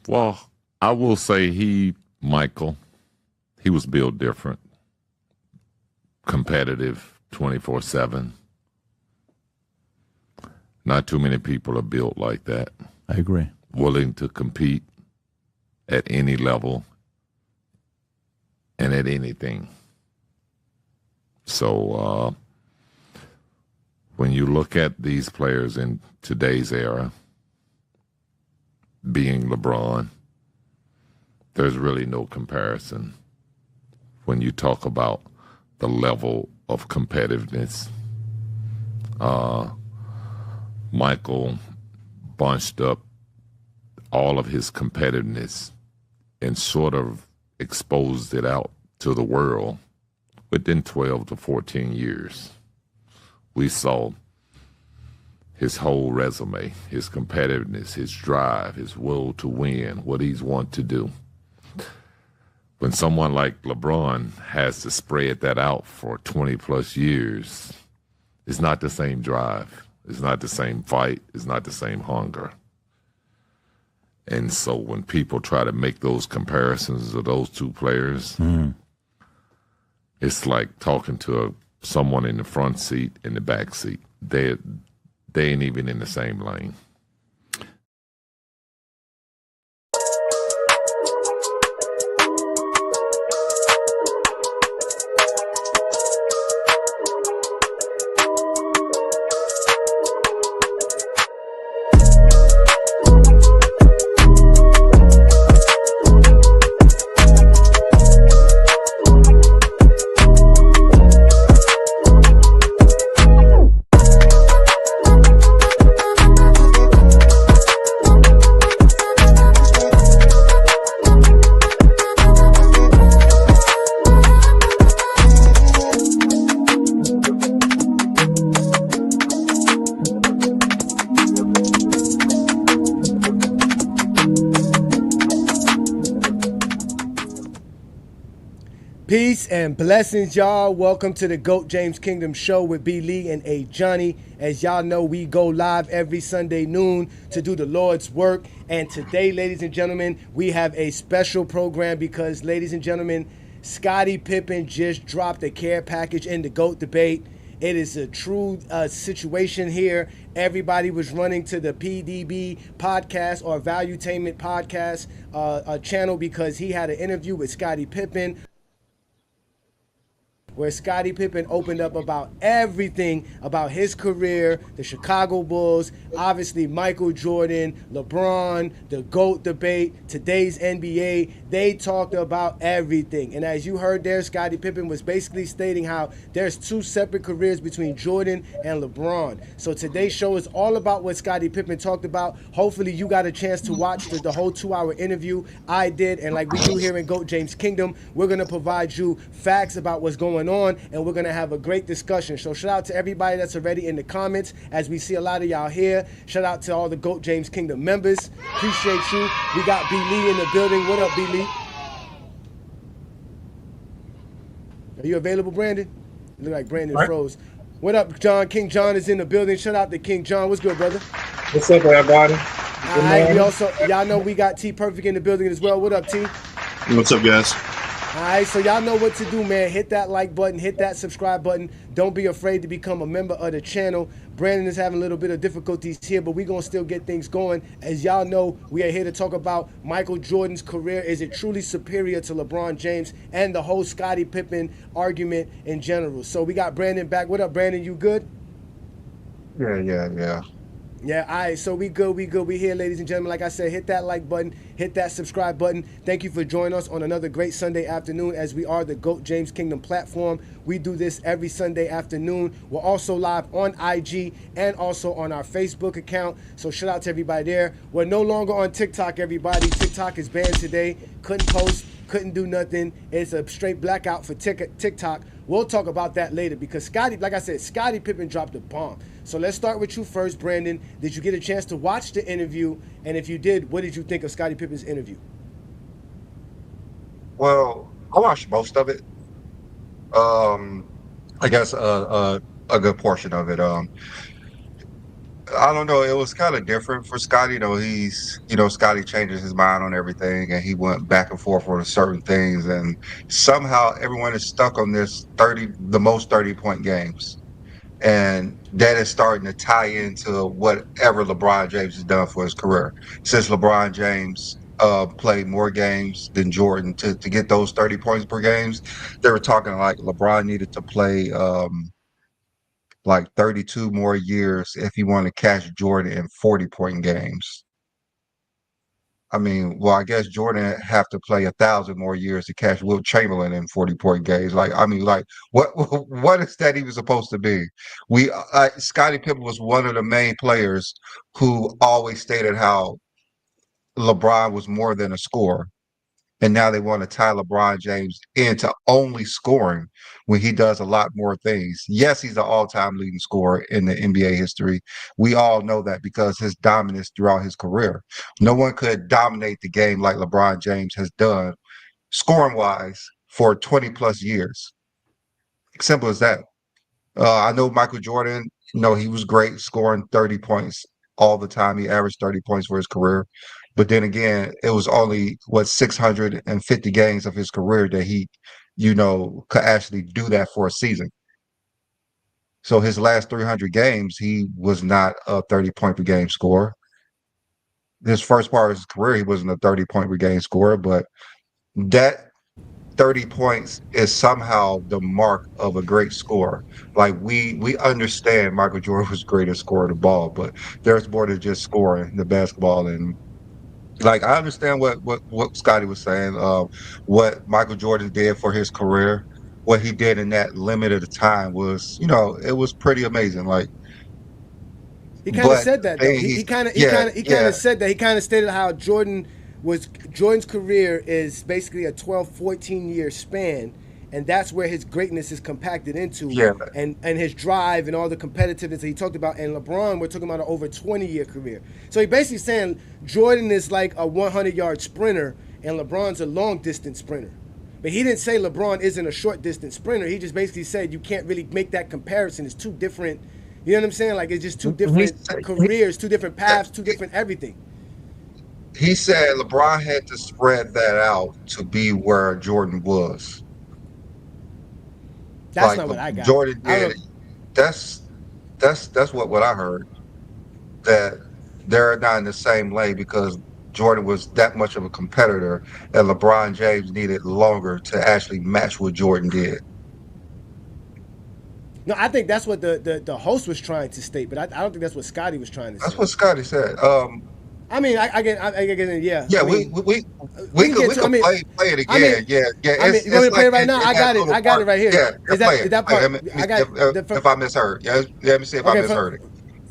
Well, I will say Michael, he was built different, competitive 24/7. Not too many people are built like that. I agree. Willing to compete at any level and at anything. So when you look at these players in today's era, being LeBron, there's really no comparison when you talk about the level of competitiveness. Michael bunched up all of his competitiveness and sort of exposed it out to the world within 12 to 14 years. We saw his whole resume, his competitiveness, his drive, his will to win, what he's want to do. When someone like LeBron has to spread that out for 20 plus years, it's not the same drive. It's not the same fight. It's not the same hunger. And so when people try to make those comparisons of those two players, it's like talking to someone in the front seat and the back seat. They ain't even in the same lane. Peace and blessings, y'all. Welcome to the GOAT James Kingdom Show with B. Lee and A. Johnny. As y'all know, we go live every Sunday noon to do the Lord's work. And today, ladies and gentlemen, we have a special program because, ladies and gentlemen, Scottie Pippen just dropped a care package in the GOAT debate. It is a true situation here. Everybody was running to the PDB podcast or Valuetainment podcast channel because he had an interview with Scottie Pippen, where Scottie Pippen opened up about everything about his career, the Chicago Bulls, obviously Michael Jordan, LeBron, the GOAT debate, today's NBA. They talked about everything. And as you heard there, Scottie Pippen was basically stating how there's two separate careers between Jordan and LeBron. So today's show is all about what Scottie Pippen talked about. Hopefully you got a chance to watch the whole 2-hour interview. I did, and like we do here in GOAT James Kingdom, we're going to provide you facts about what's going on, and we're going to have a great discussion. So shout out to everybody that's already in the comments, as we see a lot of y'all here. Shout out to all the GOAT James Kingdom members. Appreciate you. We got B. Lee in the building. What up, B. Lee? Are you available, Brandon? You look like Brandon froze. What up, John? King John is in the building. Shout out to King John. What's good, brother? What's up, everybody? All right, we also, y'all know we got T Perfect in the building as well. What up, T? What's up, guys? All right, so y'all know what to do, man. Hit that like button, hit that subscribe button. Don't be afraid to become a member of the channel. Brandon is having a little bit of difficulties here, but we're going to still get things going. As y'all know, we are here to talk about Michael Jordan's career. Is it truly superior to LeBron James and the whole Scottie Pippen argument in general? So we got Brandon back. What up, Brandon? You good? Yeah. Yeah, all right, so we good. We here, ladies and gentlemen. Like I said, hit that like button, hit that subscribe button. Thank you for joining us on another great Sunday afternoon, as we are the GOAT James Kingdom platform. We do this every Sunday afternoon. We're also live on IG and also on our Facebook account, so shout out to everybody there. We're no longer on TikTok, everybody. TikTok is banned today. Couldn't post, couldn't do nothing. It's a straight blackout for TikTok. We'll talk about that later because Scottie, like I said, Scottie Pippen dropped a bomb. So let's start with you first, Brandon. Did you get a chance to watch the interview? And if you did, what did you think of Scottie Pippen's interview? Well, I watched most of it. I guess a good portion of it. I don't know. It was kind of different for Scottie. Scottie changes his mind on everything, and he went back and forth on certain things, and somehow everyone is stuck on this the most 30-point games, and that is starting to tie into whatever LeBron James has done for his career. Since LeBron James played more games than Jordan to get those 30 points per games, they were talking like LeBron needed to play. Like 32 more years if he wanted to catch Jordan in 40-point games. I mean, well, I guess Jordan have to play 1,000 more years to catch Wilt Chamberlain in 40-point games. Like, I mean, like, what what is that even supposed to be? Scottie Pippen was one of the main players who always stated how LeBron was more than a scorer. And now they want to tie LeBron James into only scoring when he does a lot more things. Yes, he's the all-time leading scorer in the NBA history. We all know that because his dominance throughout his career. No one could dominate the game like LeBron James has done scoring-wise for 20 plus years. Simple as that. I know Michael Jordan, he was great scoring 30 points all the time. He averaged 30 points for his career. But then again, it was only 650 games of his career that he, could actually do that for a season. So his last 300 games, he was not a 30-point per game scorer. His first part of his career, he wasn't a 30-point per game scorer, but that 30 points is somehow the mark of a great scorer. Like we understand Michael Jordan was great at scoring the ball, but there's more than just scoring the basketball. And like I understand what Scottie was saying, what Michael Jordan did for his career, what he did in that limited time was, it was pretty amazing. Like he kind of but said that though. He kind of said that. He kind of stated how Jordan's career is basically a 12, 14-year span, and that's where his greatness is compacted into. Yeah. And his drive and all the competitiveness that he talked about. And LeBron, we're talking about an over 20-year career. So he basically saying Jordan is like a 100-yard sprinter, and LeBron's a long-distance sprinter. But he didn't say LeBron isn't a short-distance sprinter. He just basically said you can't really make that comparison. It's two different. You know what I'm saying? Like it's just two different careers, two different paths, two different everything. He said LeBron had to spread that out to be where Jordan was. That's not what I got. Jordan did. That's what I heard. That they're not in the same lane because Jordan was that much of a competitor, and LeBron James needed longer to actually match what Jordan did. No, I think that's what the host was trying to state, but I don't think that's what Scottie was trying to say. That's what Scottie said. I mean, I get, yeah. Yeah, I mean, we could play it again. Yeah. I mean, you want me to play it right now? I got it right here. Yeah, is that part? If I misheard, let me see if I misheard it.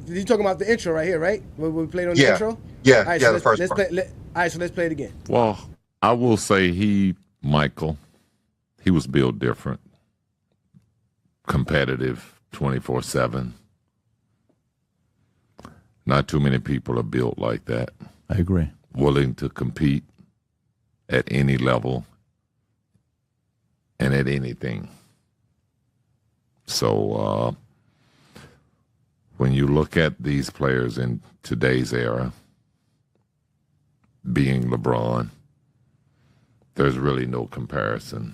You talking about the intro right here, right? We played on the intro. Yeah, all right, yeah, so the first part. All right, so let's play it again. Well, I will say Michael, he was built different, competitive, 24/7. Not too many people are built like that. I agree. Willing to compete at any level and at anything. So when you look at these players in today's era, being LeBron, there's really no comparison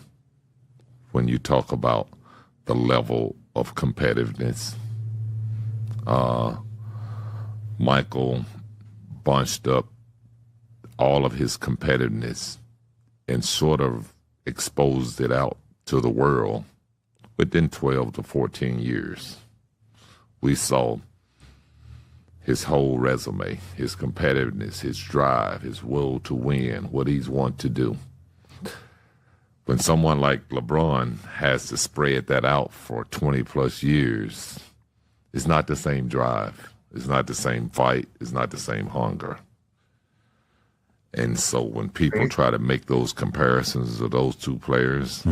when you talk about the level of competitiveness. Michael bunched up all of his competitiveness and sort of exposed it out to the world within 12 to 14 years. We saw his whole resume, his competitiveness, his drive, his will to win, what he's want to do. When someone like LeBron has to spread that out for 20 plus years, it's not the same drive. It's not the same fight. It's not the same hunger. And so when people try to make those comparisons of those two players,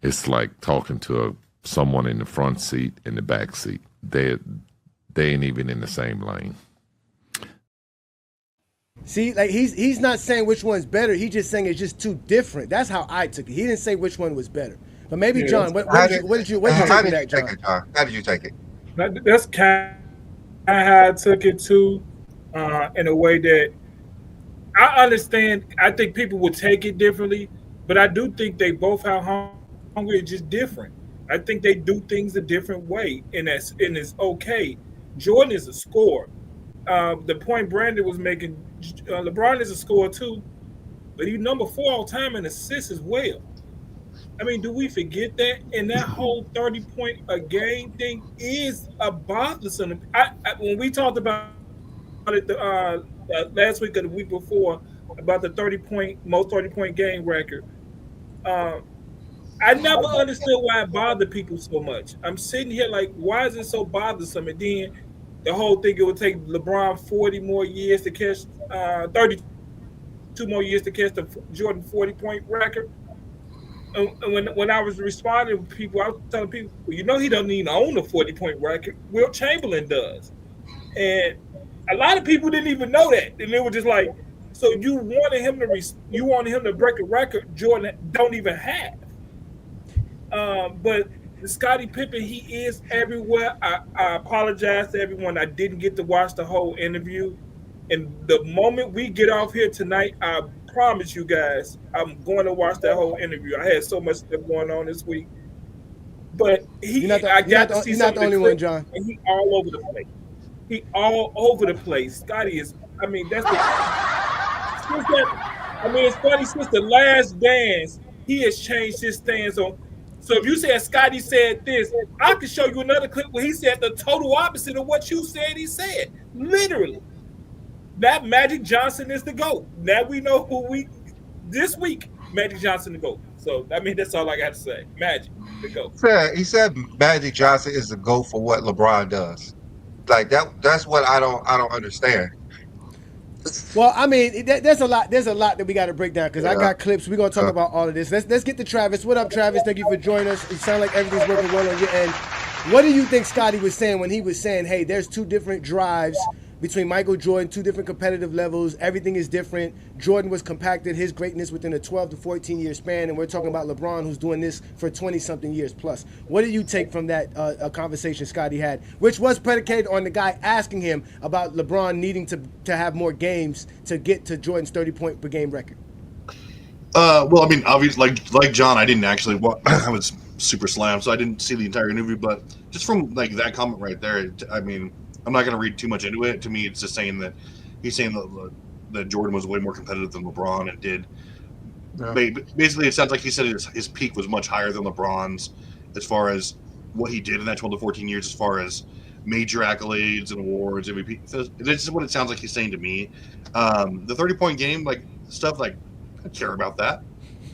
it's like talking to someone in the front seat and the back seat. They ain't even in the same lane. See, like he's not saying which one's better. He's just saying it's just too different. That's how I took it. He didn't say which one was better. But maybe John, what did you take that, John? How did you take it? That's kind how I took it too, in a way that I understand. I think people would take it differently, but I do think they both have hunger. It's just different. I think they do things a different way, and it's okay. Jordan is a scorer. The point Brandon was making, LeBron is a scorer too, but he's number 4 all time in assists as well. I mean, do we forget that? And that whole 30 point a game thing is a bothersome. When we talked about it last week or the week before about the 30 point game record, um, I never understood why it bothered people so much. I'm sitting here like, why is it so bothersome? And then the whole thing, it would take LeBron 40 more years to catch, 32 more years to catch the Jordan 40 point record. And when I was responding to people, I was telling people, well, you know, he doesn't even own a 40 point record. Will Chamberlain does. And a lot of people didn't even know that. And they were just like, so you wanted him to break a record Jordan don't even have. But Scottie Pippen, he is everywhere. I apologize to everyone. I didn't get to watch the whole interview. And the moment we get off here tonight, I promise you guys, I'm going to watch that whole interview. I had so much stuff going on this week. But I got to see you're some not of the the only one, clips, John. and he all over the place. He all over the place. Scotty is, I mean, that's the since that, I mean, it's funny, since the last dance, he has changed his stance on. So if you said Scotty said this, I can show you another clip where he said the total opposite of what you said he said. Literally. That Magic Johnson is the GOAT. Now we know who we this week, Magic Johnson the GOAT. So I mean, that's all I got to say. Magic, the GOAT. He said Magic Johnson is the go for what LeBron does. Like that's what I don't understand. Well, I mean, there's a lot. There's a lot that we got to break down because I Yeah. got clips. We're gonna talk Uh, about all of this. Let's get to Travis. What up, Travis? Thank you for joining us. It sounds like everything's working well on your end. What do you think Scotty was saying when he was saying, "Hey, there's two different drives between Michael Jordan, two different competitive levels. Everything is different. Jordan was compacted his greatness within a 12 to 14 year span, and we're talking about LeBron, who's doing this for 20 something years plus." What do you take from that conversation Scotty had, which was predicated on the guy asking him about LeBron needing to have more games to get to Jordan's 30 point per game record? Well, I mean, obviously, like John, I didn't actually. I was super slammed, so I didn't see the entire interview. But just from like that comment right there, I mean, I'm not going to read too much into it. To me, it's just saying that he's saying that Jordan was way more competitive than LeBron and did. yeah. Basically, it sounds like he said his peak was much higher than LeBron's as far as what he did in that 12 to 14 years, as far as major accolades and awards, MVP. That's just what it sounds like he's saying to me. The 30 point game, like stuff, like I don't care about that.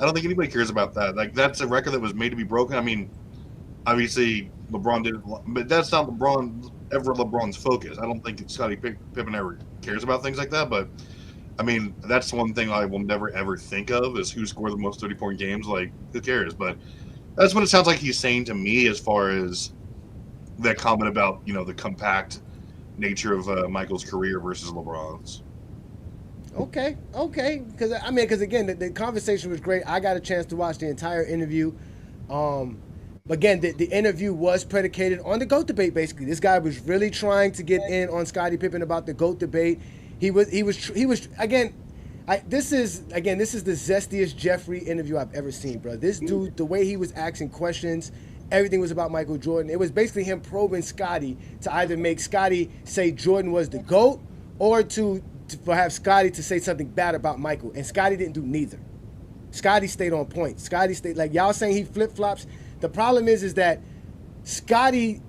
I don't think anybody cares about that. Like that's a record that was made to be broken. I mean, obviously LeBron did it, but that's not LeBron's focus. I don't think Scottie Pippen ever cares about things like that. But I mean, that's one thing I will never ever think of is who scored the most 30 point games. Like, who cares? But that's what it sounds like he's saying to me as far as that comment about the compact nature of Michael's career versus LeBron's. Okay. Because again, the conversation was great. I got a chance to watch the entire interview. Again, the interview was predicated on the GOAT debate. Basically, this guy was really trying to get in on Scottie Pippen about the GOAT debate. He was again. This is the zestiest Jeffrey interview I've ever seen, bro. This dude, the way he was asking questions, everything was about Michael Jordan. It was basically him probing Scottie to either make Scottie say Jordan was the GOAT or to have Scottie to say something bad about Michael. And Scottie didn't do neither. Scottie stayed on point. Scottie stayed, like y'all saying he flip flops. The problem is that Scottie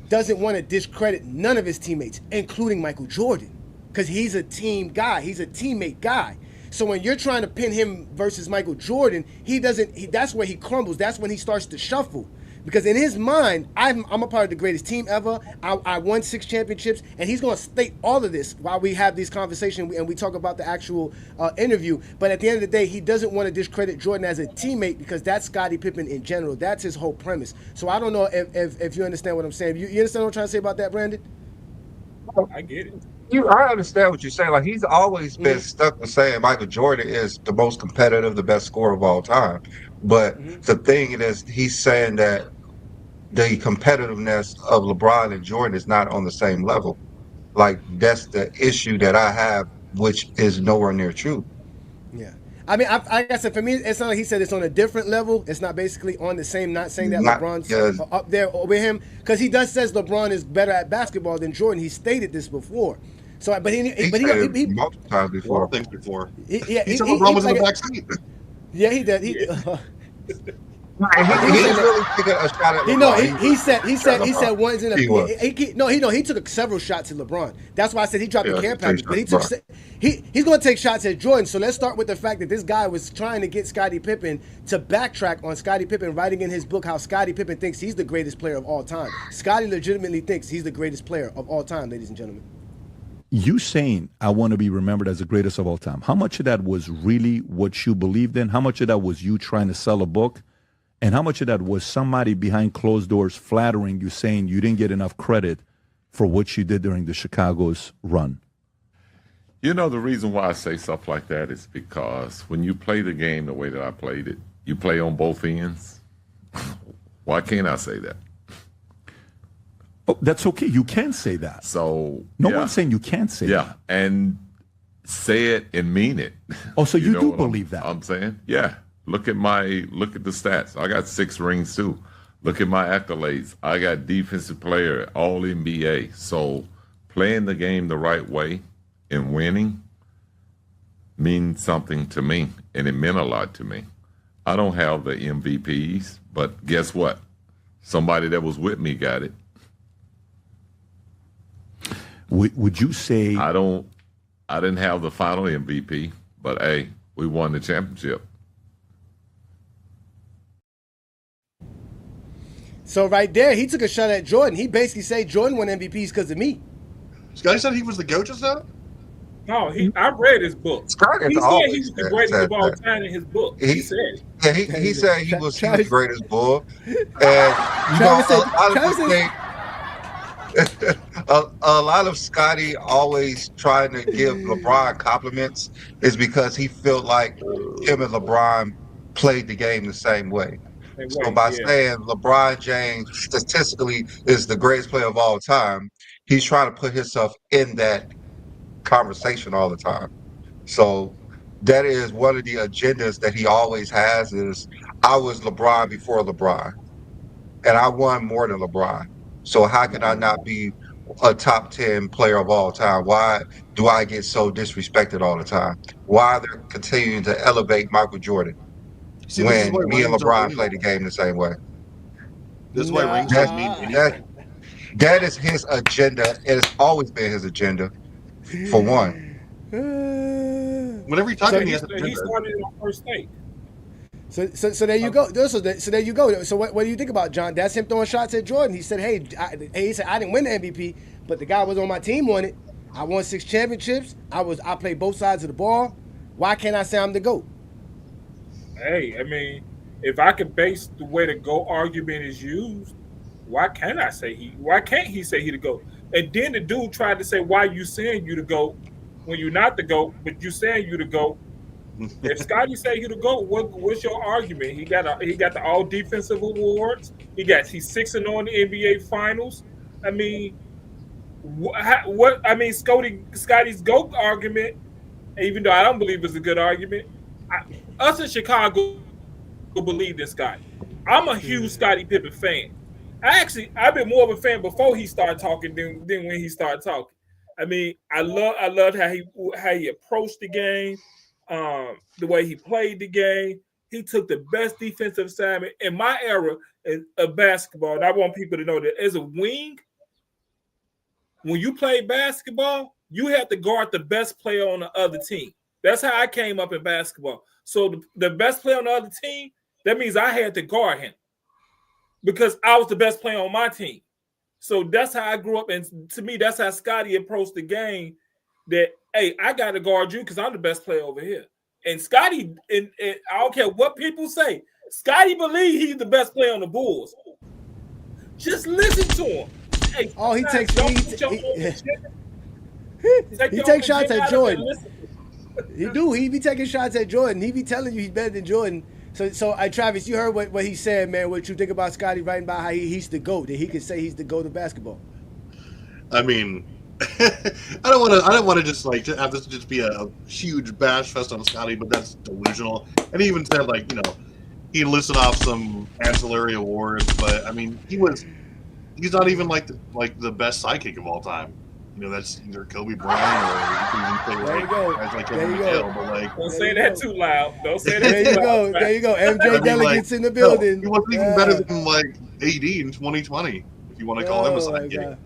doesn't want to discredit none of his teammates, including Michael Jordan, because he's a team guy. He's a teammate guy. So when you're trying to pin him versus Michael Jordan, that's where he crumbles. That's when he starts to shuffle. Because in his mind, I'm a part of the greatest team ever. I won 6 championships, and he's going to state all of this while we have these conversations and we talk about the actual interview. But at the end of the day, he doesn't want to discredit Jordan as a teammate because that's Scottie Pippen in general. That's his whole premise. So I don't know if you understand what I'm saying. You understand what I'm trying to say about that, Brandon? I get it. I understand what you're saying. Like he's always been stuck with saying Michael Jordan is the most competitive, the best scorer of all time. But the thing is, he's saying that the competitiveness of LeBron and Jordan is not on the same level. Like that's the issue that I have, which is nowhere near true. Yeah. I mean, like I said, for me, it's not like he said it's on a different level. It's not basically on the same. Not saying that Not LeBron's yeah, up there with him, because he does says LeBron is better at basketball than Jordan. He stated this before. So, but he he said it multiple times A lot before. of things before. yeah, He said LeBron was in the back seat. yeah, he did. He's really taking a shot at LeBron. He said one's in He was. he took several shots at LeBron. That's why I said he dropped the Yeah, care he package. took But shots at he's going to take shots at Jordan. So let's start with the fact that this guy was trying to get Scottie Pippen to backtrack on Scottie Pippen, writing in his book how Scottie Pippen thinks he's the greatest player of all time. Scottie legitimately thinks he's the greatest player of all time, ladies and gentlemen. You saying I want to be remembered as the greatest of all time. How much of that was really what you believed in? How much of that was you trying to sell a book? And how much of that was somebody behind closed doors flattering you, saying you didn't get enough credit for what you did during the Chicago's run? You know, the reason why I say stuff like that is because when you play the game the way that I played it, you play on both ends. Why can't I say that? Oh, that's okay. You can say that. So No yeah. one's saying you can't say Yeah, that. and say it and mean it. Oh, so you know do what believe that? I'm saying? Yeah. Look at the stats. I got 6 rings too. Look at my accolades. I got defensive player, all NBA. So playing the game the right way and winning means something to me, and it meant a lot to me. I don't have the MVPs, but guess what? Somebody that was with me got it. Would you say I didn't have the final MVP, but hey, we won the championship. So right there, he took a shot at Jordan. He basically said Jordan won MVPs because of me. Scottie said he was the GOAT just now? No, I read his book. Scott He has said he always was the greatest of all that. time in his book. He said it. Yeah, he said he was the greatest bull, and Travis said- a lot of Scottie always trying to give LeBron compliments is because he felt like him and LeBron played the game the same way. So by saying LeBron James statistically is the greatest player of all time, he's trying to put himself in that conversation all the time. So that is one of the agendas that he always has is I was LeBron before LeBron, and I won more than LeBron. So how can I not be a top 10 player of all time? Why do I get so disrespected all the time? Why they're continuing to elevate Michael Jordan See, this is when why me and rings are LeBron real. play the game the same way? This is why rings That- doesn't mean anything. that is his agenda. It has always been his agenda, for one. Whenever you talk So to me, He he has an agenda. started on first take. So there you go. So there you go. So what do you think about John? That's him throwing shots at Jordan. He said, he said I didn't win the MVP, but the guy was on my team won it. I won 6 championships. I played both sides of the ball. Why can't I say I'm the GOAT? Hey, I mean, if I could base the way the GOAT argument is used, why can't he say he the GOAT? And then the dude tried to say, why you saying you the GOAT when you're not the GOAT, but you saying you the GOAT. If Scottie say he the GOAT, what's your argument? He got the all defensive awards. He's 6-0 in the NBA finals. I mean, Scottie's GOAT argument, even though I don't believe it's a good argument, us in Chicago believe in Scottie. I'm a huge Scottie Pippen fan. I've been more of a fan before he started talking than when he started talking. I mean, I loved how he approached the game, the way he played the game. He took the best defensive assignment in my era of basketball. And I want people to know that as a wing, when you play basketball, you have to guard the best player on the other team. That's how I came up in basketball. So the best player on the other team, that means I had to guard him because I was the best player on my team. So that's how I grew up. And to me, that's how Scottie approached the game that, hey, I got to guard you because I'm the best player over here. And Scottie, and I don't care what people say, Scottie believes he's the best player on the Bulls. Just listen to him. Hey, He takes shots at Jordan. He do. He be taking shots at Jordan. He be telling you he's better than Jordan. So Travis, you heard what he said, man. What you think about Scottie writing about how he's the GOAT, that he can say he's the GOAT of basketball? I mean, I don't want to just like to have this just be a huge bash fest on Scotty, but that's delusional. And he even said like, you know, he listed off some ancillary awards, but I mean, he's not even like the best sidekick of all time. You know, that's either Kobe Bryant or you can even say There you go. guys like There Kevin you go. McHale, but like Don't say that too loud. Don't say that There too you loud. go. There you go. MJ mean, delegates like, in the building. he wasn't even better than like AD in 2020, if you want to call him a Oh, my sidekick. God.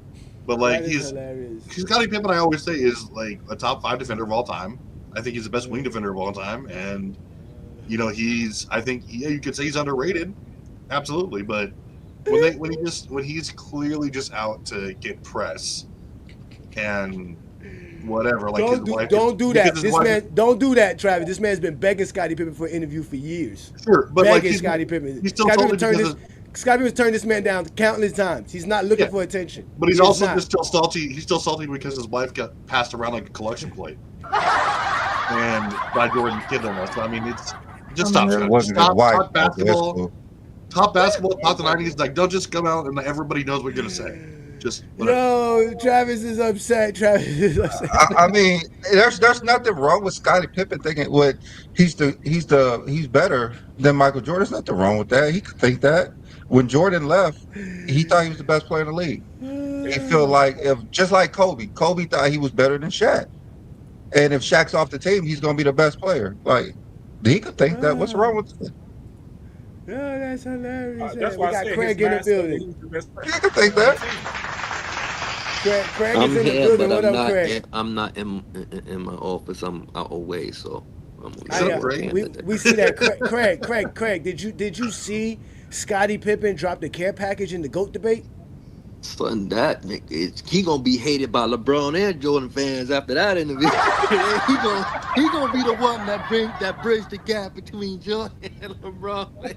But like That is hilarious. Scottie Pippen, I always say, is like a top 5 defender of all time. I think he's the best wing defender of all time, and you know I think you could say he's underrated, absolutely. But when he's clearly just out to get press and whatever, like Don't do that. This man, don't do that, Travis. This man's been begging Scottie Pippen for an interview for years. Sure, but begging like Scottie Pippen. He's still salty Scottie Pippen's turned this man down countless times. He's not looking for attention. But he's also just still salty. He's still salty because his wife got passed around like a collection plate, and by Jordan Kittle. So I mean, it's just stop. It wasn't his wife. Top basketball. Top the '90s. Like, don't just come out and everybody knows what you're gonna say. Just whatever. No, Travis is upset. Travis is upset. I mean, there's nothing wrong with Scottie Pippen thinking he's better than Michael Jordan. There's nothing wrong with that. He could think that. When Jordan left, he thought he was the best player in the league. He feel like just like Kobe thought he was better than Shaq. And if Shaq's off the team, he's gonna be the best player. Like he could think that. What's wrong with that? No, that's hilarious. That's We why I got said Craig his in the man said building. he's the best player. He could think that. Craig I'm is in the here, building. but What I'm up, not. Craig? I'm not in my office. I'm out away, so I'm we see that. Craig. Did you see Scottie Pippen drop the care package in the GOAT debate? Son, that nigga, he gonna be hated by LeBron and Jordan fans after that interview. he gonna be the one that bridge the gap between Jordan and LeBron.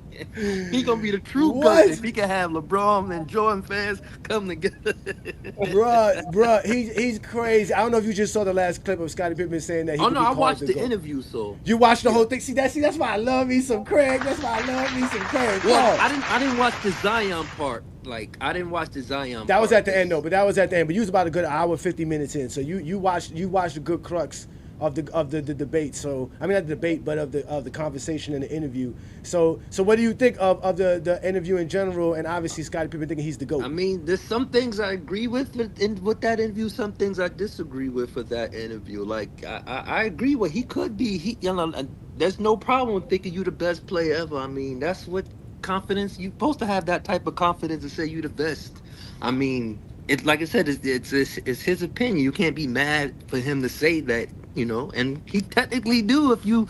He gonna be the true GOAT if he can have LeBron and Jordan fans come together. Bruh, he's crazy. I don't know if you just saw the last clip of Scottie Pippen saying that. I watched the interview. So you watched the whole thing. See, that's why I love me some Craig. That's why I love me some Craig. Well, I didn't watch the Zion part. Like, I didn't watch the Zion. That was at the end though, but that was at the end. But you was about a good hour, 50 minutes in. So you watched the good crux of the debate. So I mean not the debate, but of the conversation and the interview. So what do you think of the interview in general? And obviously Scottie Pippen thinking he's the GOAT. I mean, there's some things I agree with that interview, some things I disagree with that interview. Like I agree with he could be. There's no problem with thinking you the best player ever. I mean, that's what confidence. You're supposed to have that type of confidence to say you the best. I mean, it's like I said, it's his opinion. You can't be mad for him to say that, you know. And he technically do. If you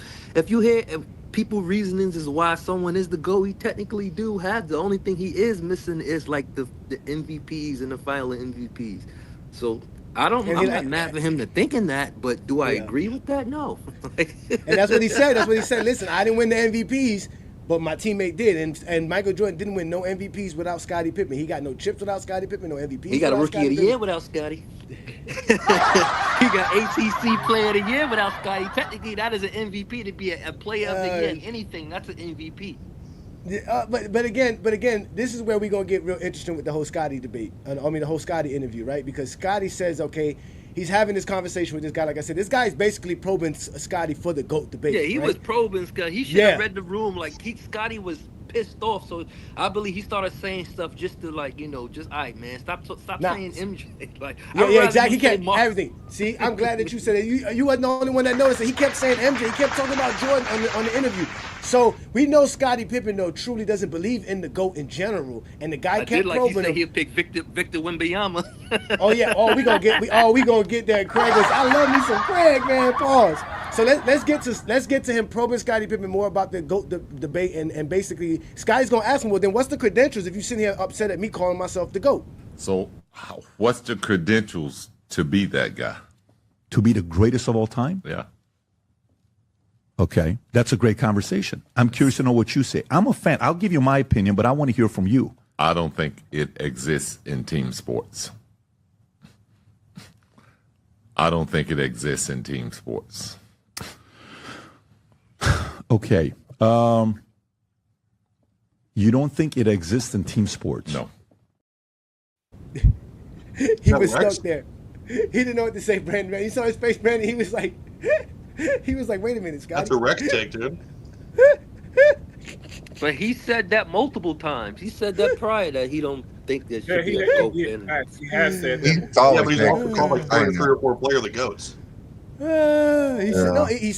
hear people reasonings is why someone is the GOAT, he technically do have. The only thing he is missing is like the MVPs and the final MVPs. So I'm not mad for him to thinking that, but do I agree with that? No. And that's what he said. Listen, I didn't win the MVPs. But my teammate did, and Michael Jordan didn't win no MVPs without Scottie Pippen. He got no chips without Scottie Pippen, no MVPs. He got a Rookie of the Year without Scottie. He got ACC Player of the Year without Scottie. Technically, that is an MVP to be a Player of the Year. Anything, that's an MVP. But again, this is where we're gonna get real interesting with the whole Scottie debate. The whole Scottie interview, right? Because Scottie says, okay, he's having this conversation with this guy. Like I said, this guy is basically probing Scottie for the GOAT debate. Yeah, he was probing Scottie. He should have read the room. Like Scottie was pissed off. So I believe he started saying stuff just to all right, man, stop saying MJ. Like exactly. He kept everything. See, I'm glad that you said it. You weren't the only one that noticed it. He kept saying MJ. He kept talking about Jordan on the interview. So we know Scottie Pippen though truly doesn't believe in the GOAT in general, and the guy kept probing him. He'd pick Victor Wembanyama. We gonna get there. Craig goes, I love me some Craig, man. Pause. So let's get to him probing Scottie Pippen more about the GOAT debate, and basically Scottie's gonna ask him, well, then what's the credentials if you sitting here upset at me calling myself the GOAT? So what's the credentials to be that guy? To be the greatest of all time? Yeah. Okay, that's a great conversation. I'm curious to know what you say. I'm a fan. I'll give you my opinion, but I want to hear from you. I don't think it exists in team sports. I don't think it exists in team sports. Okay. You don't think it exists in team sports? No. He was stuck there. He didn't know what to say, Brandon. You saw his face, Brandon. He was like, wait a minute, Scotty. That's a wreck take, dude. But he said that multiple times. He said that prior that he don't think there should be a GOAT. He has said that. He's Yeah, always but he's been also called like saying 3 or 4 player the GOATs. He said no. He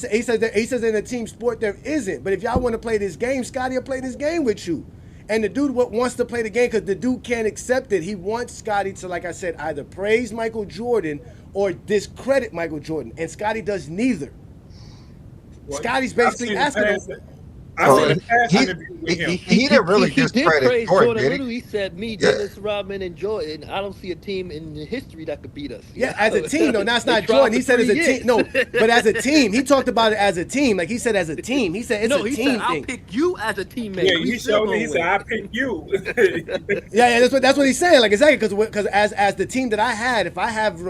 says in a team sport there isn't. But if y'all want to play this game, Scotty will play this game with you. And the dude wants to play the game because the dude can't accept it. He wants Scotty to, like I said, either praise Michael Jordan or discredit Michael Jordan. And Scotty does neither. Well, Scotty's basically asking him. He didn't really He did discredit praise Jordan, Jordan did Little. he? He said, me, Yeah. Dennis Rodman, and Jordan. I don't see a team in history that could beat us. Yeah, as a team, though. That's They not tried Jordan. for He said as a 3 team. years. No, but as a team. He talked about it as a team. Like he said as a team. He said it's No, a he team said, I'll thing. pick you as a teammate. Yeah, We he still showed me. He gonna said, win. "I picked you." Yeah, that's what he's saying. Like exactly because as the team that I had, if I have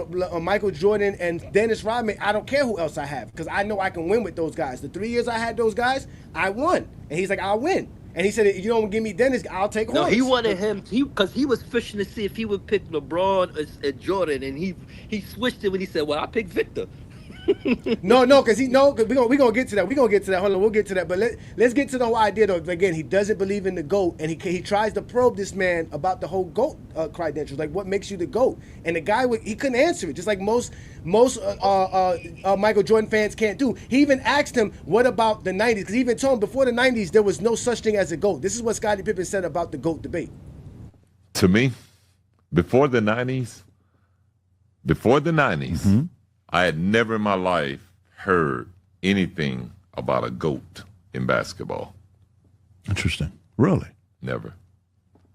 Michael Jordan and Dennis Rodman, I don't care who else I have because I know I can win with those guys. The 3 years I had those guys, I won, and he's like, I'll win. And he said, if you don't give me Dennis, I'll take No, Horace. he wanted him because he was fishing to see if he would pick LeBron or Jordan, and he switched it when he said, "Well, I picked Victor." No, because we gonna get to that. We gonna get to that. Hold on, we'll get to that. But let's get to the whole idea though. Again, he doesn't believe in the GOAT, and he tries to probe this man about the whole GOAT credentials, like what makes you the GOAT. And the guy he couldn't answer it, just like most Michael Jordan fans can't do. He even asked him, "What about the '90s?" Because he even told him before the '90s there was no such thing as a GOAT. This is what Scottie Pippen said about the GOAT debate. To me, before the 90s, I had never in my life heard anything about a GOAT in basketball. Interesting. Really? Never.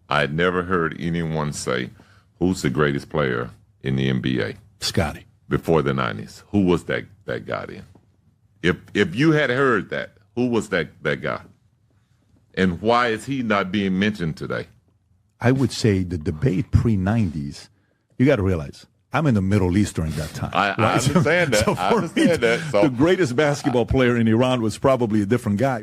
I had never heard anyone say, who's the greatest player in the NBA Scotty. before the 90s? Who was that guy then? If you had heard that, who was that guy? And why is he not being mentioned today? I would say the debate pre-90s, you got to realize, I'm in the Middle East during that time. I understand that. I understand that. So the greatest basketball player in Iran was probably a different guy.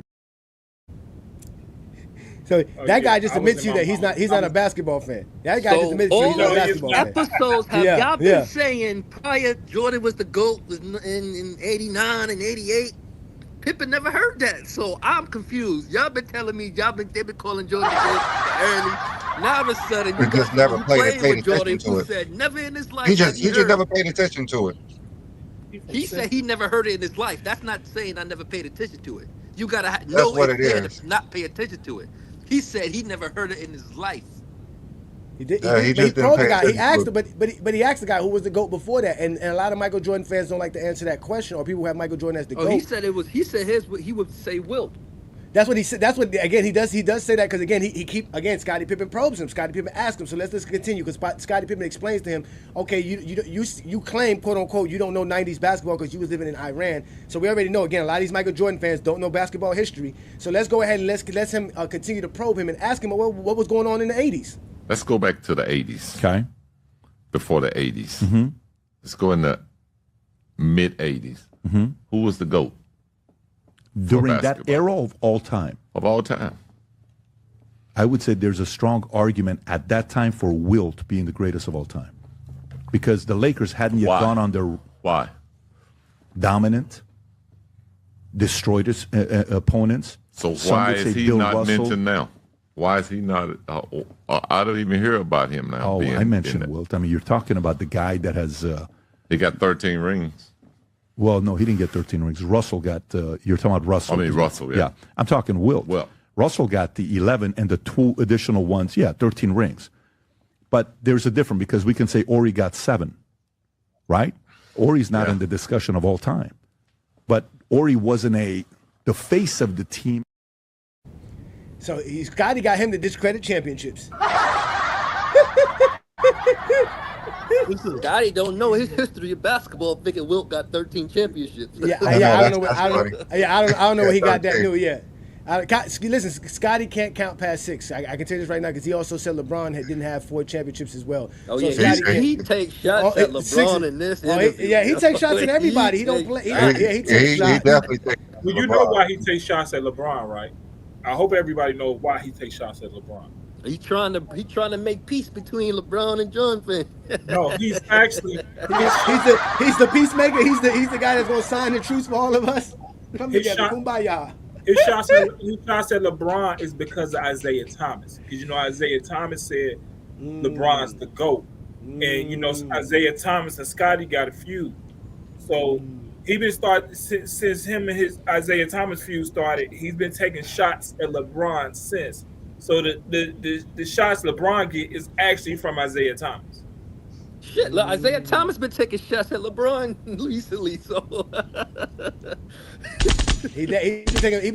So that guy just I admits was you in that my- he's not a basketball fan. That guy just admits you he's all not a of basketball these fan. episodes have Yeah, y'all been yeah. saying prior Jordan was the GOAT in '89 and '88. Pippen never heard that, so I'm confused. Y'all been telling me they've been calling Jordan the GOAT early. Now all of a sudden He you just got never you paid playing with Jordan attention to who it. said never in his life. He has just heard. never paid attention to it. He said he never heard it in his life. That's not saying I never paid attention to it. You gotta know what it's it there is. to not pay attention to it. He said he never heard it in his life. He did. He But he just didn't told the pay guy. He attention asked, to but he asked the guy who was the GOAT before that, and a lot of Michael Jordan fans don't like to answer that question, or people who have Michael Jordan as the Oh, GOAT. he said it was. He said he would say Wilt. That's what he said. That's what again he does. He does say that because again he Scottie Pippen probes him. Scottie Pippen asks him. So let's just continue because Scottie Pippen explains to him, okay, you claim quote unquote you don't know '90s basketball because you was living in Iran. So we already know again a lot of these Michael Jordan fans don't know basketball history. So let's go ahead and let's him continue to probe him and ask him what was going on in the '80s. let's go back to the 80s, Okay. before the 80s. Let's go in the mid 80s. Who was the GOAT During that basketball. era of all time, of all time? I would say there's a strong argument at that time for Wilt being the greatest of all time. Because the Lakers hadn't yet Why? gone on their Why? dominant, destroyed his opponents. So Some why would say is he Bill not Russell. mentioned now? Why is he not? I don't even hear about him now. Oh, being I mentioned in it. Wilt. I mean, you're talking about the guy that has. He got 13 rings. Well, no, he didn't get 13 rings. Russell got. You're talking about Russell. I mean, Russell, yeah. I'm talking Wilt. Well. Russell got the 11 and the 2 additional ones. Yeah, 13 rings. But there's a difference because we can say Ori got 7, right? Ori's not Yeah. in the discussion of all time. But Ori wasn't the face of the team. So Scottie got him to discredit championships. Scotty don't know his history of basketball. Thinking Wilt got 13 championships. Yeah, know, I don't that's know. funny. I don't know where he got that 13. new yet. Listen, Scotty can't count past 6. I can tell you this right now because he also said LeBron didn't have 4 championships as well. Oh So yeah, Scotty he can't- takes shots at LeBron six- in this. Oh, interview, he yo. takes shots at everybody. He don't play. He takes He shots. definitely takes. Well, you know why he takes shots at LeBron, right? I hope everybody knows why he takes shots at LeBron. He trying to make peace between LeBron and Jonathan. No, he's actually He's the peacemaker. He's the guy that's gonna sign the truce for all of us. Come his together, shot, kumbaya. his shots at LeBron is because of Isaiah Thomas. Because Isaiah Thomas said LeBron's the GOAT. And Isaiah Thomas and Scottie got a feud. So he been started since him and his Isaiah Thomas feud started. He's been taking shots at LeBron since. So the shots LeBron get is actually from Isaiah Thomas. Shit, look, Isaiah Thomas been taking shots at LeBron recently, so He been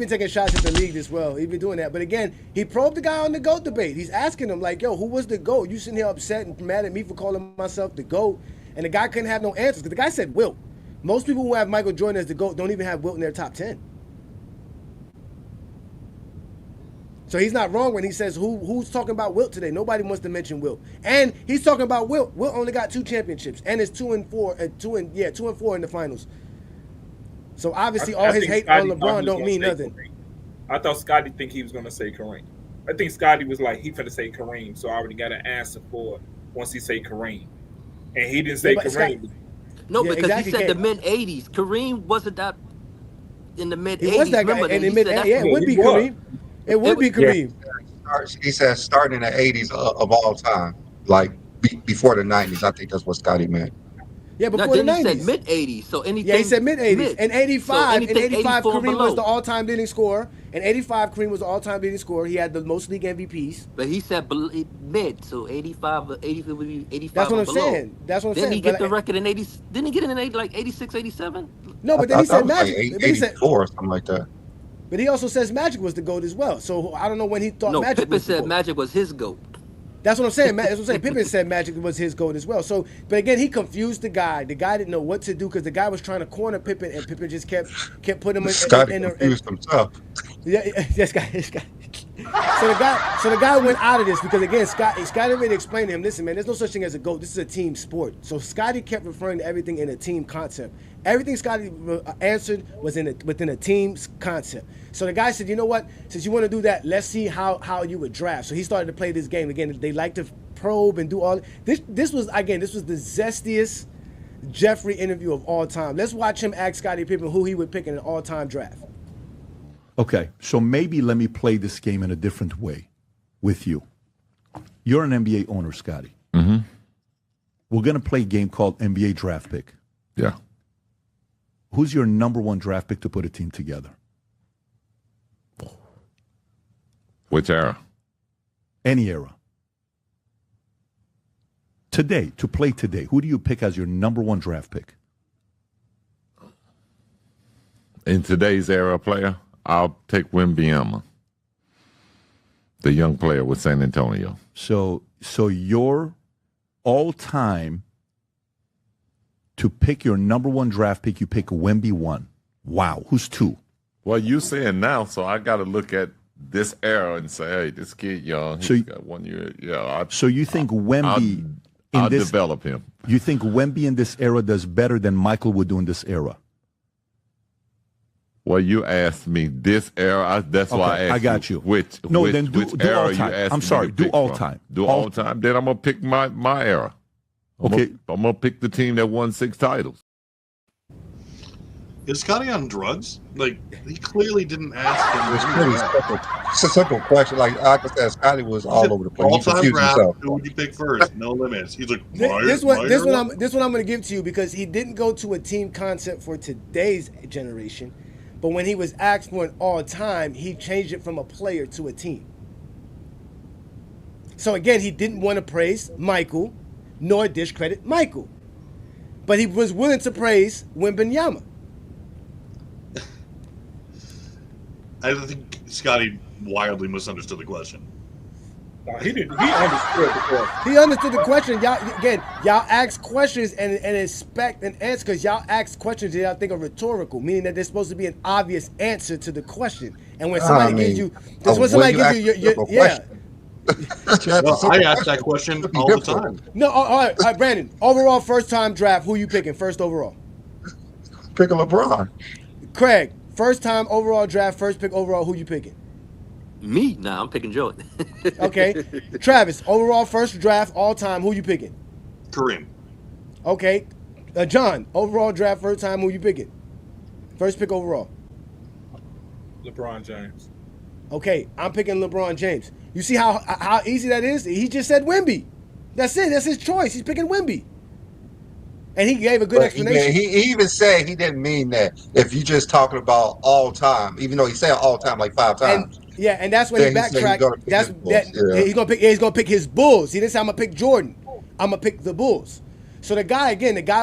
taking shots at the league as well. He been doing that. But again, he probed the guy on the GOAT debate. He's asking him like, "Yo, who was the GOAT? You sitting here upset and mad at me for calling myself the GOAT?" And the guy couldn't have no answers because the guy said Wilt. Most people who have Michael Jordan as the GOAT don't even have Wilt in their top 10. So he's not wrong when he says who's talking about Wilt today. Nobody wants to mention Wilt, and he's talking about Wilt. Wilt only got 2 championships, and it's 2-4 in the finals. So obviously, all his hate on LeBron don't mean nothing. Kareem. I thought Scottie think he was gonna say Kareem. I think Scottie was like he finna say Kareem, so I already got an answer for it once he say Kareem, and he didn't say Kareem. No, because he said the mid '80s. Kareem wasn't that in the mid '80s. He was that guy in the mid '80s. Yeah, it would be Kareem. It would be Kareem. He says starting in the 80s of all time, like before the 90s. I think that's what Scottie meant. Yeah, before the 90s. He said mid '80s. So anything. Yeah, he said mid '80s. In '85, Kareem was the below. all-time leading scorer. In '85, Kareem was the all-time leading scorer. He had the most league MVPs. But he said mid, so 85 would be 85. That's what I'm below. saying. That's what I'm saying. Didn't he get the record in 80s? Didn't he get it in 80, like 86, 87? No, but then he said Magic. Like 84 or something like that. But he also says Magic was the GOAT as well. So I don't know when he thought Magic Pippen was the said GOAT. Magic was his GOAT. That's what I'm saying. That's what I'm saying. Pippen said Magic was his GOAT as well. So, but again, he confused the guy. The guy didn't know what to do because the guy was trying to corner Pippen, and Pippen just kept putting him in. Scottie confused himself. Yeah, this guy. So the guy went out of this because again, Scottie already explained to him, listen, man, there's no such thing as a GOAT. This is a team sport. So Scottie kept referring to everything in a team concept. Everything Scottie answered was within a team's concept. So the guy said, you know what? Since you want to do that, let's see how you would draft. So he started to play this game again. They like to probe and do all this. This was the zestiest Jeffrey interview of all time. Let's watch him ask Scottie Pippen who he would pick in an all-time draft. Okay, so maybe let me play this game in a different way with you. You're an NBA owner, Scottie. Mm-hmm. We're going to play a game called NBA Draft Pick. Yeah. Who's your number one draft pick to put a team together? Which era? Any era. Today, to play today, who do you pick as your number one draft pick? In today's era player, I'll take Wembanyama, the young player with San Antonio. So your all-time to pick your number one draft pick, you pick Wemby 1. Wow. Who's 2? Well, you saying now, so I got to look at this era and say, hey, this kid young, he's got 1 year. Yeah. So you think Wemby I'll develop him. You think Wemby in this era does better than Michael would do in this era? Well, you asked me this era. That's why I asked I got you. Which do era all time. you asked I'm me sorry, to do pick all from. time. Do all time. Then I'm going to pick my era. I'm going to pick the team that won 6 titles. Is Scottie on drugs? Like, he clearly didn't ask him. It's pretty simple. It's a simple question. Like I said, Scottie was all over the place. He All-time confused draft, himself. who would you pick first? No limits. He's like, This one I'm going to give to you because he didn't go to a team concept for today's generation. But when he was asked for an all-time, he changed it from a player to a team. So again, he didn't want to praise Michael, nor discredit Michael. But he was willing to praise Wembanyama. I think Scottie wildly misunderstood the question. He didn't. He understood the question. He understood the question. Y'all ask questions and expect an answer because y'all ask questions that y'all think are rhetorical, meaning that there's supposed to be an obvious answer to the question. And when somebody gives you, yeah. Well, I ask that question all the time. No, all right, Brandon. Overall, first-time draft. Who you picking first overall? Picking LeBron. Craig, first-time overall draft, first pick overall. Who you picking? Me? Nah, I'm picking Jordan. Okay. Travis, overall first draft all time, who you picking? Kareem. Okay. John, overall draft first time, who you picking? First pick overall. LeBron James. Okay, I'm picking LeBron James. You see how easy that is? He just said Wemby. That's it. That's his choice. He's picking Wemby. And he gave a good explanation. He even said he didn't mean that. If you just talking about all time, even though he said all time like 5 times. And that's when he Then he said he's gonna backtracked. pick That's his that Bulls, yeah. he's gonna pick his Bulls. He didn't say I'm gonna pick Jordan. I'm gonna pick the Bulls. So the guy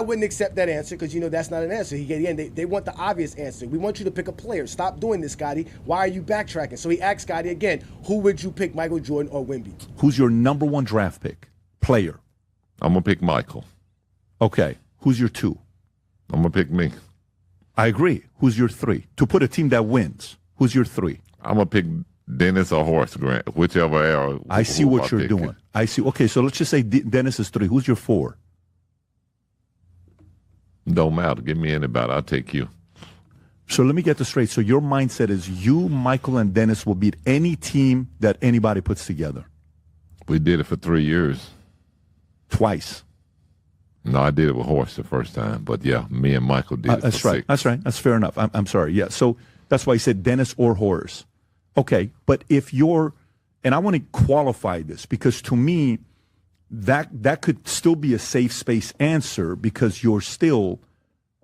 wouldn't accept that answer because that's not an answer. They want the obvious answer. We want you to pick a player. Stop doing this, Scottie. Why are you backtracking? So he asked Scottie again, who would you pick, Michael Jordan or Wemby? Who's your number 1 draft pick? Player. I'm gonna pick Michael. Okay. Who's your 2? I'm gonna pick me. I agree. Who's your 3? To put a team that wins, who's your 3? I'm gonna pick Dennis or Horace Grant, whichever era. I see what you're doing. I see. Okay, so let's just say Dennis is 3. Who's your 4? Don't matter. Give me anybody. I'll take you. So let me get this straight. So your mindset is you, Michael, and Dennis will beat any team that anybody puts together. We did it for 3 years. Twice. No, I did it with Horace the first time. But yeah, me and Michael did it That's for right. 6. That's right. That's fair enough. I'm sorry. Yeah. So that's why I said Dennis or Horace. Okay. But if you're, and I want to qualify this because to me, that could still be a safe space answer because you're still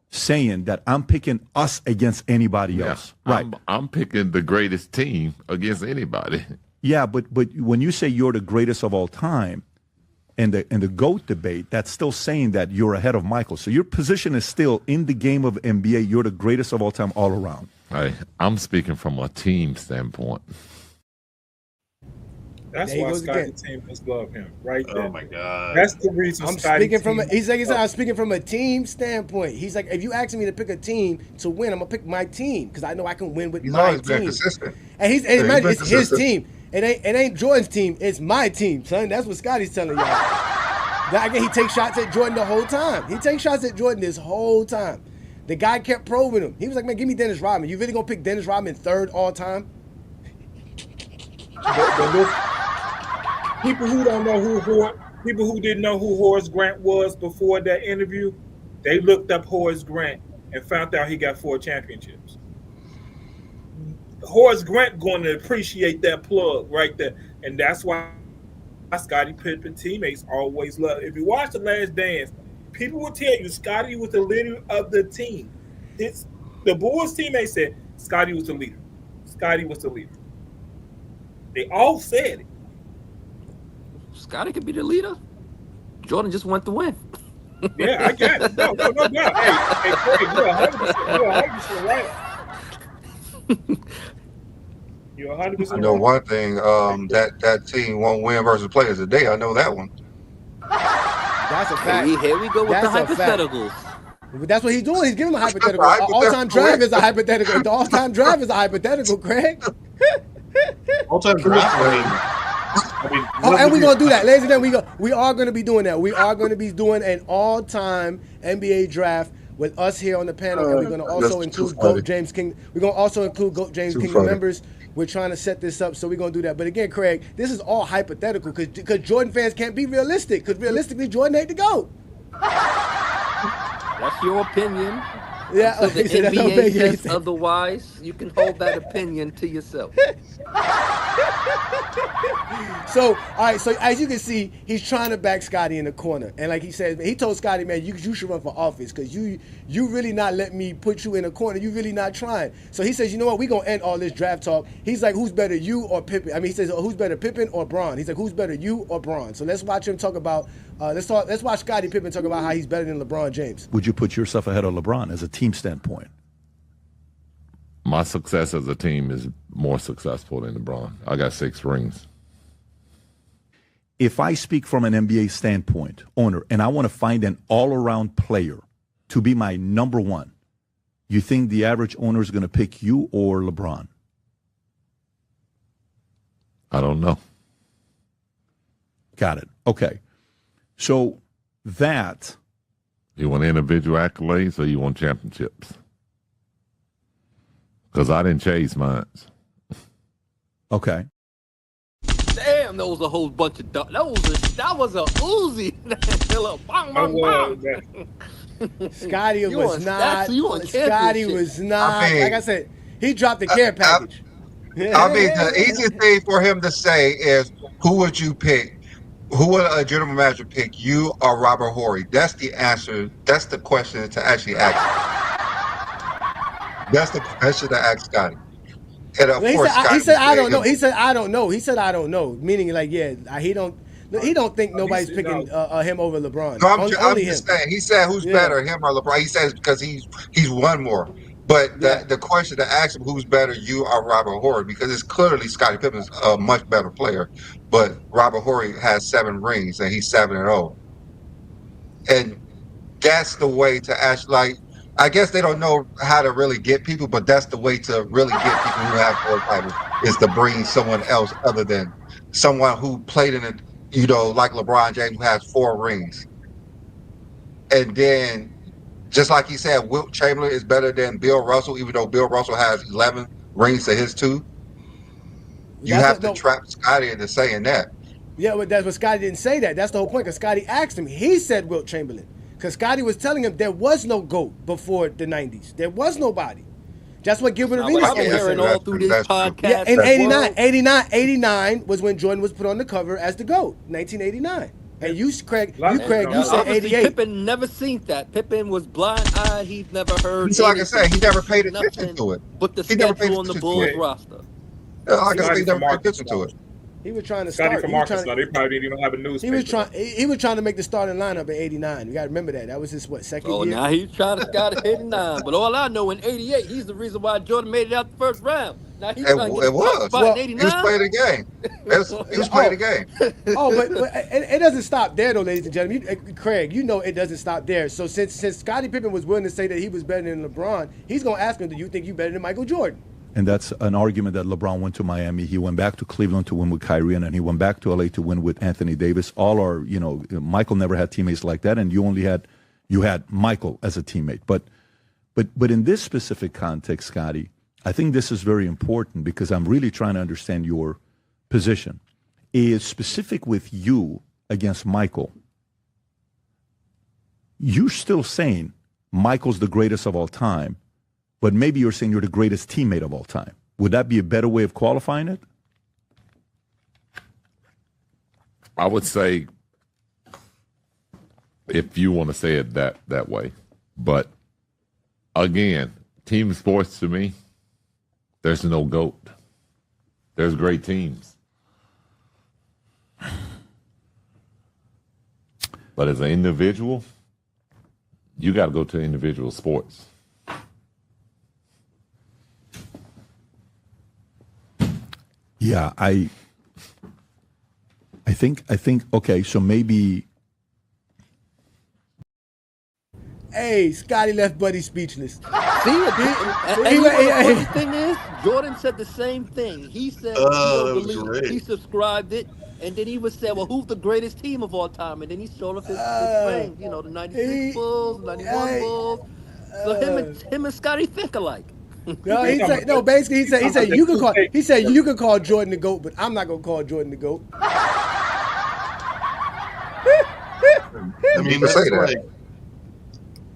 saying that I'm picking us against anybody else. Right. I'm picking the greatest team against anybody. Yeah, but when you say you're the greatest of all time in the GOAT debate, that's still saying that you're ahead of Michael. So your position is still in the game of NBA, you're the greatest of all time all around. I'm speaking from a team standpoint. That's why Scottie team must love him, right there. Oh my God. That's the reason. I'm speaking from I'm speaking from a team standpoint. He's like, if you asking me to pick a team to win, I'm gonna pick my team because I know I can win with my always team. been consistent. And been it's his team. It ain't Jordan's team. It's my team, son. That's what Scottie's telling y'all. Again, he takes shots at Jordan the whole time. He takes shots at Jordan this whole time. The guy kept probing him. He was like, man, give me Dennis Rodman. You really gonna pick Dennis Rodman third all time? People who don't know people who didn't know who Horace Grant was before that interview, they looked up Horace Grant and found out he got 4 championships. Horace Grant going to appreciate that plug right there, and that's why Scottie Pippen teammates always love. If you watch The Last Dance, people will tell you Scottie was the leader of the team. The Bulls teammates said Scottie was the leader. Scottie was the leader. They all said it. Scottie could be the leader. Jordan just went to win. Yeah, I got it. No doubt. Hey, Craig, you're 100% right. You're 100% right. I know one thing, that team won't win versus players today. I know that one. That's a fact. Here we go with That's the a fact. hypotheticals. But that's what he's doing. He's giving a hypothetical. All-time draft is a hypothetical. The all-time draft is a hypothetical, Craig. All-time draft. And we're gonna do that, ladies and gentlemen. We are gonna be doing that. We are gonna be doing an all-time NBA draft with us here on the panel, and we're gonna also include GOAT James King. We're gonna also include GOAT James King members. We're trying to set this up, so we're gonna do that. But again, Craig, this is all hypothetical because Jordan fans can't be realistic. Because realistically, Jordan ain't the GOAT. That's your opinion. Yeah, So the he said that's NBA okay. says otherwise, you can hold that opinion to yourself. So, all right. So as you can see, he's trying to back Scottie in the corner, and like he said, he told Scottie, man, you should run for office because you really not let me put you in a corner. You really not trying. So he says, you know what? We gonna end all this draft talk. He's like, who's better, you or Pippen? I mean, he says, who's better, Pippen or Bron? He's like, who's better, you or Bron? So let's watch him talk about. Let's watch Scottie Pippen talk about how he's better than LeBron James. Would you put yourself ahead of LeBron as a team standpoint? My success as a team is more successful than LeBron. I got 6 rings. If I speak from an NBA standpoint, owner, and I want to find an all-around player to be my number 1, you think the average owner is going to pick you or LeBron? I don't know. Got it. Okay. So that... You want individual accolades or you want championships? Because I didn't chase mine. Okay. Damn, that was a whole bunch of that was a Uzi. Little bang, bang, bang. Scottie You was on not. stats, you on Scottie championship. was not. I mean, like I said, he dropped the care package. I mean, the easiest thing for him to say is, "Who would you pick? Who would a general manager pick? You or Robert Horry?" That's the answer. That's the question to actually ask. That's the question to ask Scottie. And of course, he said, "I don't know." him. He said, "I don't know." He said, "I don't know," meaning like, yeah, he don't think nobody's picking him over LeBron. No, I'm only him. just saying. He said, "Who's better, him or LeBron?" He says because he's won more. But the question to ask him, who's better, you or Robert Horry? Because it's clearly Scottie Pippen's a much better player, but Robert Horry has 7 rings and he's 7-0, and that's the way to ask. Like, I guess they don't know how to really get people, but that's the way to really get people who have 4 titles is to bring someone else other than someone who played in it, like LeBron James, who has 4 rings, and then. Just like he said, Wilt Chamberlain is better than Bill Russell, even though Bill Russell has 11 rings to his 2. You have to trap Scottie into saying that. Yeah, but that's what Scottie didn't say that. That's the whole point. Because Scottie asked him. He said Wilt Chamberlain. Because Scottie was telling him there was no GOAT before the 90s. There was nobody. That's what Gilbert Arenas I've been hearing all through this podcast. Yeah, in 89 was when Jordan was put on the cover as the GOAT. 1989. And you, Craig, you said 88. Pippen never seen that. Pippen was blind-eyed. He's never heard. So like I said, he never paid attention to it. But the schedule on the Bulls roster. Like I said, he never paid attention to it. He was trying to start. Scottie for Marcus, they probably didn't even have a newspaper. He was trying to make the starting lineup in '89. You got to remember that. That was his second year. Oh, now he's trying to scout at '89. But all I know, in '88, he's the reason why Jordan made it out the first round. Now he's trying to get in 89. He was playing the game. He was playing the game. But it doesn't stop there, though, ladies and gentlemen. Craig, it doesn't stop there. So since Scottie Pippen was willing to say that he was better than LeBron, he's going to ask him, do you think you're better than Michael Jordan? And that's an argument that LeBron went to Miami. He went back to Cleveland to win with Kyrie, and then he went back to LA to win with Anthony Davis. Michael never had teammates like that, and you had Michael as a teammate. But in this specific context, Scottie, I think this is very important because I'm really trying to understand your position. Is specific with you against Michael. You're still saying Michael's the greatest of all time, but maybe you're saying you're the greatest teammate of all time. Would that be a better way of qualifying it? I would say, if you want to say it that way. But again, team sports to me, there's no GOAT. There's great teams. But as an individual, you got to go to individual sports. Yeah, I think okay, so maybe. Hey, Scottie left Buddy speechless. See, the thing is, Jordan said the same thing. He said he subscribed it, and then he would say, well, who's the greatest team of all time? And then he showed off his rings, the 96 Bulls, 91 Bulls. So him and Scottie think alike. Basically he said you can call Jordan the GOAT, but I'm not gonna call Jordan the GOAT.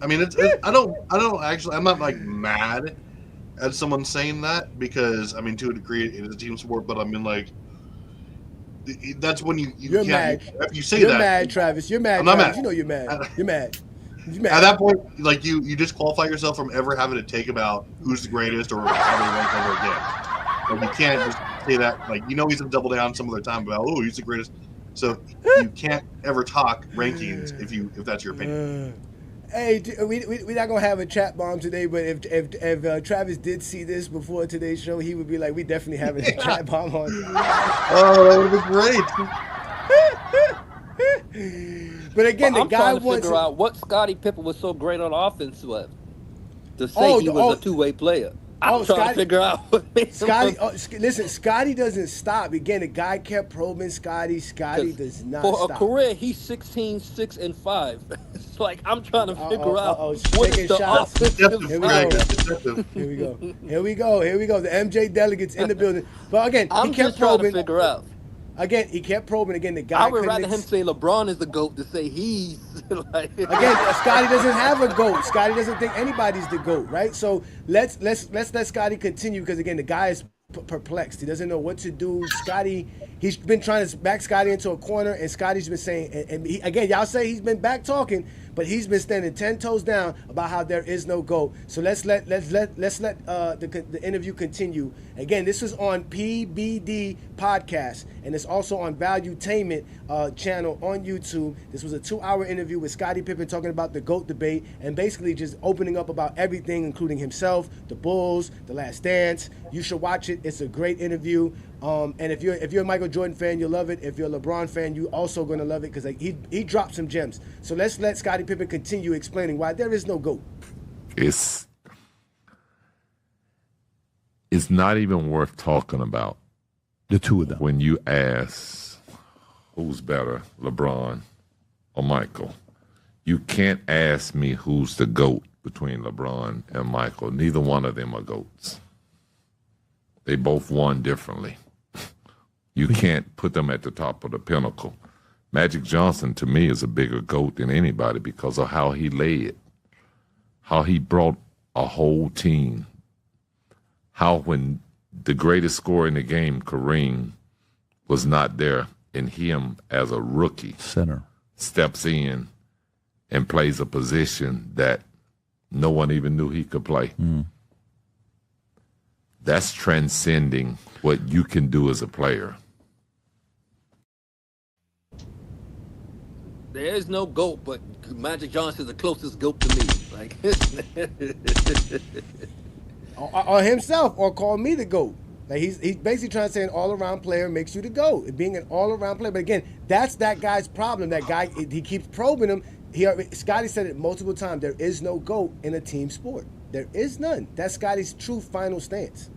I mean, that's like, I'm not like mad at someone saying that because, I mean, to a degree it is a team sport, but I mean, like, that's when you're mad. You say you're that. You're mad, Travis. You're mad. I'm not Travis. mad. You're mad. You're mad. At that point, like, you disqualify yourself from ever having to take about who's the greatest or how they rank ever again. Like, you can't just say that. Like, he's going to double down some other time about, he's the greatest. So you can't ever talk rankings if that's your opinion. Hey, we're not gonna have a chat bomb today, but if Travis did see this before today's show, he would be like, "We definitely having a chat bomb on." Oh, that would be great. But again, the guy wants to figure out what Scottie Pippen was so great on offense with to say he was a two-way player. I'm trying to figure out what makes Scottie, him listen, Scottie doesn't stop. Again, the guy kept probing Scottie. Scottie does not for stop. a career, he's 16, 6, and 5. It's like I'm trying to figure out what taking is the shots. offensive Here we side. go. Here we go. Here we go. Here we go. The MJ delegates in the building. But again, I'm he kept just trying probing. to figure out. Again, he kept probing. Again, the guy I would couldn't rather him say LeBron is the GOAT to say he's like. Again, Scottie doesn't have a GOAT. Scottie doesn't think anybody's the GOAT, right? So let's let Scottie continue because again, the guy is perplexed. He doesn't know what to do. Scottie, he's been trying to back Scottie into a corner, and Scottie's been saying, and he, again, y'all say he's been back talking, but he's been standing 10 toes down about how there is no GOAT. So let's let the interview continue. Again, this is on PBD podcast, and it's also on Valuetainment channel on YouTube. This was a 2-hour interview with Scottie Pippen talking about the GOAT debate and basically just opening up about everything, including himself, the Bulls, The Last Dance. You should watch it. It's a great interview. And if you're a Michael Jordan fan, you'll love it. If you're a LeBron fan, you also gonna love it because he dropped some gems. So let's let Scottie Pippen continue explaining why there is no GOAT. It's not even worth talking about. The two of them. When you ask who's better, LeBron or Michael, you can't ask me who's the GOAT between LeBron and Michael. Neither one of them are GOATs. They both won differently. You can't put them at the top of the pinnacle. Magic Johnson, to me, is a bigger GOAT than anybody because of how he led, how he brought a whole team, how when the greatest scorer in the game, Kareem, was not there, and him as a rookie Center steps in and plays a position that no one even knew he could play. That's transcending what you can do as a player. There is no GOAT, but Magic Johnson is the closest GOAT to me. Like, or himself, or call me the GOAT. Like he's basically trying to say an all-around player makes you the GOAT. Being an all-around player, but again, that's that guy's problem. That guy, he keeps probing him. Scottie said it multiple times. There is no GOAT in a team sport. There is none. That's Scottie's true final stance.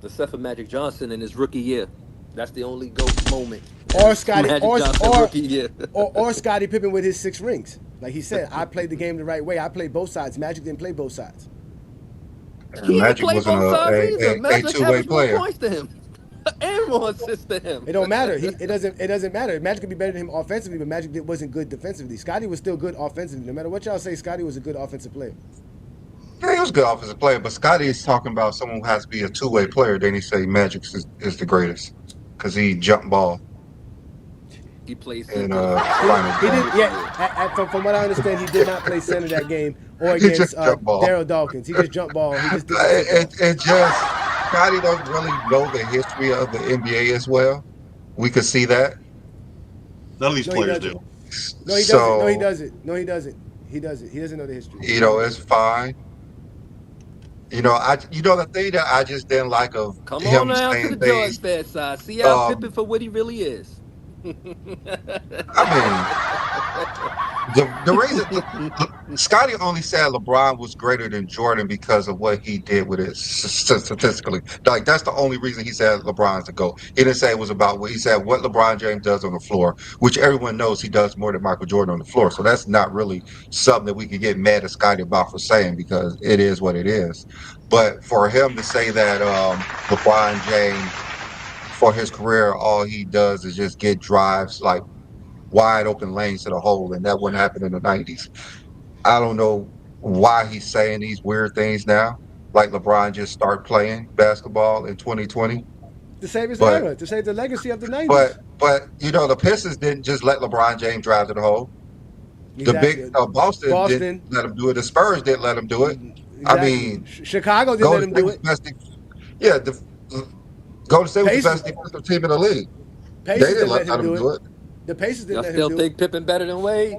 except for Magic Johnson in his rookie year. That's the only GOAT moment. Or Scottie, or Scottie Pippen with his 6 rings. Like he said, I played the game the right way. I played both sides. Magic didn't play both sides. He Magic wasn't a two-way player. Points to him. And more assists to him. It don't matter. It doesn't matter. Magic could be better than him offensively, but Magic wasn't good defensively. Scottie was still good offensively. No matter what y'all say, Scottie was a good offensive player. Yeah, he was a good offensive player, but Scottie is talking about someone who has to be a two-way player. Then he say Magic is the greatest because he jump ball. He plays And He did, yeah. From what I understand, he did not play center that game or against Daryl Dawkins. He just jumped ball. He just it just Scottie doesn't really know the history of the NBA as well. We could see that. None of these players do. No, he doesn't. No, he doesn't. No, he doesn't. He doesn't. He doesn't know the history. You know, it's fine. You know, the thing that I just didn't like of Come him on now saying to the George things. Fair side. See how Pippen for what he really is. I mean, the reason Scottie only said LeBron was greater than Jordan because of what he did with it statistically. Like that's the only reason he said LeBron's the GOAT. He didn't say it was about what he said what LeBron James does on the floor, which everyone knows he does more than Michael Jordan on the floor. So that's not really something that we could get mad at Scottie about for saying because it is what it is. But for him to say that LeBron James for his career, all he does is just get drives like wide open lanes to the hole, and that wouldn't happen in the 90s. I don't know why he's saying these weird things now, like LeBron just start playing basketball in 2020. To save his era, to save the legacy of the 90s. But you know, the Pistons didn't just let LeBron James drive to the hole. Exactly. The big Boston didn't let him do it. The Spurs didn't let him do it. Exactly. I mean, Chicago didn't let him do it. Golden State was the best defensive team in the league. Pacers they didn't let him do it. The Pacers didn't Y'all let him still do think Pippen better than Wade?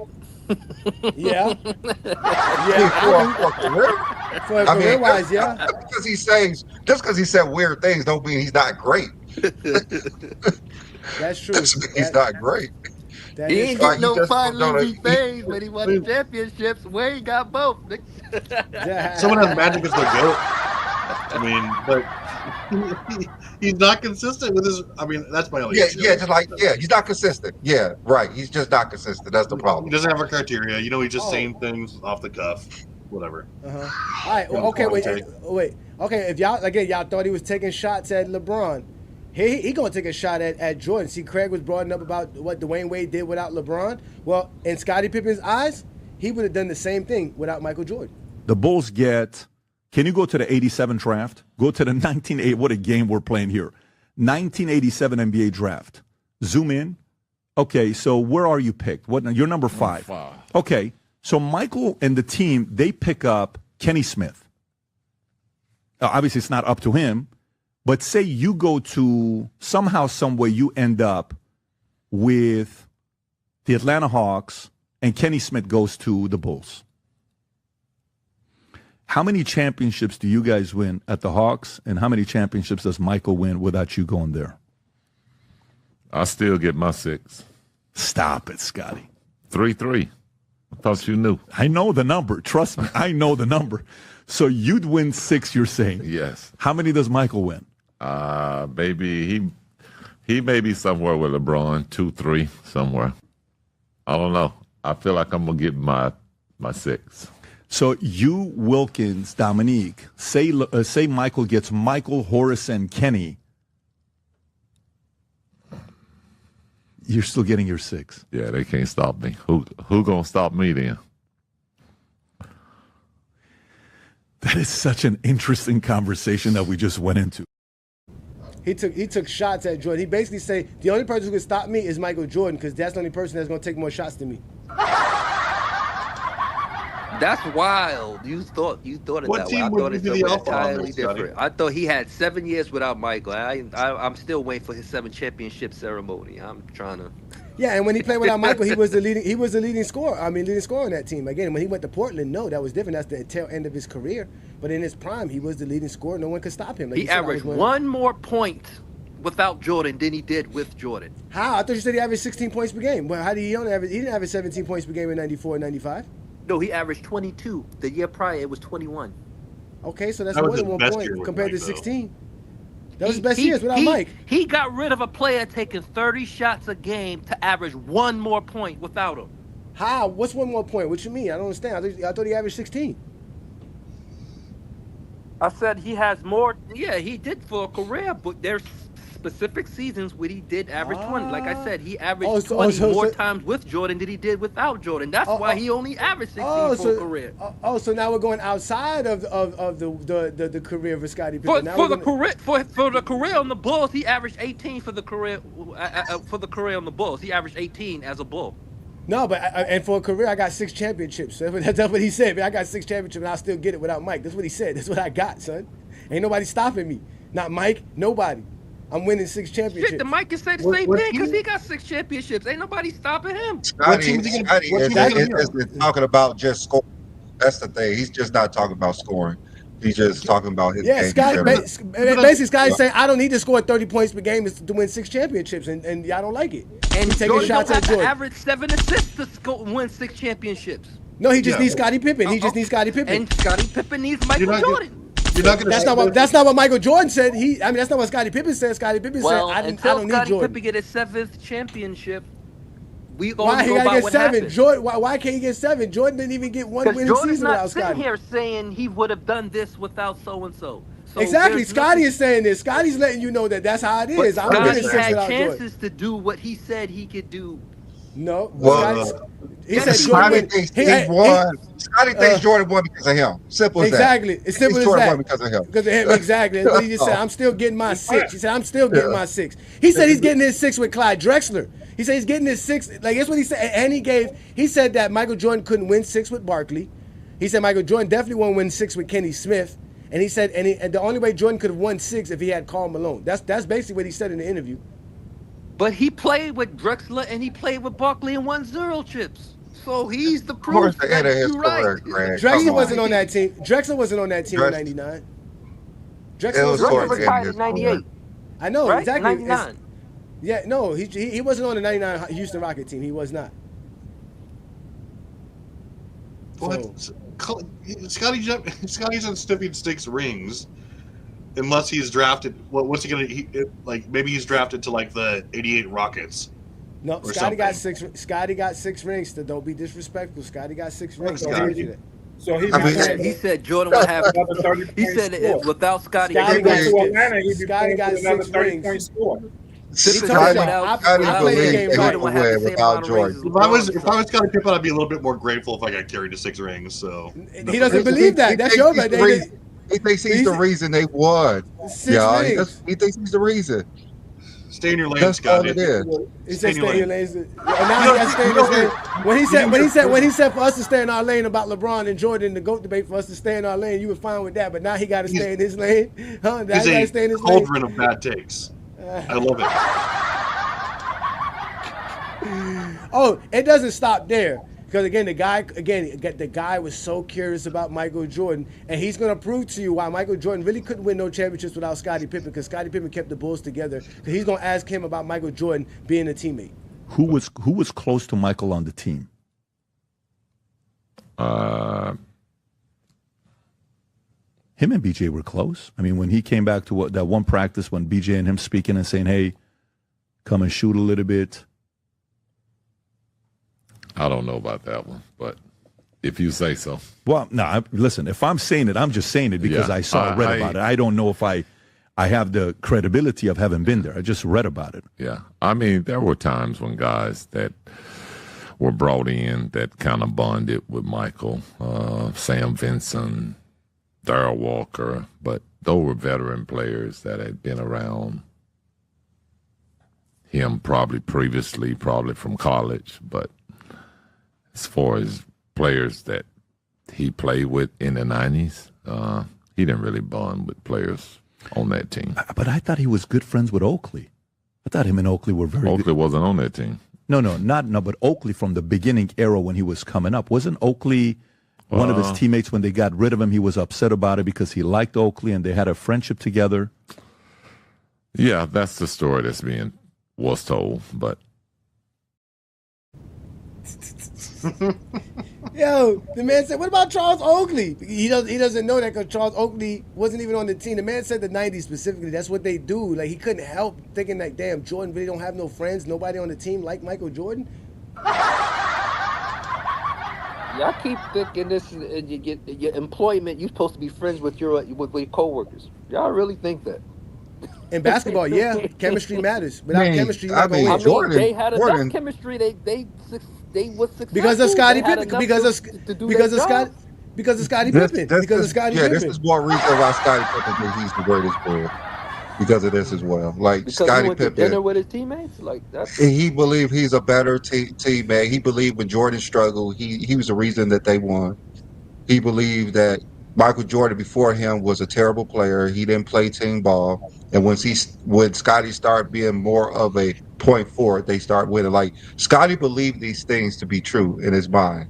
Yeah. For career-wise, yeah. Just because he said weird things don't mean he's not great. That's true. He's not great. That He is ain't correct. get no just finals don't know. these but he won the championships. Wayne got both. Someone has Magic as the GOAT. I mean, but he's not consistent with his. I mean, that's my only issue. He's not consistent. Yeah, right. He's just not consistent. That's the He problem. doesn't have a criteria. He's just Oh. saying things off the cuff. Whatever. All right. Well, okay. Wait. Okay. If y'all thought he was taking shots at LeBron, he gonna take a shot at Jordan. See, Craig was brought up about what Dwayne Wade did without LeBron. Well, in Scottie Pippen's eyes, he would have done the same thing without Michael Jordan. The Bulls get. Can you go to the 87 draft? Go to the 1980. What a game we're playing here. 1987 NBA draft. Zoom in. Okay, so where are you picked? You're number 5. Okay, so Michael and the team, they pick up Kenny Smith. Obviously, it's not up to him, but say you go to somehow, some way, you end up with the Atlanta Hawks, and Kenny Smith goes to the Bulls. How many championships do you guys win at the Hawks, and how many championships does Michael win without you going there? I still get my 6. Stop it, Scotty. 3-3. I thought you knew. I know the number. Trust me, I know the number. So you'd win 6, you're saying? Yes. How many does Michael win? Maybe he may be somewhere with LeBron, 2-3, somewhere. I don't know. I feel like I'm going to get my 6. So you, Wilkins, Dominique, say Michael gets Michael, Horace, and Kenny. You're still getting your 6. Yeah, they can't stop me. Who gonna stop me then? That is such an interesting conversation that we just went into. He took shots at Jordan. He basically said the only person who can stop me is Michael Jordan because that's the only person that's gonna take more shots than me. That's wild. You thought of What that way. team I would thought you it's be the something alpha on entirely this, Scotty? different. I thought he had 7 years without Michael. I'm still waiting for his 7 championship ceremony. I'm trying to. Yeah, and when he played without Michael, he was the leading scorer. Leading scorer on that team. Again, when he went to Portland, no, that was different. That's the tail end of his career. But in his prime, he was the leading scorer. No one could stop him. Like He averaged one more point without Jordan than he did with Jordan. How? I thought you said he averaged 16 points per game. Well, how did he only average? He didn't average 17 points per game in 94 and 95. No, he averaged 22. The year prior, it was 21. Okay, so that's That was more than his 1 best point year with compared to Mike, though. 16. That was his best years without Mike. He got rid of a player taking 30 shots a game to average 1 more point without him. How? What's 1 more point? What you mean? I don't understand. I thought he averaged 16. I said he has more. Yeah, he did for a career, but there's specific seasons where he did average 20. Like I said, he averaged 20 more times with Jordan than he did without Jordan. That's why he only averaged 16 for a career. So now we're going outside of the career of Scottie Pippen. For the career on the Bulls, he averaged 18 for the career on the Bulls. He averaged 18 as a Bull. No, but and for a career, I got 6 championships. That's what he said. Man, I got 6 championships, and I'll still get it without Mike. That's what he said. That's what I got, son. Ain't nobody stopping me. Not Mike. Nobody. I'm winning 6 championships. Shit, the Mike can say the same thing because he got 6 championships. Ain't nobody stopping him. Scotty isn't talking about just scoring. That's the thing. He's just not talking about scoring. He's just talking about his game. Scotty, basically, Scotty's saying, I don't need to score 30 points per game to win 6 championships, and y'all don't like it. And he's taking shots at Jordan. Average 7 assists to win 6 championships. No, he just needs Scottie Pippen. He just needs Scottie Pippen. And Scottie Pippen needs Michael Jordan. That's not what Michael Jordan said. That's not what Scottie Pippen said. Scottie Pippen said, I don't need Jordan. Scottie Pippen get his 7th championship, we why he gotta get 7? Jordan, why can't he get 7? Jordan didn't even get 1 winning season without Scottie. Jordan's not sitting here saying he would have done this without so and so. Exactly. Scotty is saying this. Scotty's letting you know that's how it is. I'm winning 6 had without chances Jordan. to do what he said he could do. No. He said Jordan won. Scotty thinks Jordan won because of him. Simple as that. Exactly. It's simple as Jordan that. won because of him. Because of him. Exactly. That's what he just said. I'm still getting my 6. He said, I'm still getting my 6. He said he's getting his 6 with Clyde Drexler. He said he's getting his 6. Like, that's what he said. And he said that Michael Jordan couldn't win 6 with Barkley. He said Michael Jordan definitely won't win 6 with Kenny Smith. And he said, and the only way Jordan could have won 6 if he had Karl Malone. That's basically what he said in the interview. But he played with Drexler and he played with Barkley and won 0 chips. So he's the proof that you're right. Drexler wasn't on that team. Drexler wasn't on that team in 99. Drexler retired in 98. I know, right? exactly. 99. Yeah, no, he wasn't on the '99 Houston Rocket team. He was not. What? Scottie doesn't Stiffy stakes rings unless he's drafted. What's he gonna? Like maybe he's drafted to like the '88 Rockets. No, Scottie got six. Scottie got 6 rings. So don't be disrespectful. Scottie got 6 rings. So he said Jordan would have. He said without Scottie, Scottie got 6 rings. I believe they would win without Jordan. If I was Scottie Pippen, I'd be a little bit more grateful if I got carried to 6 rings. So he doesn't believe that. That's your bad. He thinks he's the reason they won. 6 rings. He thinks he's the reason. Stay in your lane, That's Scottie. all it is. He said stay in your lane. Now he has to stay in his lane. When he said for us to stay in our lane about LeBron and Jordan, the GOAT debate, for us to stay in our lane, you were fine with that. But now he got to stay in his lane. Huh? Now he got to stay in his lane. Cauldron of bad takes. I love it. Oh, it doesn't stop there. Because the guy was so curious about Michael Jordan, and he's going to prove to you why Michael Jordan really couldn't win no championships without Scottie Pippen, because Scottie Pippen kept the Bulls together. Because he's going to ask him about Michael Jordan being a teammate. Who was close to Michael on the team? Him and BJ were close. I mean, when he came back to that one practice when BJ and him speaking and saying, "Hey, come and shoot a little bit." I don't know about that one, but if you say so. Well, no, listen, if I'm saying it, I'm just saying it because I read about it. I don't know if I have the credibility of having been there. I just read about it. Yeah. I mean, there were times when guys that were brought in that kind of bonded with Michael, Sam Vinson, Darrell Walker, but those were veteran players that had been around him probably previously, probably from college, but as far as players that he played with in the 90s, he didn't really bond with players on that team. But I thought he was good friends with Oakley. I thought him and Oakley were very Oakley good. wasn't on that team. But Oakley from the beginning era when he was coming up. Wasn't Oakley one of his teammates when they got rid of him? He was upset about it because he liked Oakley and they had a friendship together. Yeah, that's the story that's was told, but Yo, the man said, what about Charles Oakley? He doesn't know that because Charles Oakley wasn't even on the team. The man said the 90s specifically, that's what they do. Like, he couldn't help thinking like, damn, Jordan really don't have no friends, nobody on the team like Michael Jordan. Y'all keep thinking this and you get your employment, you're supposed to be friends with your coworkers. Y'all really think that? In basketball, yeah, chemistry matters. Without chemistry, you're not going to win. Jordan, they had enough chemistry. They was successful because of Scottie Pippen. Because of Scottie Pippen. This is one reason why Scottie Pippen thinks he's the greatest player. Because of this as well. Like Scottie Pippen, dinner with his teammates. Like that's. He believed he's a better teammate. He believed when Jordan struggled, he was the reason that they won. He believed that Michael Jordan before him was a terrible player. He didn't play team ball. And when Scottie started being more of a point forward, they start winning. Like Scottie believed these things to be true in his mind.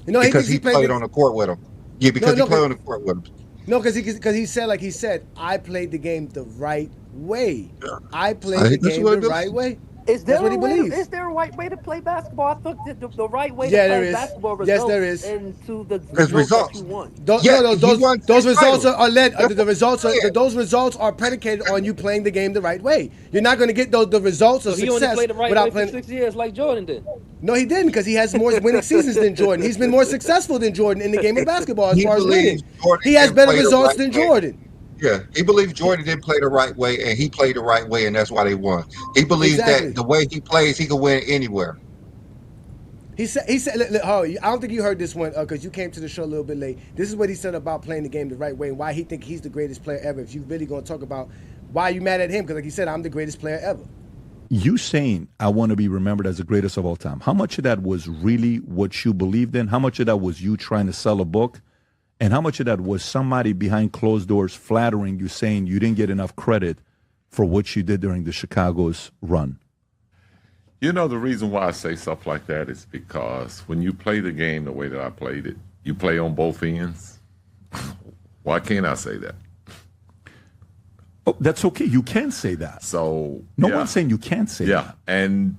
Because he played on the court with him. Yeah, because he played on the court with him. No, because he said, I played the game the right way. Yeah. I played the game the right way. Is there a right way to play basketball? I thought the right way to play basketball results into the results that you want. Those results are led. Those results are predicated on you playing the game the right way. You're not going to get the results of success he only played the right without way playing for 6 years like Jordan did. No, he didn't, because he has more winning seasons than Jordan. He's been more successful than Jordan in the game of basketball as far as winning. He has better results than Jordan. Yeah, he believes Jordan didn't play the right way, and he played the right way, and that's why they won. He believes that the way he plays, he can win anywhere. He said, I don't think you heard this one because you came to the show a little bit late. This is what he said about playing the game the right way and why he think he's the greatest player ever. If you really going to talk about why you mad at him, because like he said, I'm the greatest player ever. You saying I want to be remembered as the greatest of all time, how much of that was really what you believed in? How much of that was you trying to sell a book? And how much of that was somebody behind closed doors flattering you, saying you didn't get enough credit for what you did during the Chicago's run? You know, the reason why I say stuff like that is because when you play the game the way that I played it, you play on both ends. Why can't I say that? Oh, that's okay. You can say that. So No yeah. one's saying you can't say Yeah, that. and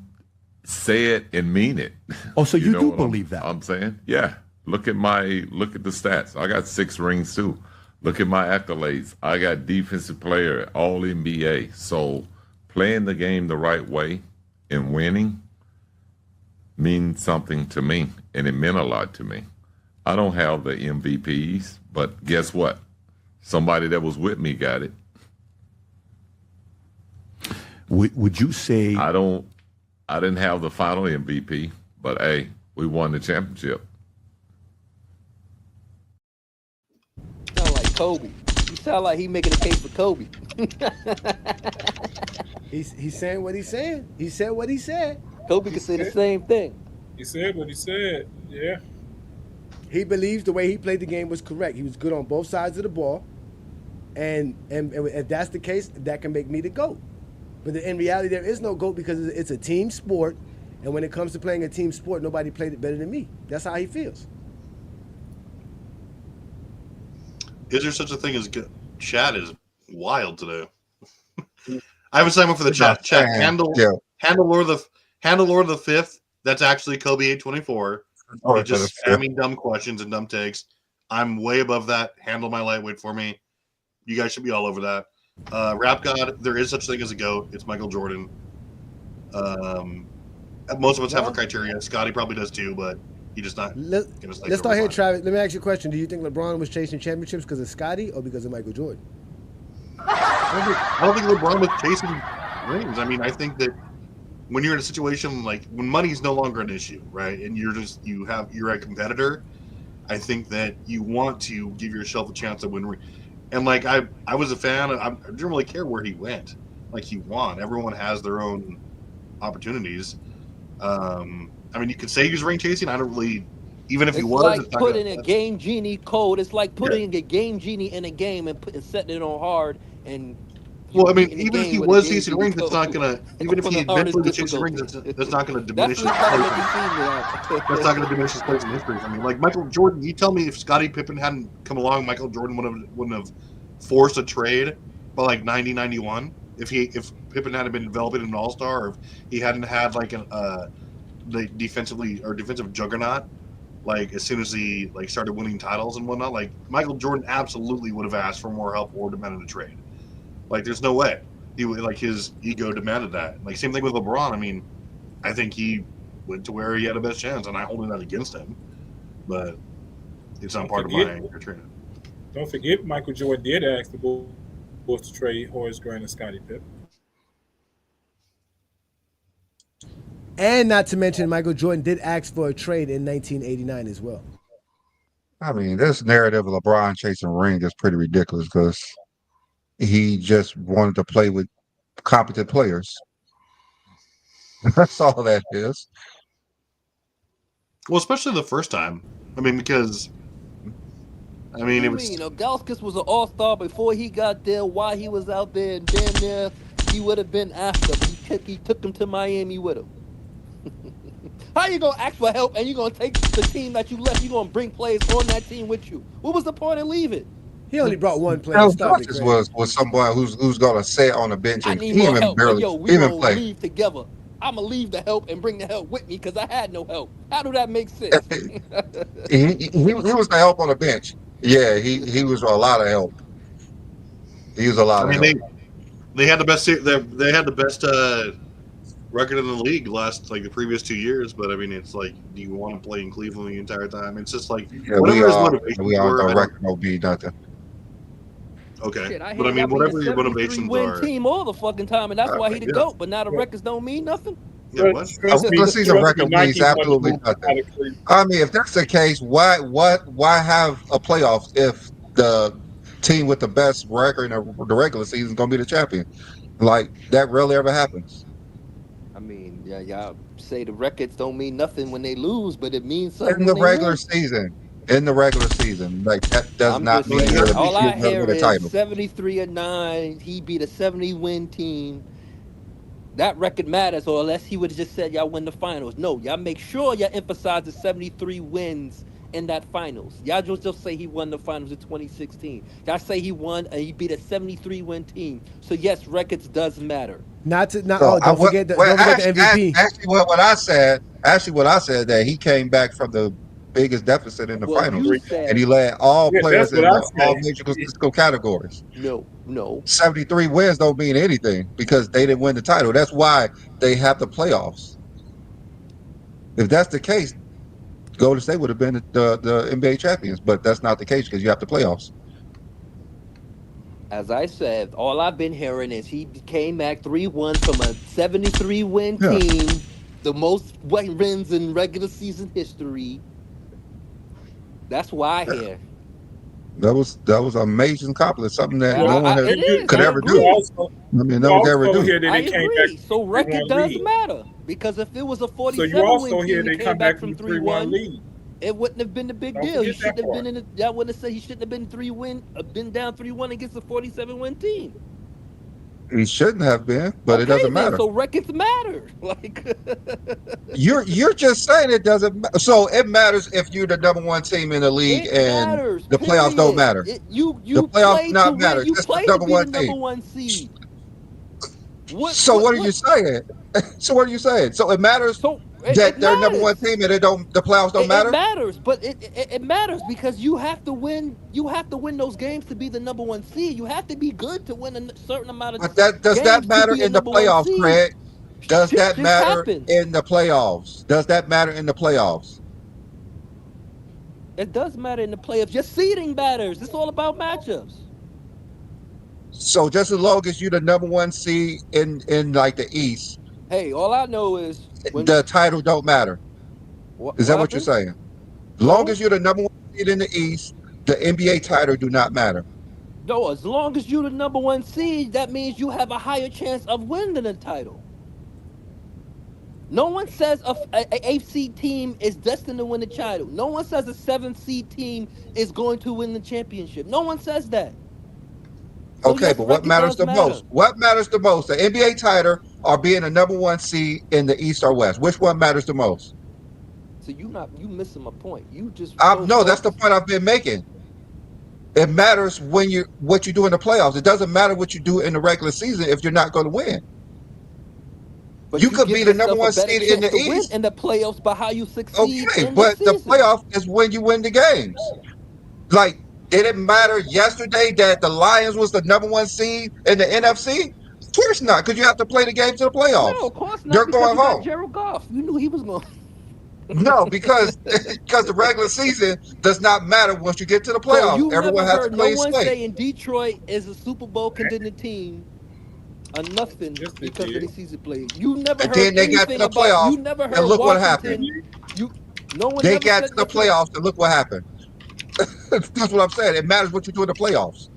say it and mean it. Oh, so you know do what believe that? I'm saying? Yeah. Look at the stats. I got 6 rings too. Look at my accolades. I got defensive player, all NBA. So playing the game the right way and winning means something to me, and it meant a lot to me. I don't have the MVPs, but guess what? Somebody that was with me got it. Would you say I didn't have the final MVP, but hey, we won the championship. Sound like Kobe. You sound like he making a case for Kobe. He's saying what he's saying. He said what he said. Kobe could say the same thing. He said what he said. Yeah. He believes the way he played the game was correct. He was good on both sides of the ball, and if that's the case, that can make me the GOAT. But in reality, there is no GOAT because it's a team sport, and when it comes to playing a team sport, nobody played it better than me. That's how he feels. Is there such a thing as good? Chat is wild today. I have a segment for the chat. Chat handle Lord of the Fifth. That's actually Kobe 824. He just spamming dumb questions and dumb takes. I'm way above that. Handle my lightweight for me. You guys should be all over that. Rap God, there is such a thing as a GOAT. It's Michael Jordan. Most of us have our criteria. Scottie probably does too, but he just not. Let's start here, Travis. Let me ask you a question. Do you think LeBron was chasing championships because of Scottie or because of Michael Jordan? I don't think LeBron was chasing rings. I mean, I think that when you're in a situation like when money's no longer an issue, right, and you're a competitor, I think that you want to give yourself a chance to win. And like I was a fan. I didn't really care where he went. Like he won. Everyone has their own opportunities. I mean, you could say he was ring chasing. I don't really. Even if he was, like putting a game genie code. It's like putting a game genie in a game and setting it on hard. And well, I mean, even if he was chasing rings, it's not gonna. Even if he eventually was chasing rings, that's not gonna diminish his place. That's not gonna diminish his place in history. I mean, like Michael Jordan. You tell me if Scottie Pippen hadn't come along, Michael Jordan wouldn't have forced a trade by like 90, 91. If Pippen hadn't been developing an all-star, or if he hadn't had like the defensive juggernaut. Like as soon as he like started winning titles and whatnot, like Michael Jordan absolutely would have asked for more help or demanded a trade. Like there's no way he would, like his ego demanded that. Like same thing with LeBron. I mean, I think he went to where he had the best chance, and I'm holding that against him. But it's not part of my training. Don't forget, Michael Jordan did ask the Bulls to trade Horace Grant and Scottie Pippen. And not to mention, Michael Jordan did ask for a trade in 1989 as well. I mean, this narrative of LeBron chasing ring is pretty ridiculous because he just wanted to play with competent players. That's all that is. Well, especially the first time. I mean, because it was. Gauskas was an all-star before he got there. While he was out there, and damn near he would have been after. He took him to Miami with him. How you gonna ask for help and you gonna take the team that you left? You gonna bring players on that team with you? What was the point of leaving? He only brought one player. Was someone who's gonna sit on the bench and we even play. Leave together. I'm gonna leave the help and bring the help with me because I had no help. How do that make sense? he was the help on the bench. Yeah, he was a lot of help. He was a lot of help. They had the best. They had the best record in the league the previous 2 years. But I mean, it's like, do you want to play in Cleveland the entire time? It's just like whatever his motivations were. Record will be nothing. Okay, shit, but I mean, whatever your motivations are. Team all the fucking time, and that's why he the GOAT. But now the records don't mean nothing. Yeah, what? The season record means absolutely nothing. I mean, if that's the case, why have a playoff if the team with the best record in the regular season is going to be the champion? Like, that rarely ever happens. I mean, y'all say the records don't mean nothing when they lose, but it means something in the regular season. In the regular season, like that does not mean that all I hear is 73-9. He beat a 70-win team. That record matters, or unless he would have just said y'all win the finals. No, y'all make sure y'all emphasize the 73 wins in that finals. Y'all just say he won the finals in 2016. Y'all say he won and he beat a 73 win team. So yes, records does matter. Not So oh, don't forget well, the MVP. actually, what I said that he came back from the biggest deficit in the Well, finals, you Three. and he said led all Yeah, players that's what in I all say. major statistical categories. no. 73 wins don't mean anything because they didn't win the title. That's why they have the playoffs. If that's the case, Golden State would have been the NBA champions, but that's not the case because you have the playoffs. As I said, all I've been hearing is he came back 3-1 from a 73 win Yeah, team, the most wins in regular season history. That's why I yeah. hear. That was an amazing compliment, something that no one It is. could I ever You do. agree. also I mean, you no one could ever also do. hear that I they came back agree. from So a record 3-1 does lead. matter because if it was a So you 47 win also hear team they that came come back back from from a 3-1 3-1, lead. it wouldn't have been a big Don't deal. He forget that shouldn't have part. been in. That wouldn't have said he shouldn't have been been down 3-1 against a 47 win team. He shouldn't have been, but it Okay, doesn't then. matter. So records matter. Like You're just saying it doesn't. So it matters if you're the number one team in the league it and matters. the playoffs don't Period. matter. You The you playoffs do play to not win. matter. You Just the play to number be the one number team. one seed. So what are you saying? So what are you saying? So it matters So it that they're number one matters. team and the playoffs don't It matter. matters, but it matters because you have to win. You have to win those games to be the number one seed. You have to be good to win a certain amount of But that does that games to matter be a in the number one playoffs, seed. Craig? Does Shit that just matter happens. in the playoffs? Does that matter in the playoffs? It does matter in the playoffs. Your seeding matters. It's all about matchups. So just as long as you're the number one seed in like the East, Hey, all I know is when the title don't matter. Is what that what you're happens? saying? As long No, as you're the number one seed in the East, the NBA title do not matter. no. As long as you're the number one seed, that means you have a higher chance of winning the title. No one says a 8 seed team is destined to win the title. No one says a 7 seed team is going to win the championship. No one says that. So Okay, yes, but what record matters does the matter. most? What matters the most? The NBA title or being the number one seed in the East or West? Which one matters the most? So you missing my point. You just so No, that's the focused. point I've been making. It matters when you what you do in the playoffs. It doesn't matter what you do in the regular season if you're not going to win. You But you could be give the number yourself a one better seed in chance the to win East. in the playoffs by how you succeed Okay, in the but the season. playoff is when you win the games. Like, did it matter yesterday that the Lions was the number one seed in the NFC? Of course not, because you have to play the games to the No, playoffs. of course not, They're because going you got home. Gerald Goff. You knew he was going. No, because because the regular season does not matter once you get to the So playoffs. you Everyone never has a heard no clean one slate. saying Detroit is a Super Bowl contending team or nothing Yes, they because of did. the season play. You never And heard then they got to anything the about. playoffs, You never and heard look what Did happened. Washington. you? You no one They never got to said the nothing. playoffs, and look what happened. That's what I'm saying. It matters what you do in the playoffs.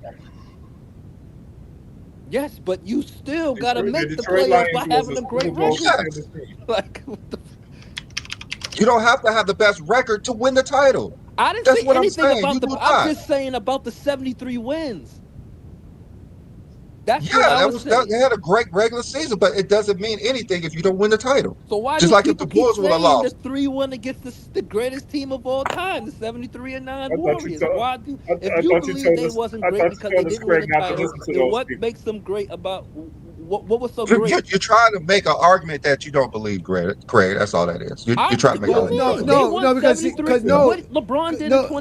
Yes, but you still got to The make the Detroit playoffs Lions by was having a a Super great Bowl record. Yes. contender team. Like what the You don't have to have the best record to win the title. I didn't That's say what I'm anything saying. You about do I'm not. just saying about the 73 wins. That's what Yeah, I was they saying. had a great regular season, but it doesn't mean anything if you don't win the title. So why Just do like if the people keep Bulls would have saying the lost. 3-1 against the greatest team of all time, the 73-9 I thought you Warriors? told. Why do if I you thought you believe told they us. wasn't I great thought you because they told us, didn't win Craig, the not to title, listen to then those what people. makes them great about what was so You're, great? you're trying to make an argument that you don't believe, Craig. That's all that is. You're trying to make an What do No, you argument. mean? That's They no, won no, because 73. because all. no, What LeBron did in no,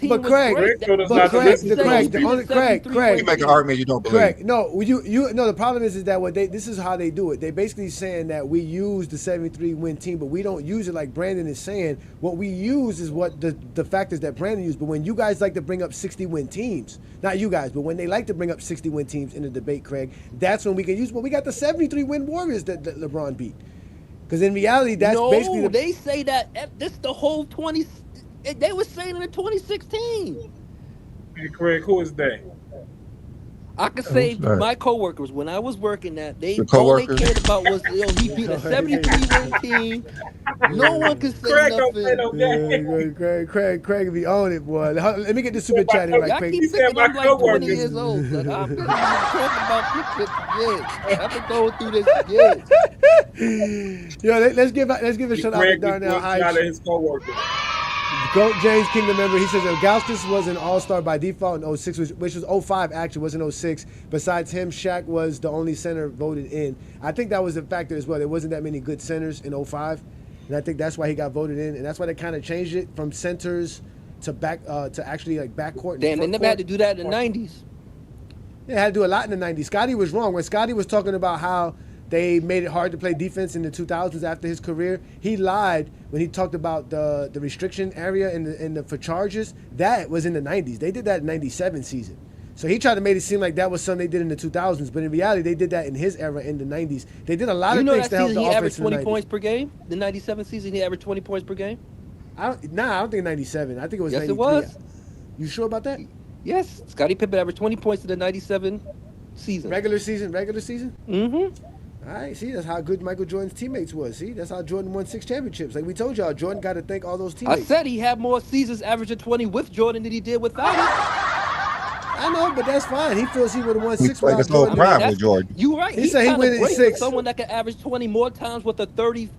but 2016 was Craig, Craig great. told us but not to Craig, Shouldn't listen the to say he those Craig, the beat people. a only Craig, 73 Craig, You win make an team. argument you don't believe. Craig, no, no. The problem is that what this is how they do it. They basically saying that we use the 73 win team, but we don't use it like Brandon is saying. What we use is what the factors that Brandon used. But when you guys like to bring up 60 win teams, not you guys, but when they like to bring up 60 win teams in the debate, Craig, that's when we can use. Well, we got the 73 win Warriors that LeBron beat. Because in reality, that's basically No, the. they say that this the whole 20. They were saying it in 2016. Hey, Craig, who is they? I could Who's say that? my coworkers when I was working that The all they coworkers? cared about was he beat a 73 win team. No one could say Craig don't play nothing. no game. Yeah, Craig be on it, boy. Let me get the super chat in right Y'all quick. keep He said thinking my I'm like 20 coworkers. years old. Like I've been talking about this for years. I've been going through this for years. Yo, let's give a shout out to Craig be Darnell putting out of Ice. his coworkers. Goat James Kingdom member, he says Gauskas was an all-star by default in 06, which was 05 actually, wasn't 06. Besides him, Shaq was the only center voted in. I think that was a factor as well. There wasn't that many good centers in 05. And I think that's why he got voted in. And that's why they kind of changed it from centers to back to actually like backcourt. Damn, they never had to do that in the 90s. They had to do a lot in the 90s. Scottie was wrong. When Scottie was talking about how they made it hard to play defense in the 2000s after his career, he lied when he talked about the restriction area for charges. That was in the 90s. They did that in '97 season. So he tried to make it seem like that was something they did in the 2000s, but in reality, they did that in his era in the 90s. They did a lot of things to help the offense. He averaged 20 in the 90s. points per game. The '97 season, he averaged 20 points per game. I don't think in '97. I think it was Yes, 93. it was. You sure about that? Yes, Scottie Pippen averaged 20 points in the '97 season. Regular season. Mm-hmm. All right, see, that's how good Michael Jordan's teammates was. See, that's how Jordan won 6 championships. Like we told y'all, Jordan got to thank all those I teammates. said he had more seasons averaging 20 with Jordan than he did without him. I know, but that's fine. He feels he would have won We 6 played without this whole Jordan. prime with Jordan. You right. He said he kinda went in great 6. for someone that could average 20 more times with a 30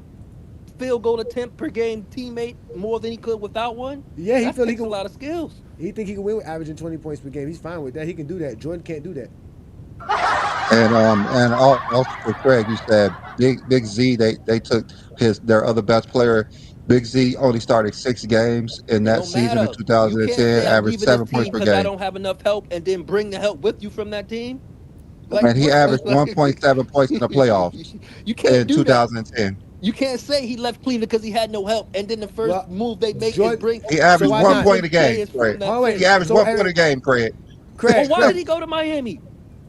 field goal attempt per game teammate more than he could without one. Yeah, he That feel he takes a could. lot of skills. He think he can win with averaging 20 points per game. He's fine with that. He can do that. Jordan can't do that. And also for Craig, you said Big Z. They took their other best player. Big Z only started 6 games in that Don't season matter. in 2010. You can't say I'm Averaged leaving 7 this points team per because I game, don't have enough help, and then bring the help with you from that team. Like, and he what? averaged 1.7 points in the playoffs You can't in do 2010. that. You can't say he left Cleveland because he had no help, and then the first Well, move they make Jordan- is bring. He averaged why 1 not? point a game. Players from Craig. that Oh, wait. team. He averaged So 1 point a game, Craig. Craig, Well, why did he go to Miami?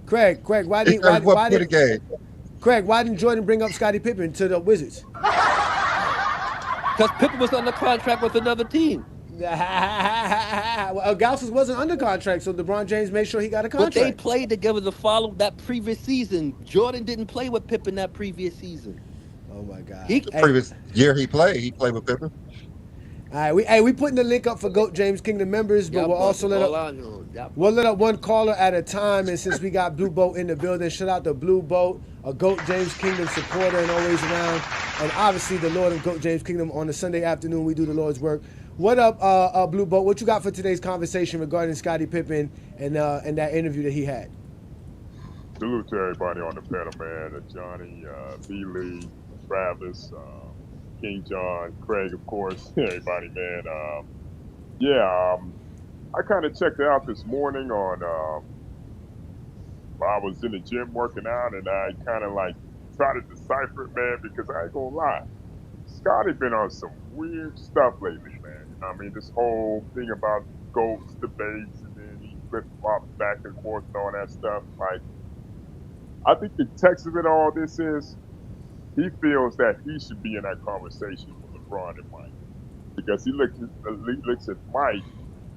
Craig, why He did averaged 1 point a game. Craig, why didn't Jordan bring up Scottie Pippen to the Wizards? Because Pippen was under contract with another team. Well, Gauskas wasn't under contract, so LeBron James made sure he got a But they contract. played together that previous season. Jordan didn't play with Pippen that previous season. Oh my God! He- Hey, Previous year he played with Pippen. all right, we putting the link up for Goat James Kingdom members, but Y'all we'll also bugging. let All up. I know, y'all We'll let up one caller at a time, and since we got Blue Boat in the building, shout out to Blue Boat, a Goat James Kingdom supporter and always around, and obviously the Lord of Goat James Kingdom. On a Sunday afternoon, we do the Lord's work. What up, Blue Boat? What you got for today's conversation regarding Scottie Pippen and that interview that he had? Salute to everybody on the panel, man. Johnny, B. Lee, Travis, King John, Craig, of course. Everybody, man. I kind of checked it out this morning on. I was in the gym working out, and I kind of like try to decipher it, man, because I ain't gonna lie. Scottie been on some weird stuff lately, man. You know what I mean? This whole thing about GOATs debates, and then he flip-flops back and forth and all that stuff. Like, I think the text of it all this is, he feels that he should be in that conversation with LeBron and Mike. Because he looks at Mike,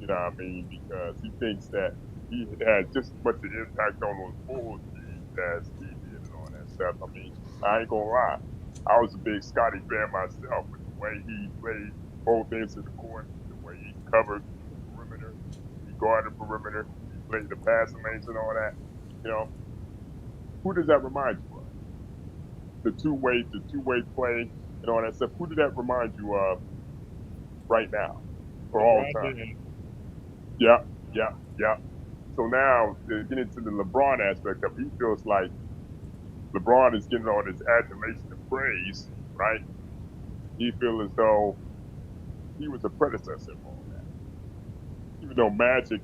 you know what I mean, because he thinks that he had just as much an impact on those Bulls teams as he did and all that stuff. I mean, I ain't gonna lie. I was a big Scottie fan myself, but the way he played both ends of the court, the way he covered the perimeter, he guarded the perimeter, he played the passing lanes and all that, you know, who does that remind you of? The two-way play and all that stuff. Who did that remind you of right now, for all time? Yeah. So now, to get into the LeBron aspect of it, he feels like LeBron is getting all this adulation and praise, right? He feels as though he was a predecessor of all that. Even though Magic,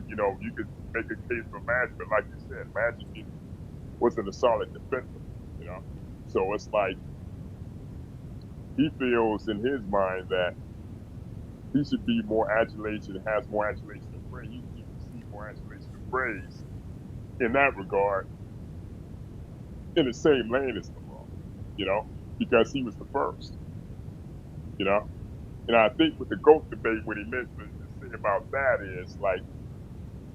you know, you could make a case for Magic, but like you said, Magic wasn't a solid defender, you know? So it's like, he feels in his mind that he should be more adulation, has more adulation and praise. He should receive more adulation and praise in that regard, in the same lane as LeBron, you know, because he was the first, you know. And I think with the GOAT debate, what he meant to say about that is, like,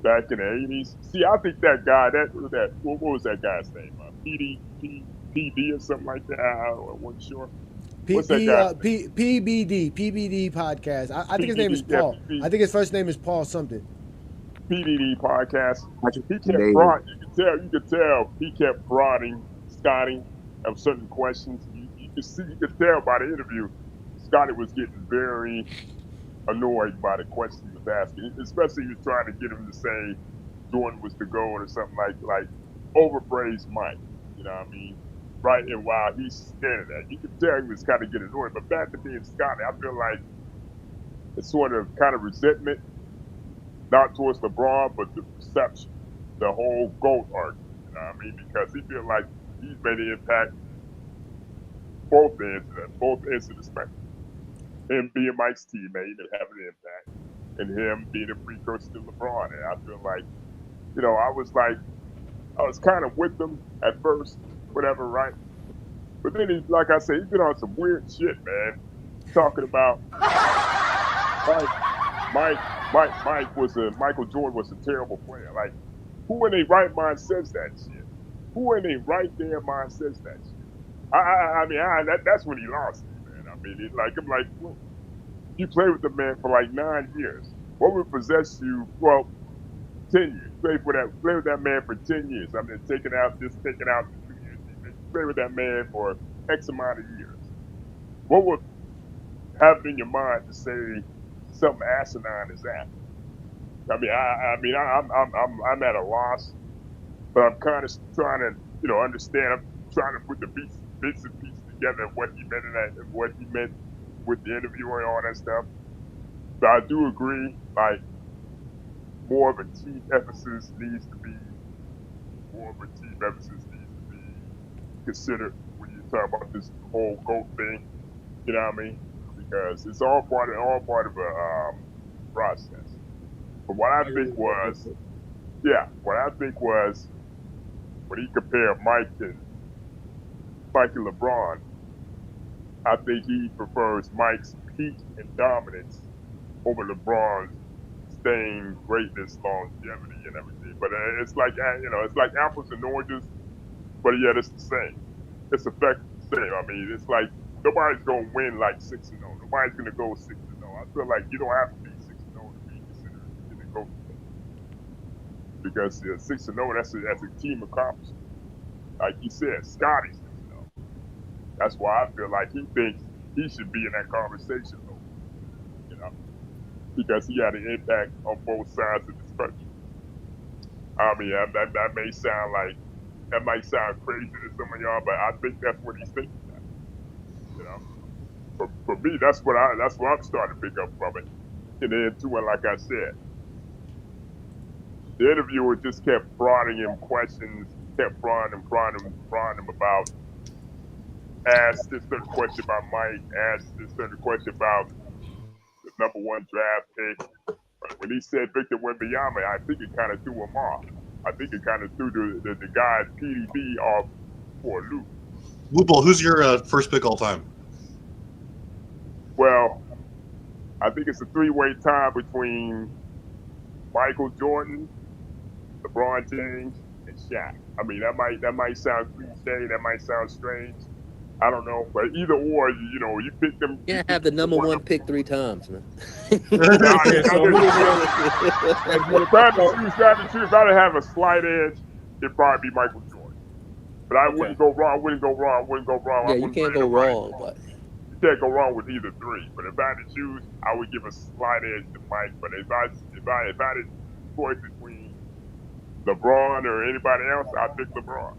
back in the 80s. See, I think that guy, what was that guy's name? PD or something like that? I wasn't sure. What's that guy? PBD podcast. I think his name is Paul. I think his first name is Paul something. PDD podcast. He kept broad. You could tell he kept prodding Scottie of certain questions. You could tell by the interview, Scottie was getting very annoyed by the question he was asking, especially he was trying to get him to say Jordan was the GOAT or something like overpraise Mike. You know what I mean? Right, and while he's standing there, you can tell he was kind of getting annoyed. But back to being Scotty, I feel like it's sort of kind of resentment, not towards LeBron, but the perception, the whole GOAT argument. You know what I mean? Because he feels like he's made an impact both ends of the spectrum. Him being Mike's teammate and having an impact, and him being a precursor to LeBron. And I feel like, I was kind of with them at first, whatever, right? But then he's, like I said, he's been on some weird shit, man. Talking about Michael Jordan was a terrible player. Like, who in their right mind says that shit? Who in their right damn mind says that shit? That's when he lost me, man. I mean, I'm like, well, you played with the man for like 9 years. What would possess you? Well, 10 years. Play with that man for 10 years. I mean, taking out the 2 years. You play with that man for X amount of years. What would have it in your mind to say something asinine as that? I'm at a loss, but I'm kind of trying to, understand. I'm trying to put the bits and pieces together of what he meant what he meant with the interview and all that stuff. But I do agree, like, more of a team emphasis needs to be considered when you talk about this whole GOAT thing. You know what I mean? Because it's all part of a process. But what I think was when he compared Mike and LeBron, I think he prefers Mike's peak and dominance over LeBron's staying greatness, longevity, and everything. But it's like it's like apples and oranges. But yet it's the same. It's effectively the same. I mean, it's like nobody's gonna win like 6-0. Nobody's gonna go 6-0. I feel like you don't have to be 6-0 to be considered in the GOAT thing. Because 6-0, that's a team accomplishment. Like you said, Scotty's 6-0. That's why I feel like he thinks he should be in that conversation, though. You know, because he had an impact on both sides of the spectrum. I mean, that might sound crazy to some of y'all, but I think that's what he's thinking. You know, for me, that's what I'm starting to pick up from it. And then too, and like I said, the interviewer just kept prodding him questions, kept prodding him about. Asked this certain question about Mike. Asked this certain question about the #1 draft pick. When he said Victor Wembanyama, I think it kind of threw him off. I think it kind of threw the guy PDB off for a loop. Loophole, who's your first pick all time? Well, I think it's a three-way tie between Michael Jordan, LeBron James, and Shaq. I mean, that might sound cliche. That might sound strange. I don't know, but either or, you pick them. You can't have the #1 pick 3 times, man. If I had to choose, I'd have a slight edge. It'd probably be Michael Jordan. But I wouldn't go wrong. Yeah, you can't go wrong, but you can't go wrong with either three. But if I had to choose, I would give a slight edge to Mike. But if I had a choice between LeBron or anybody else, I'd pick LeBron.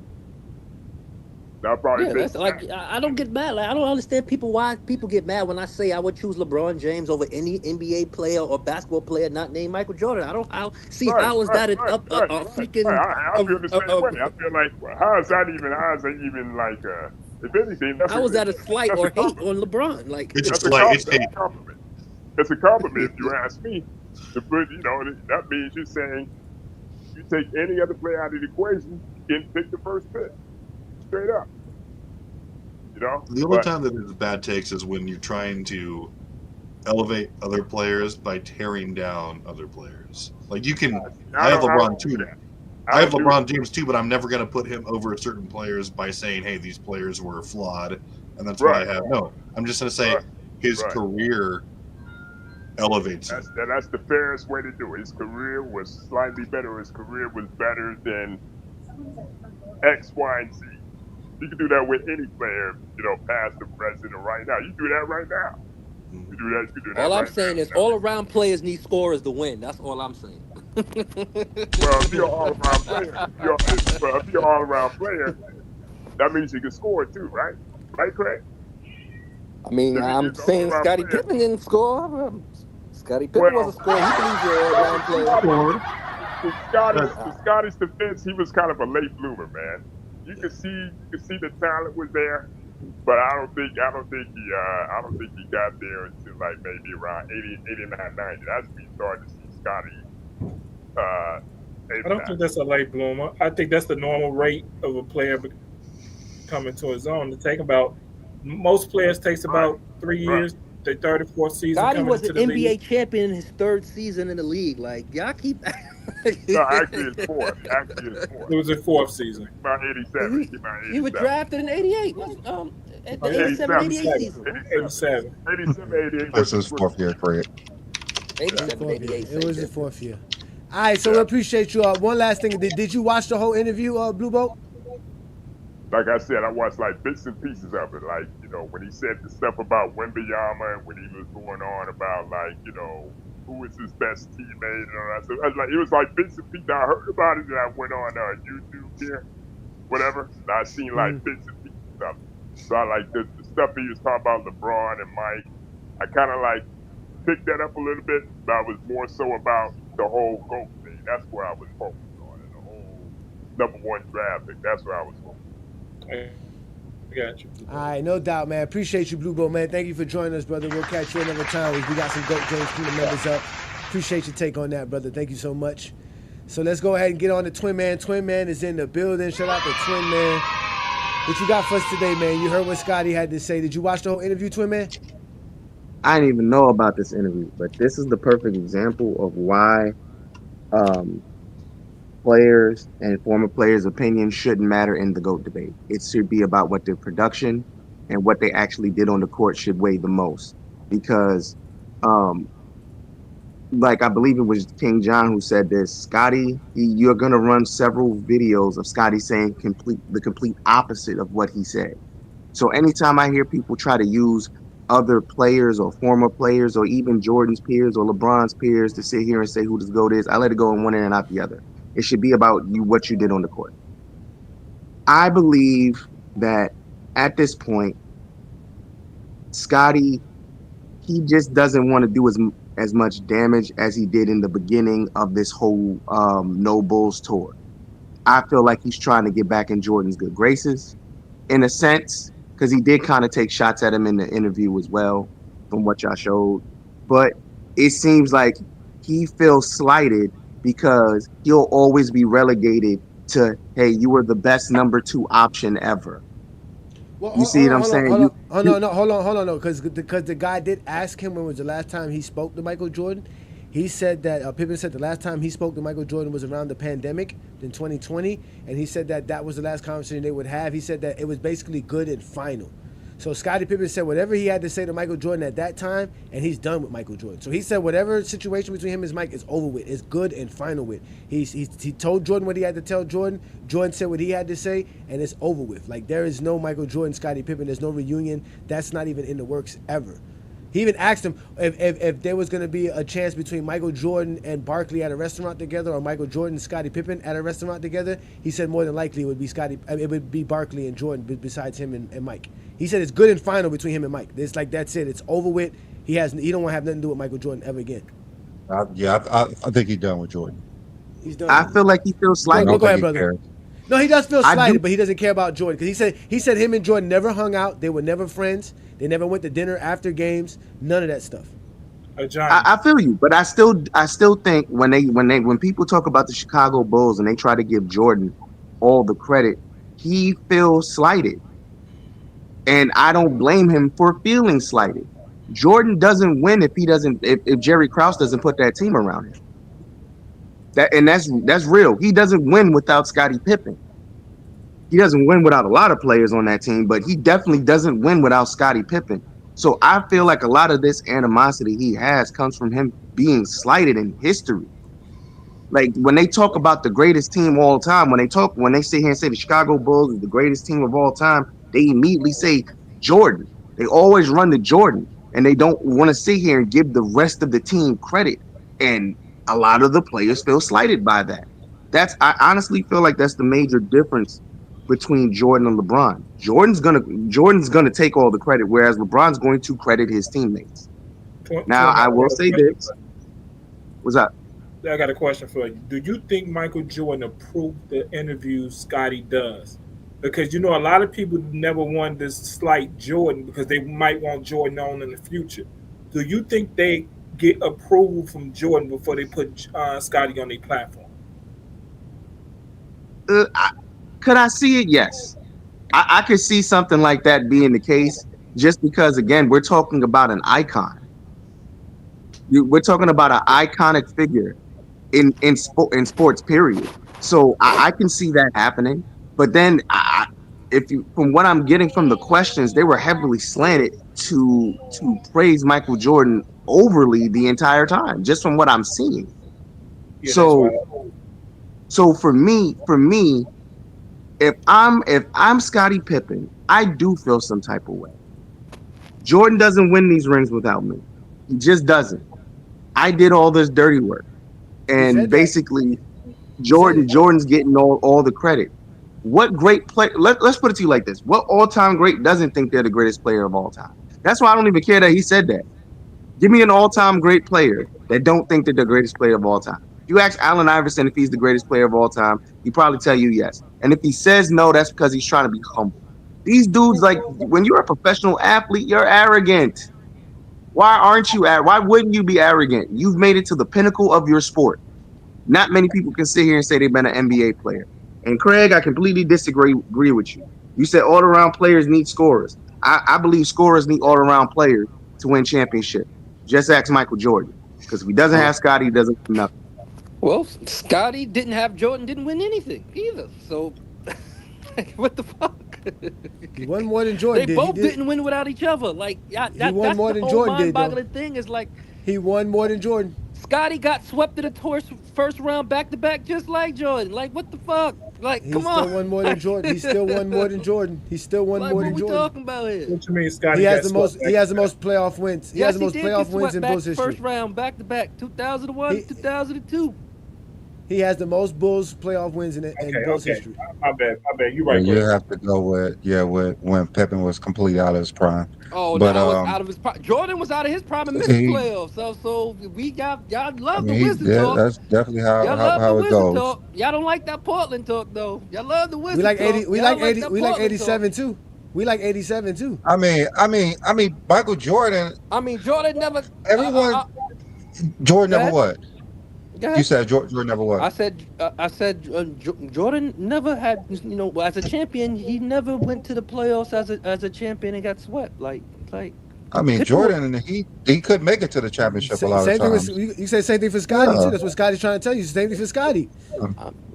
That's like I don't get mad. Like, I don't understand why people get mad when I say I would choose LeBron James over any NBA player or basketball player not named Michael Jordan. I don't see how is that a freaking. I feel the same way. I feel like how is that even like if anything? How is that a slight or hate on LeBron? Like it's a slight. It's a compliment. It's a compliment if you ask me. That means you're saying you take any other player out of the equation, you can pick the first pick. Straight up. The only time that there's bad takes is when you're trying to elevate other players by tearing down other players. Like you can, I have LeBron too. I have LeBron James too, but I'm never going to put him over certain players by saying, "Hey, these players were flawed," and that's why I have. No, I'm just going to say his career elevates him. That's the fairest way to do it. His career was slightly better. His career was better than X, Y, and Z. You can do that with any player, past or present or right now. You do that right now. You do that. You can do that All I'm right saying is now. all around players need scorers to win. That's all I'm saying. Well, if you're an all-around player, if you're an all-around player, that means you can score too, right? Right, Craig? I mean, If I'm he's an saying all-around Scottie player, Pippen didn't score. Scottie Pippen was a well, scorer. He can be an all-around player. Scored. To Scotty's defense, he was kind of a late bloomer, man. You can see the talent was there, but I don't think he got there until like maybe around 80, 89, 90. That's when you started to see Scotty. I don't think that's a late bloomer. I think that's the normal rate of a player coming to his own. To take about most players takes about 3 years. Their third or fourth season Scottie coming was into an the NBA league. champion in his third season in the league. Like, y'all keep. No, actually it's fourth. Actually it's fourth. It was his fourth season. About 87. He was drafted in '88. At the 87, 88 season. 87. 87, 88. This is fourth year, Craig. 87, 88. It was his fourth year. All right, so we appreciate you. One last thing. Did you watch the whole interview, Blue Boat? Like I said, I watched like bits and pieces of it. Like, when he said the stuff about Wembanyama and when he was going on about like, who is his best teammate and all that. So it was like bits and pieces. I heard about it and I went on YouTube here, whatever. And I seen like bits and pieces of it. So I like the stuff he was talking about LeBron and Mike. I kind of like picked that up a little bit, but I was more so about the whole GOAT thing. That's where I was focused on, and the whole #1 draft pick. That's where I was focused on. I got you. All right, no doubt, man. Appreciate you, Blue Boat, man. Thank you for joining us, brother. We'll catch you another time. We got some GOAT James Kingdom members up. Appreciate your take on that, brother. Thank you so much. So let's go ahead and get on to Twin Man. Twin Man is in the building. Shout out to Twin Man. What you got for us today, man? You heard what Scottie had to say. Did you watch the whole interview, Twin Man? I didn't even know about this interview, but this is the perfect example of why players and former players' opinions shouldn't matter in the GOAT debate. It should be about what their production and what they actually did on the court should weigh the most. Because, like I believe it was King John who said this, Scottie, you're going to run several videos of Scottie saying the complete opposite of what he said. So anytime I hear people try to use other players or former players or even Jordan's peers or LeBron's peers to sit here and say who this GOAT is, I let it go in one end and out the other. It should be about what you did on the court. I believe that at this point, Scottie, he just doesn't want to do as much damage as he did in the beginning of this whole No Bulls tour. I feel like he's trying to get back in Jordan's good graces, in a sense, because he did kind of take shots at him in the interview as well, from what y'all showed. But it seems like he feels slighted because he'll always be relegated to, hey, you were the best #2 option ever. Well, you see what I'm saying? Hold on, no, because the guy did ask him when was the last time he spoke to Michael Jordan. He said that Pippen said the last time he spoke to Michael Jordan was around the pandemic in 2020, and he said that was the last conversation they would have. He said that it was basically good and final. So Scottie Pippen said whatever he had to say to Michael Jordan at that time, and he's done with Michael Jordan. So he said whatever situation between him and Mike is over with, is good and final with. He told Jordan what he had to tell Jordan. Jordan said what he had to say, and it's over with. Like, there is no Michael Jordan, Scottie Pippen. There's no reunion. That's not even in the works ever. He even asked him if there was going to be a chance between Michael Jordan and Barkley at a restaurant together, or Michael Jordan and Scottie Pippen at a restaurant together. He said more than likely it would be Barkley and Jordan besides him and Mike. He said it's good and final between him and Mike. It's like, that's it. It's over with. He don't want to have nothing to do with Michael Jordan ever again. I think he's done with Jordan. He's done. I feel like he feels slighted. Go ahead, brother. No, he does feel slighted, but he doesn't care about Jordan, because he said him and Jordan never hung out. They were never friends. They never went to dinner after games. None of that stuff. I feel you, but I still think when people talk about the Chicago Bulls and they try to give Jordan all the credit, he feels slighted, and I don't blame him for feeling slighted. Jordan doesn't win if Jerry Krause doesn't put that team around him. That's real. He doesn't win without Scottie Pippen. He doesn't win without a lot of players on that team, but he definitely doesn't win without Scottie Pippen. So I feel like a lot of this animosity he has comes from him being slighted in history. Like, when they talk about the greatest team of all time, when they sit here and say the Chicago Bulls is the greatest team of all time, they immediately say Jordan. They always run to Jordan. and they don't want to sit here and give the rest of the team credit. And a lot of the players feel slighted by that. I honestly feel like that's the major difference between Jordan and LeBron. Jordan's gonna take all the credit, whereas LeBron's going to credit his teammates. Now, I will say this. What's up? I got a question for you. Do you think Michael Jordan approved the interviews Scottie does? Because a lot of people never wanted to slight Jordan because they might want Jordan on in the future. Do you think they get approval from Jordan before they put Scottie on their platform? Could I see it? Yes. I could see something like that being the case, just because, again, we're talking about an icon. We're talking about an iconic figure in sports, period. So I can see that happening. But then, from what I'm getting from the questions, they were heavily slanted to praise Michael Jordan overly the entire time, just from what I'm seeing. Yeah, So for me, if I'm Scottie Pippen, I do feel some type of way. Jordan doesn't win these rings without me. He just doesn't. I did all this dirty work, and basically, Jordan's getting all the credit. What great play? Let's put it to you like this: what all-time great doesn't think they're the greatest player of all time? That's why I don't even care that he said that. Give me an all-time great player that don't think they're the greatest player of all time. If you ask Allen Iverson if he's the greatest player of all time, he'd probably tell you yes. And if he says no, that's because he's trying to be humble. These dudes, like, when you're a professional athlete, you're arrogant. Why aren't you? Why wouldn't you be arrogant? You've made it to the pinnacle of your sport. Not many people can sit here and say they've been an NBA player. And Craig, I completely disagree with you. You said all-around players need scorers. I believe scorers need all-around players to win championship. Just ask Michael Jordan. Because if he doesn't have Scottie, he doesn't win nothing. Well, Scottie didn't have Jordan, didn't win anything either. So, what the fuck? He won more than Jordan did. They both didn't win without each other. Like, he won more than Jordan did. Mind-boggling thing is like he won more than Jordan. Scottie got swept in the first round back-to-back just like Jordan. Like, what the fuck? Like, come on. He still won more than Jordan. He still won more than Jordan. He still won more than Jordan. What we talking about here? What you mean, Scottie? He has the most playoff wins. He has the most playoff wins in Bulls history. First round back-to-back, 2001, 2002. He has the most Bulls playoff wins in Bulls history. My bad. You're right. You have to go with when Pippen was completely out of his prime. Oh, but out of his prime. Jordan was out of his prime and missed the playoffs. So y'all love the wisdom talk. That's definitely how it goes. Talk. Y'all don't like that Portland talk though. Y'all love the wisdom talk. We like 87 too. We like 87 too. I mean, Michael Jordan. Jordan never. Everyone. Jordan never what? You said Jordan never what? I said Jordan never had, as a champion, he never went to the playoffs as a champion and got swept. Like. Jordan, he couldn't make it to the championship a lot of times. You said same thing for Scottie too. That's what Scottie's trying to tell you. Same thing for Scottie.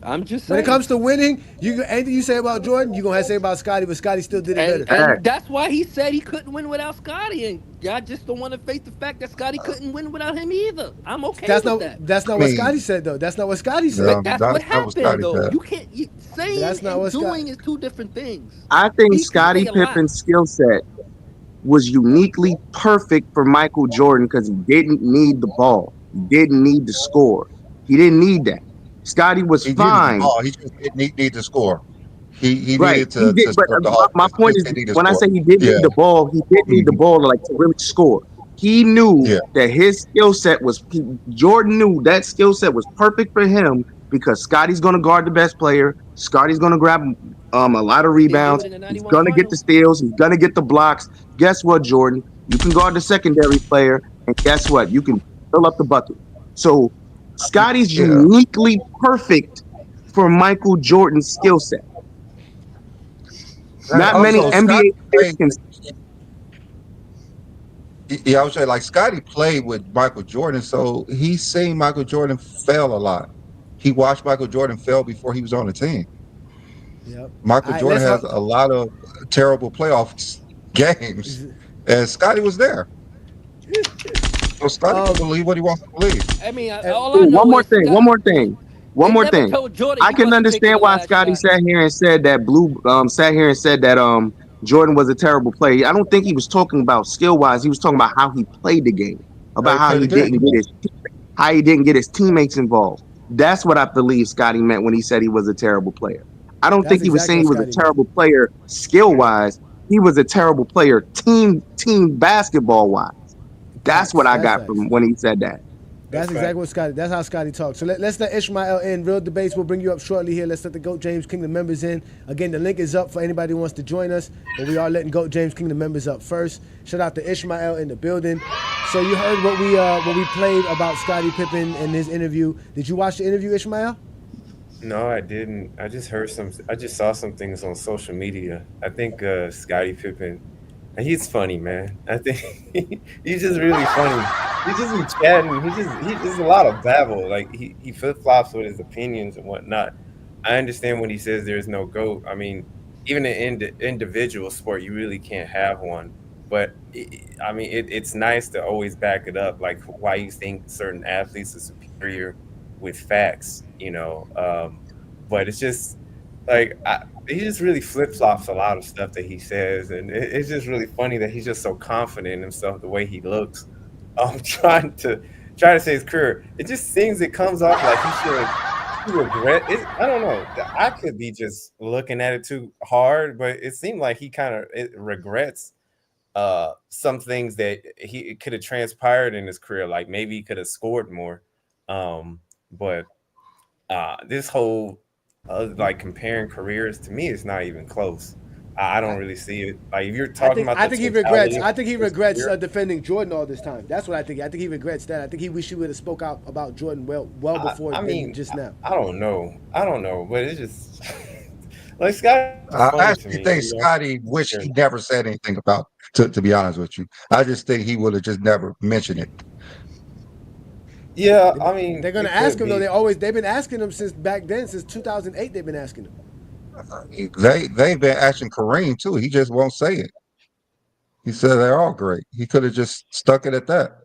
I'm just saying. When it comes to winning, anything you say about Jordan, you're gonna have to say about Scottie, but Scottie still did it better. And that's why he said he couldn't win without Scottie, and y'all just don't want to face the fact that Scottie couldn't win without him either. I'm okay with that. That's not what Scottie said though. That's not what Scottie said. That's what happened though. You can't saying and doing is two different things. I think Scottie Pippen's skill set was uniquely perfect for Michael Jordan because he didn't need the ball. He didn't need to score. He didn't need that. Scottie was fine. He just didn't need to score. He needed to but my point is, when I say he didn't need the ball, he didn't need the ball to really score. He knew that his skill set was. Jordan knew that skill set was perfect for him because Scottie's going to guard the best player. Scottie's going to grab a lot of rebounds. He's going to get the steals. He's going to get the blocks. Guess what, Jordan? You can guard the secondary player, and guess what? You can fill up the bucket. So Scottie's uniquely perfect for Michael Jordan's skill set. Not many NBA players can. Yeah, I would say Scottie played with Michael Jordan, so he's seen Michael Jordan fail a lot. He watched Michael Jordan fail before he was on the team. Yep. Michael Jordan has a lot of terrible playoff games, and Scottie was there. So Scottie can believe what he wants to believe. One more thing. I can understand why Scottie sat here and said that Jordan was a terrible player. I don't think he was talking about skill wise. He was talking about how he played the game, about how he didn't get his teammates involved. That's what I believe Scottie meant when he said he was a terrible player. I don't That's think he was exactly saying what he was a Scottie meant. terrible player skill wise. He was a terrible player team basketball wise. That's what Facts. I That's got facts. from when he said that. That's exactly what Scottie. That's how Scottie talks. So let's let Ishmael in. Real debates. We'll bring you up shortly here. Let's let the GOAT James Kingdom members in. Again, the link is up for anybody who wants to join us. But we are letting GOAT James Kingdom members up first. Shout out to Ishmael in the building. So you heard what we played about Scottie Pippen and his interview. Did you watch the interview, Ishmael? No, I didn't. I just saw some things on social media. I think Scottie Pippen, and he's funny, man. I think he's just really funny. He just be chatting. He just a lot of babble. Like he flip flops with his opinions and whatnot. I understand when he says there's no GOAT. I mean, even in individual sport, you really can't have one. But I mean, it's nice to always back it up, like why you think certain athletes are superior with facts, but it's just like he just really flip flops a lot of stuff that he says, and it's just really funny that he's just so confident in himself the way he looks. Trying to say his career, it just seems it comes off like he regret it. I don't know. I could be just looking at it too hard, but it seemed like he kind of regrets some things that he could have transpired in his career. Like maybe he could have scored more. But this whole like comparing careers, to me, it's not even close. I don't really see it. Like if you're talking about, I think he regrets defending Jordan all this time. That's what I think. I think he regrets that. I think he wish he would have spoke out about Jordan well before. Just now. I don't know, but it's just like Scottie. I actually think Scottie wished he never said anything about. To be honest with you, I just think he would have just never mentioned it. Yeah, I mean, they're gonna ask him though. They've been asking him since back then, since 2008. They've been asking him. They've been asking Kareem too. He just won't say it. He said they're all great. He could have just stuck it at that.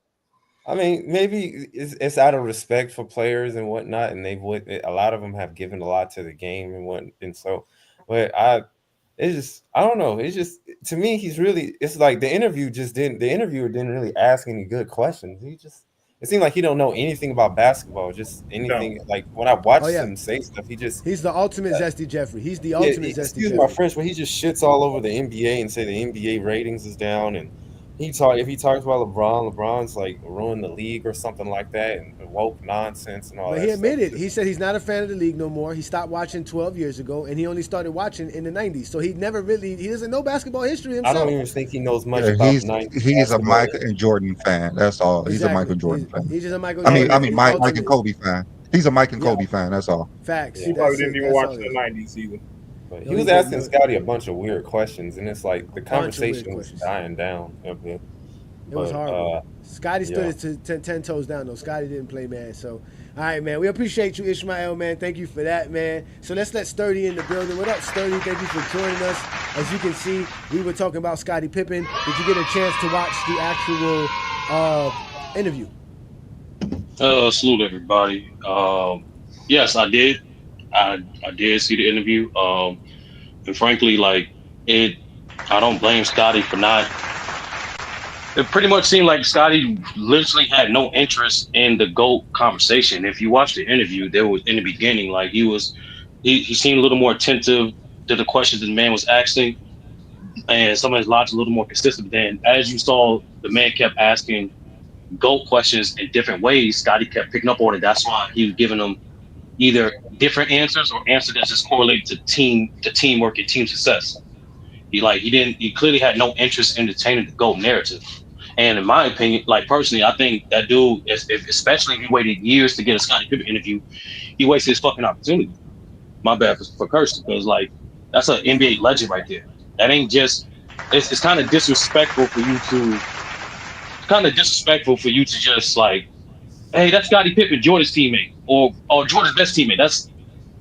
I mean, maybe it's out of respect for players and whatnot, and a lot of them have given a lot to the game and so, but I don't know. It's just, to me, it's like the interviewer didn't really ask any good questions. It seemed like he don't know anything about basketball, just anything. No. Like when I watch him say stuff, he's the ultimate Zesty Jeffrey. He's the ultimate Zesty Excuse Jeffrey. my French, but he just shits all over the NBA and say the NBA ratings is down, and if he talks about LeBron's like ruined the league or something like that, and woke nonsense and all that. But he admitted, he said he's not a fan of the league no more. He stopped watching 12 years ago, and he only started watching in the 90s. So he doesn't know basketball history himself. I don't even think he knows much about 90s. He's a Michael and Jordan fan. That's all. Exactly. He's a Michael Jordan fan. He's just a Michael Jordan. I mean, Mike and Kobe fan. He's a Mike and Kobe fan. That's all. Facts. He probably didn't even watch the 90s either. But he was asking Scottie a bunch of weird questions, and it's like the conversation was dying down a bit. It was horrible. Scottie stood his 10 toes down, though. Scottie didn't play, man. So, all right, man. We appreciate you, Ishmael, man. Thank you for that, man. So let's let Sturdy in the building. What up, Sturdy? Thank you for joining us. As you can see, we were talking about Scottie Pippen. Did you get a chance to watch the actual interview? Salute everybody. Yes, I did. I did see the interview. And frankly, I don't blame Scottie for not. It pretty much seemed like Scottie literally had no interest in the GOAT conversation. If you watch the interview, there was in the beginning, like he seemed a little more attentive to the questions the man was asking, and some of his logic a little more consistent. Then, as you saw, the man kept asking GOAT questions in different ways. Scottie kept picking up on it. That's why he was giving them either different answers or answers that just correlated to teamwork and team success. He clearly had no interest in entertaining the GOAT narrative. And in my opinion, personally, I think that dude, especially if he waited years to get a Scottie Pippen interview, he wasted his fucking opportunity. My bad for cursing, because that's an NBA legend right there. That ain't just. It's kind of disrespectful for you to. Just hey, that's Scottie Pippen, Jordan's teammate, or Jordan's best teammate. That's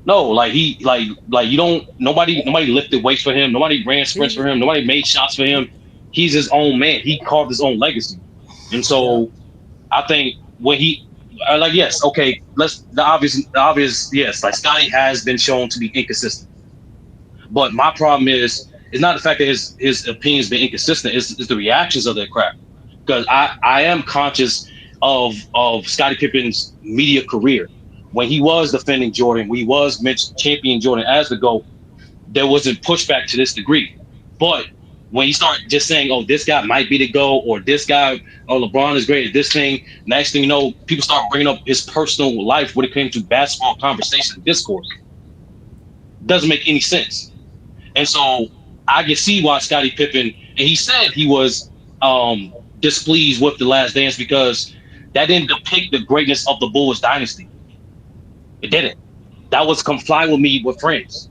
no, you don't. Nobody lifted weights for him. Nobody ran sprints for him. Nobody made shots for him. He's his own man. He carved his own legacy, and so I think when yes, okay, the obvious, yes, Scottie has been shown to be inconsistent, but my problem is It's not the fact that his opinions been inconsistent. It's the reactions of that crap. Because I am conscious of Scottie Pippen's media career. When he was defending Jordan, when he was champion Jordan as the GOAT, there wasn't pushback to this degree. But when you start just saying, oh, this guy might be the GOAT, or this guy, oh, LeBron is great at this thing, next thing you know, people start bringing up his personal life when it came to basketball conversation and discourse. Doesn't make any sense. And so I can see why Scottie Pippen, and he said he was displeased with The Last Dance because that didn't depict the greatness of the Bulls dynasty. It didn't. That was Come Fly With Me with friends.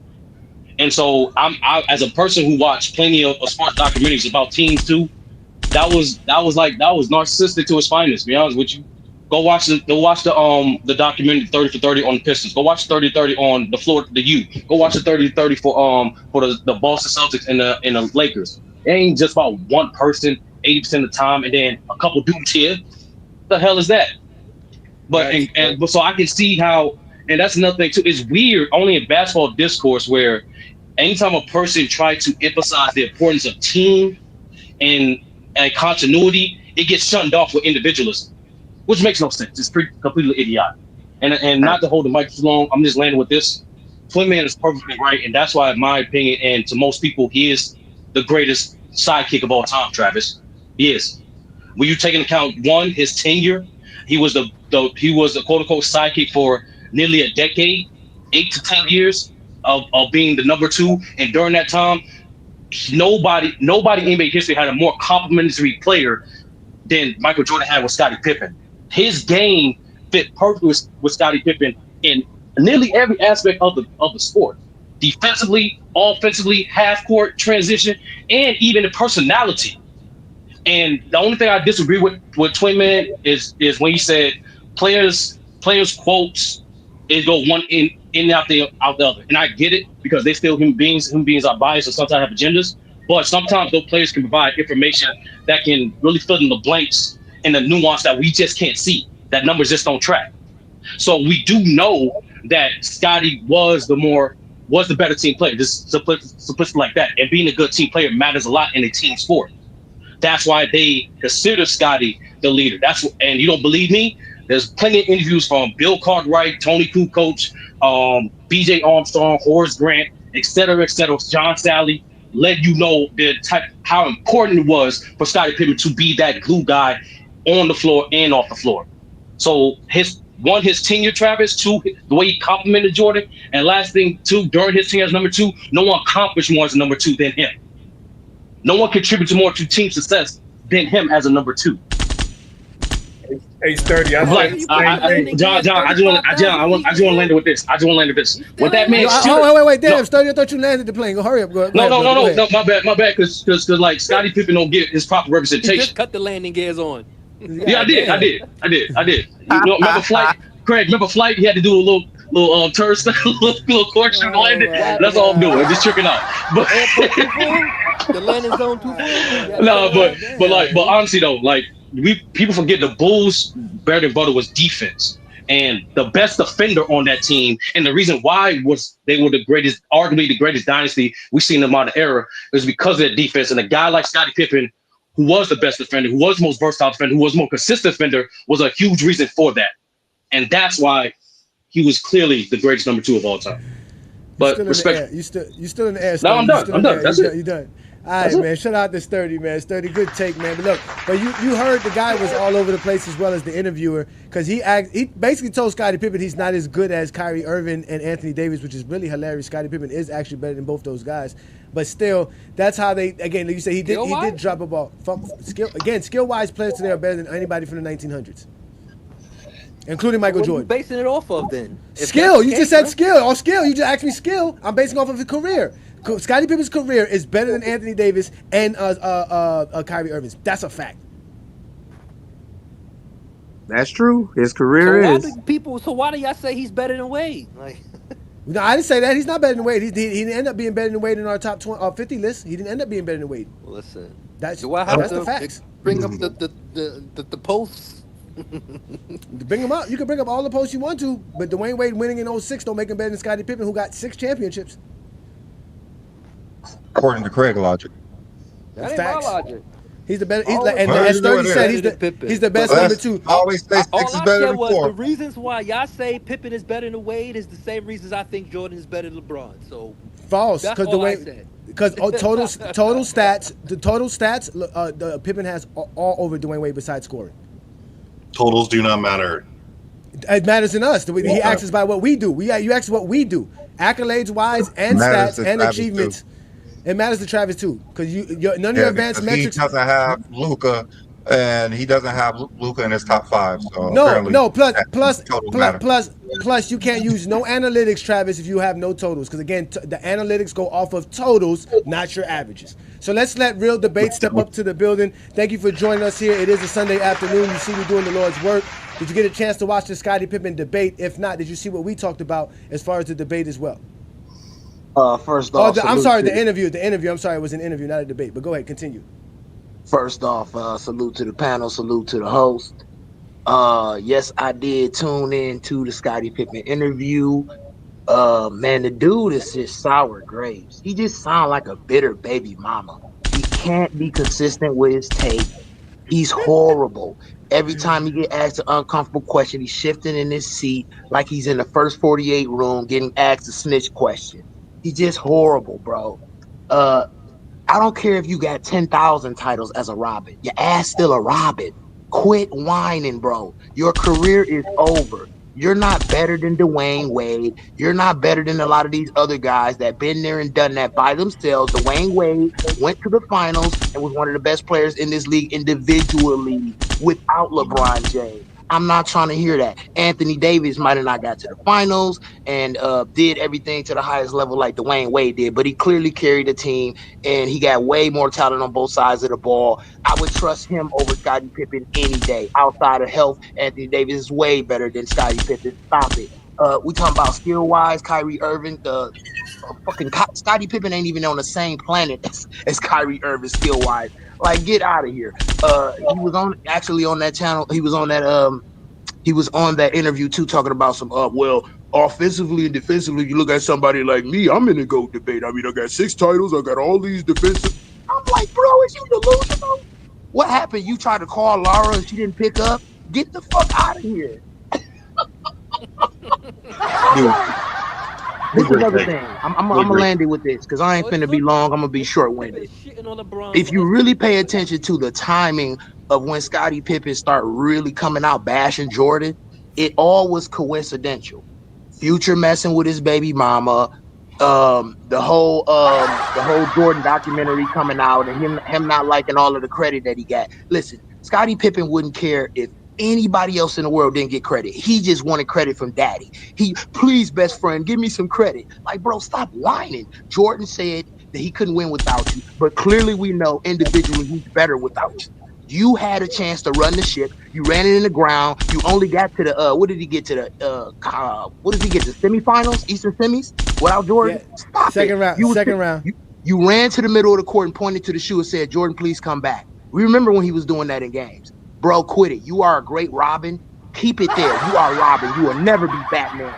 And so I as a person who watched plenty of sports documentaries about teams too, that was narcissistic to its finest, to be honest with you. Go watch the documentary 30 for 30 on the Pistons. Go watch 30 30 on the U. Go watch the 30 30 for the Boston Celtics and the Lakers. It ain't just about one person 80% of the time and then a couple dudes here. The hell is that? But but so I can see how, and that's another thing too. It's weird only in basketball discourse where anytime a person tries to emphasize the importance of team and continuity, it gets shunned off with individualism, which makes no sense. It's completely idiotic. And not to hold the mic too long, I'm just landing with this. Twin Man is perfectly right, and that's why, in my opinion, and to most people, he is the greatest sidekick of all time. Travis, he is. When you take into account one, his tenure, he was the quote unquote sidekick for nearly a decade, 8 to 10 years of being the number 2, and during that time, nobody in NBA history had a more complimentary player than Michael Jordan had with Scottie Pippen. His game fit perfectly with Scottie Pippen in nearly every aspect of the sport. Defensively, offensively, half court transition, and even the personality. And the only thing I disagree with Twin Man is when he said players quotes is go one in and out the other. And I get it because they still human beings. Human beings are biased and sometimes have agendas. But sometimes those players can provide information that can really fill in the blanks and the nuance that we just can't see, that numbers just don't track. So we do know that Scottie was the better team player, just simplistic like that. And being a good team player matters a lot in a team sport. That's why they consider Scottie the leader. And you don't believe me? There's plenty of interviews from Bill Cartwright, Tony Kukoc, B.J. Armstrong, Horace Grant, et cetera, John Sally, let you know how important it was for Scottie Pippen to be that glue guy on the floor and off the floor. So his tenure, Travis, 2, the way he complimented Jordan, and last thing, 2, during his tenure as number 2, no one accomplished more as a number 2 than him. No one contributed more to team success than him as a number 2. Hey, Sturdy, John, I just want to land it with this. What that man? Wait, damn, Sturdy, I thought you landed the plane. Go hurry up, go. No, my bad, because like Scottie Pippen don't get his proper representation. He just cut the landing gears on. Yeah, I did. Remember Flight? Craig, remember Flight? He had to do a little turn style, little court shoot landing. That's all I'm doing. I'm just tricking out. But the landing zone too full. No, but honestly though, like people forget the Bulls' bread and butter was defense, and the best defender on that team, and the reason why was they were arguably the greatest dynasty we've seen in the modern era, is because of that defense. And a guy like Scottie Pippen, who was the best defender, who was the most versatile defender, who was the most consistent defender, was a huge reason for that. And that's why he was clearly the greatest number 2 of all time. But respect. You still in the air. No, I'm done. That's it. You're done. All right, man. Shout out to Sturdy, man. Sturdy, good take, man. But you heard the guy was all over the place as well as the interviewer, because he basically told Scottie Pippen he's not as good as Kyrie Irving and Anthony Davis, which is really hilarious. Scottie Pippen is actually better than both those guys. But still, that's how they, again, like you say, he did drop a ball. Skill-wise, players today are better than anybody from the 1900s. Including Michael Jordan. What are you basing it off of then? Skill. You just said skill. Or skill. You just asked me skill. I'm basing off of his career. Scottie Pippen's career is better than Anthony Davis and Kyrie Irving's. That's a fact. That's true. His career is. So why do y'all say he's better than Wade? Like, no, I didn't say that. He's not better than Wade. He didn't end up being better than Wade in our top 50 list. He didn't end up being better than Wade. Listen, that's the facts. Bring up the posts. Bring them up. You can bring up all the posts you want to, but Dwayne Wade winning in 06 don't make him better than Scottie Pippen, who got 6 championships. according to Craig logic. That ain't Facts. my logic. He's the best. He's Oh, like, and well, as you know 30 it said, is. he's the best Well, number that's- two. I always say All 6 is I better said than was the 4. reasons why y'all say Pippen is better than Wade is the same reasons I think Jordan is better than LeBron. So False, that's because the all I way said. because total stats, the Pippen has all over Dwayne Wade besides scoring. Totals do not matter. It matters in us. He asks us by what we do. You ask what we do, accolades wise and Matters stats to and Travis, achievements. It matters to Travis too, because none of Yeah, your advanced because metrics. he doesn't have Luka, and he doesn't have Luka in his top 5. So No, apparently, totals matter. plus, you can't use no analytics, Travis, if you have no totals. Because again, the analytics go off of totals, not your averages. So let's let Real Debate step up to the building. Thank you for joining us here. It is a Sunday afternoon. You see me doing the Lord's work. Did you get a chance to watch the Scottie Pippen debate? If not, did you see what we talked about as far as the debate as well? First off, the interview. I'm sorry, it was an interview, not a debate. But go ahead, continue. First off, salute to the panel, salute to the host. Yes, I did tune in to the Scottie Pippen interview. Man, the dude is just sour grapes. He just sounds like a bitter baby mama. He can't be consistent with his take. He's horrible. Every time he get asked an uncomfortable question, he's shifting in his seat like he's in the first 48 room getting asked a snitch question. He's just horrible, bro. I don't care if you got 10,000 titles as a Robin. Your ass still a Robin. Quit whining, bro. Your career is over. You're not better than Dwayne Wade. You're not better than a lot of these other guys that been there and done that by themselves. Dwayne Wade went to the finals and was one of the best players in this league individually without LeBron James. I'm not trying to hear that. Anthony Davis might have not got to the finals and did everything to the highest level like Dwayne Wade did, but he clearly carried the team and he got way more talent on both sides of the ball. I would trust him over Scottie Pippen any day. Outside of health, Anthony Davis is way better than Scottie Pippen. Stop it. We talking about skill-wise, Kyrie Irving, Scottie Pippen ain't even on the same planet as Kyrie Irving skill-wise. Like, get out of here. He was on that channel. He was on that interview too, talking about some well, offensively and defensively, you look at somebody like me, I'm in a GOAT debate. I mean, I got 6 titles, I got all these defensive. I'm like, bro, is you delusional? What happened? You tried to call Laura and she didn't pick up? Get the fuck out of here. This is another thing. I'm gonna land it with this because I ain't finna be long. I'm gonna be short-winded. If you really pay attention to the timing of when Scottie Pippen started really coming out bashing Jordan, it all was coincidental. Future messing with his baby mama, the whole Jordan documentary coming out, and him not liking all of the credit that he got. Listen, Scottie Pippen wouldn't care if anybody else in the world didn't get credit. He just wanted credit from daddy. Please, best friend, give me some credit. Like, bro, stop whining. Jordan said that he couldn't win without you, but clearly we know individually he's better without you. You had a chance to run the ship. You ran it in the ground. You only got to the what did he get to the what did he get to semifinals, Eastern semis without Jordan? Yeah. Stop second it. round. You ran to the middle of the court and pointed to the shoe and said, Jordan, please come back. We remember when he was doing that in games. Bro, quit it. You are a great Robin. Keep it there. You are Robin. You will never be Batman.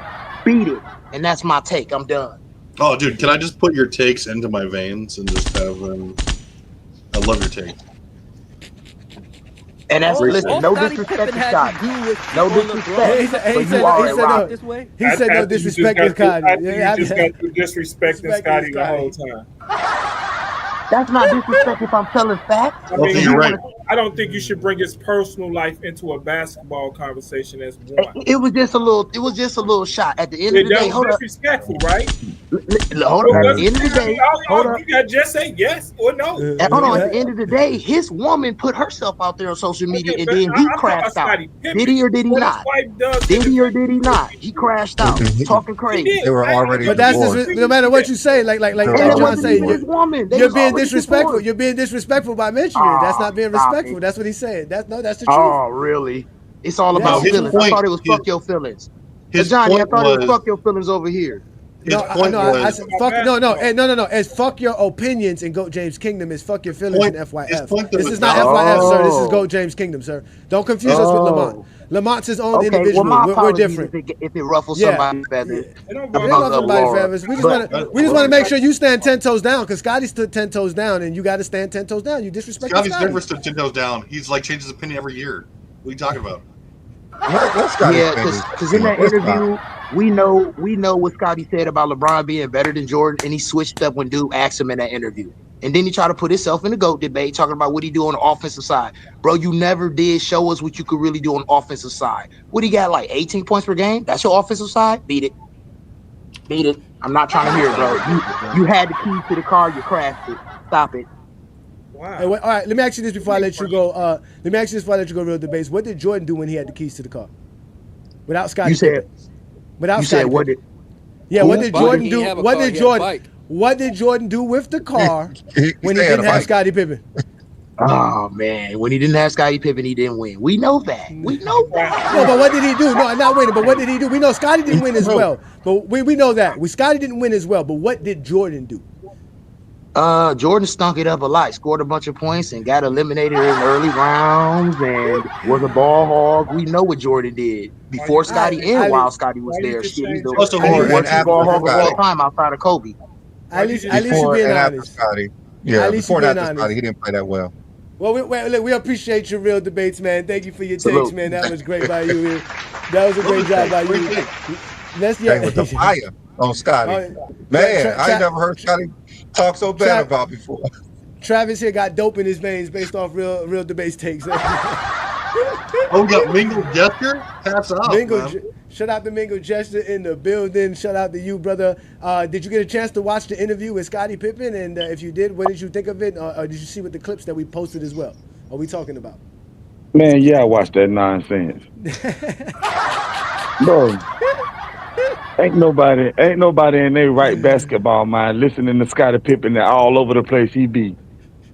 Beat it. And that's my take. I'm done. Oh, dude, can I just put your takes into my veins and just have I love your takes. And that's listen, no disrespect to Scottie. No disrespect. But you are a Robin. He said no disrespect to Scottie. You just got to disrespecting Scottie the whole time. That's not disrespect if I'm telling facts. I mean, you're right. I don't think you should bring his personal life into a basketball conversation as one. It was just a little shot. At the end of the day, hold up. Disrespectful, right? Hold on. At the end of the day, hold up. You got to just say yes or no. Hold on. At the end of the day, his woman put herself out there on social media, and then he crashed out. Did he or did he not? Did he or did he not? He crashed out, talking crazy. They were already. But that's no matter what you say. Like John said, you're being disrespectful. You're being disrespectful by mentioning it. That's not being respectful. That's what he said. That's the truth. Oh, really? It's all about feelings. I thought it was fuck your feelings. Johnny, I thought it was fuck your feelings over here. his No, point I was said fuck. No. It's fuck your opinions in Goat James Kingdom. It's fuck your feelings in his FYF. point though This is is not valid. FYF, sir. This is Oh, Goat James Kingdom, sir. Don't confuse us with Lamont. oh. Lamont's his own Okay. Well, individual. my We're apologies different. if it ruffles Yeah. somebody's feathers. It don't I We bother don't bug love me. up somebody's Laura, feathers. We just but want to make sure you stand 10 toes down because Scotty stood 10 toes down and you got to stand 10 toes down. You disrespect Scotty's Scotty. never stood 10 toes down. He's like changes his opinion every year. What are you talking about? Let's Scotty yeah, finish. because in that Let's not. interview, we know what Scotty said about LeBron being better than Jordan, and he switched up when dude asked him in that interview. And then he tried to put himself in the GOAT debate, talking about what he do on the offensive side. Bro, you never did show us what you could really do on the offensive side. What he got, like 18 points per game? That's your offensive side? Beat it. Beat it. I'm not trying to hear it, bro. You had the keys to the car, you crashed it. Stop it. Wow. Hey, wait, all right, let me ask you this before I let you go. Real debates. What did Jordan do when he had the keys to the car? Without Scottie You said, Pippen. Without you Scottie said what Pippen. did Yeah, what who? did Bike. Jordan He do? didn't have a What car, did he had a Jordan? bike. What did Jordan do with the car when he had didn't a have bike. Scottie Pippen? Oh man, when he didn't have Scottie Pippen, he didn't win. We know that. We know that. No, but what did he do? No, I'm not winning. But what did he do? We know Scottie didn't win as No. well. But we know that. Scottie didn't win as well. But what did Jordan do? Jordan stunk it up a lot, scored a bunch of points and got eliminated in early rounds and was a ball hog. We know what Jordan did before Scotty and while Scotty was why you there. just Shit, he's saying the Plus, Jordan? the Before horn. and worst ball after hog of all Scotty. time outside of Kobe. At least you're Before being and after honest. Scotty. At Yeah, least before you're and being after Scotty, honest. he didn't play that well. Well, look, we appreciate your real debates, man. Thank you for your Salute. takes, man. That was great by you. Man. That was a great job by you. Let's Hey, with the fire on Scotty. Man, I ain't never heard Scotty talk so bad about before. Travis here got dope in his veins based off real debates takes. Oh, we got Mingle Gesture? Hats off, man. Shout out to Mingo Gesture in the building. Shout out to you, brother. Did you get a chance to watch the interview with Scottie Pippen? And if you did, what did you think of it? Or did you see what the clips that we posted as well? Are we talking about? Man, yeah, I watched that nonsense. Bro, ain't nobody in their right basketball mind listening to Scottie Pippen and all over the place he be.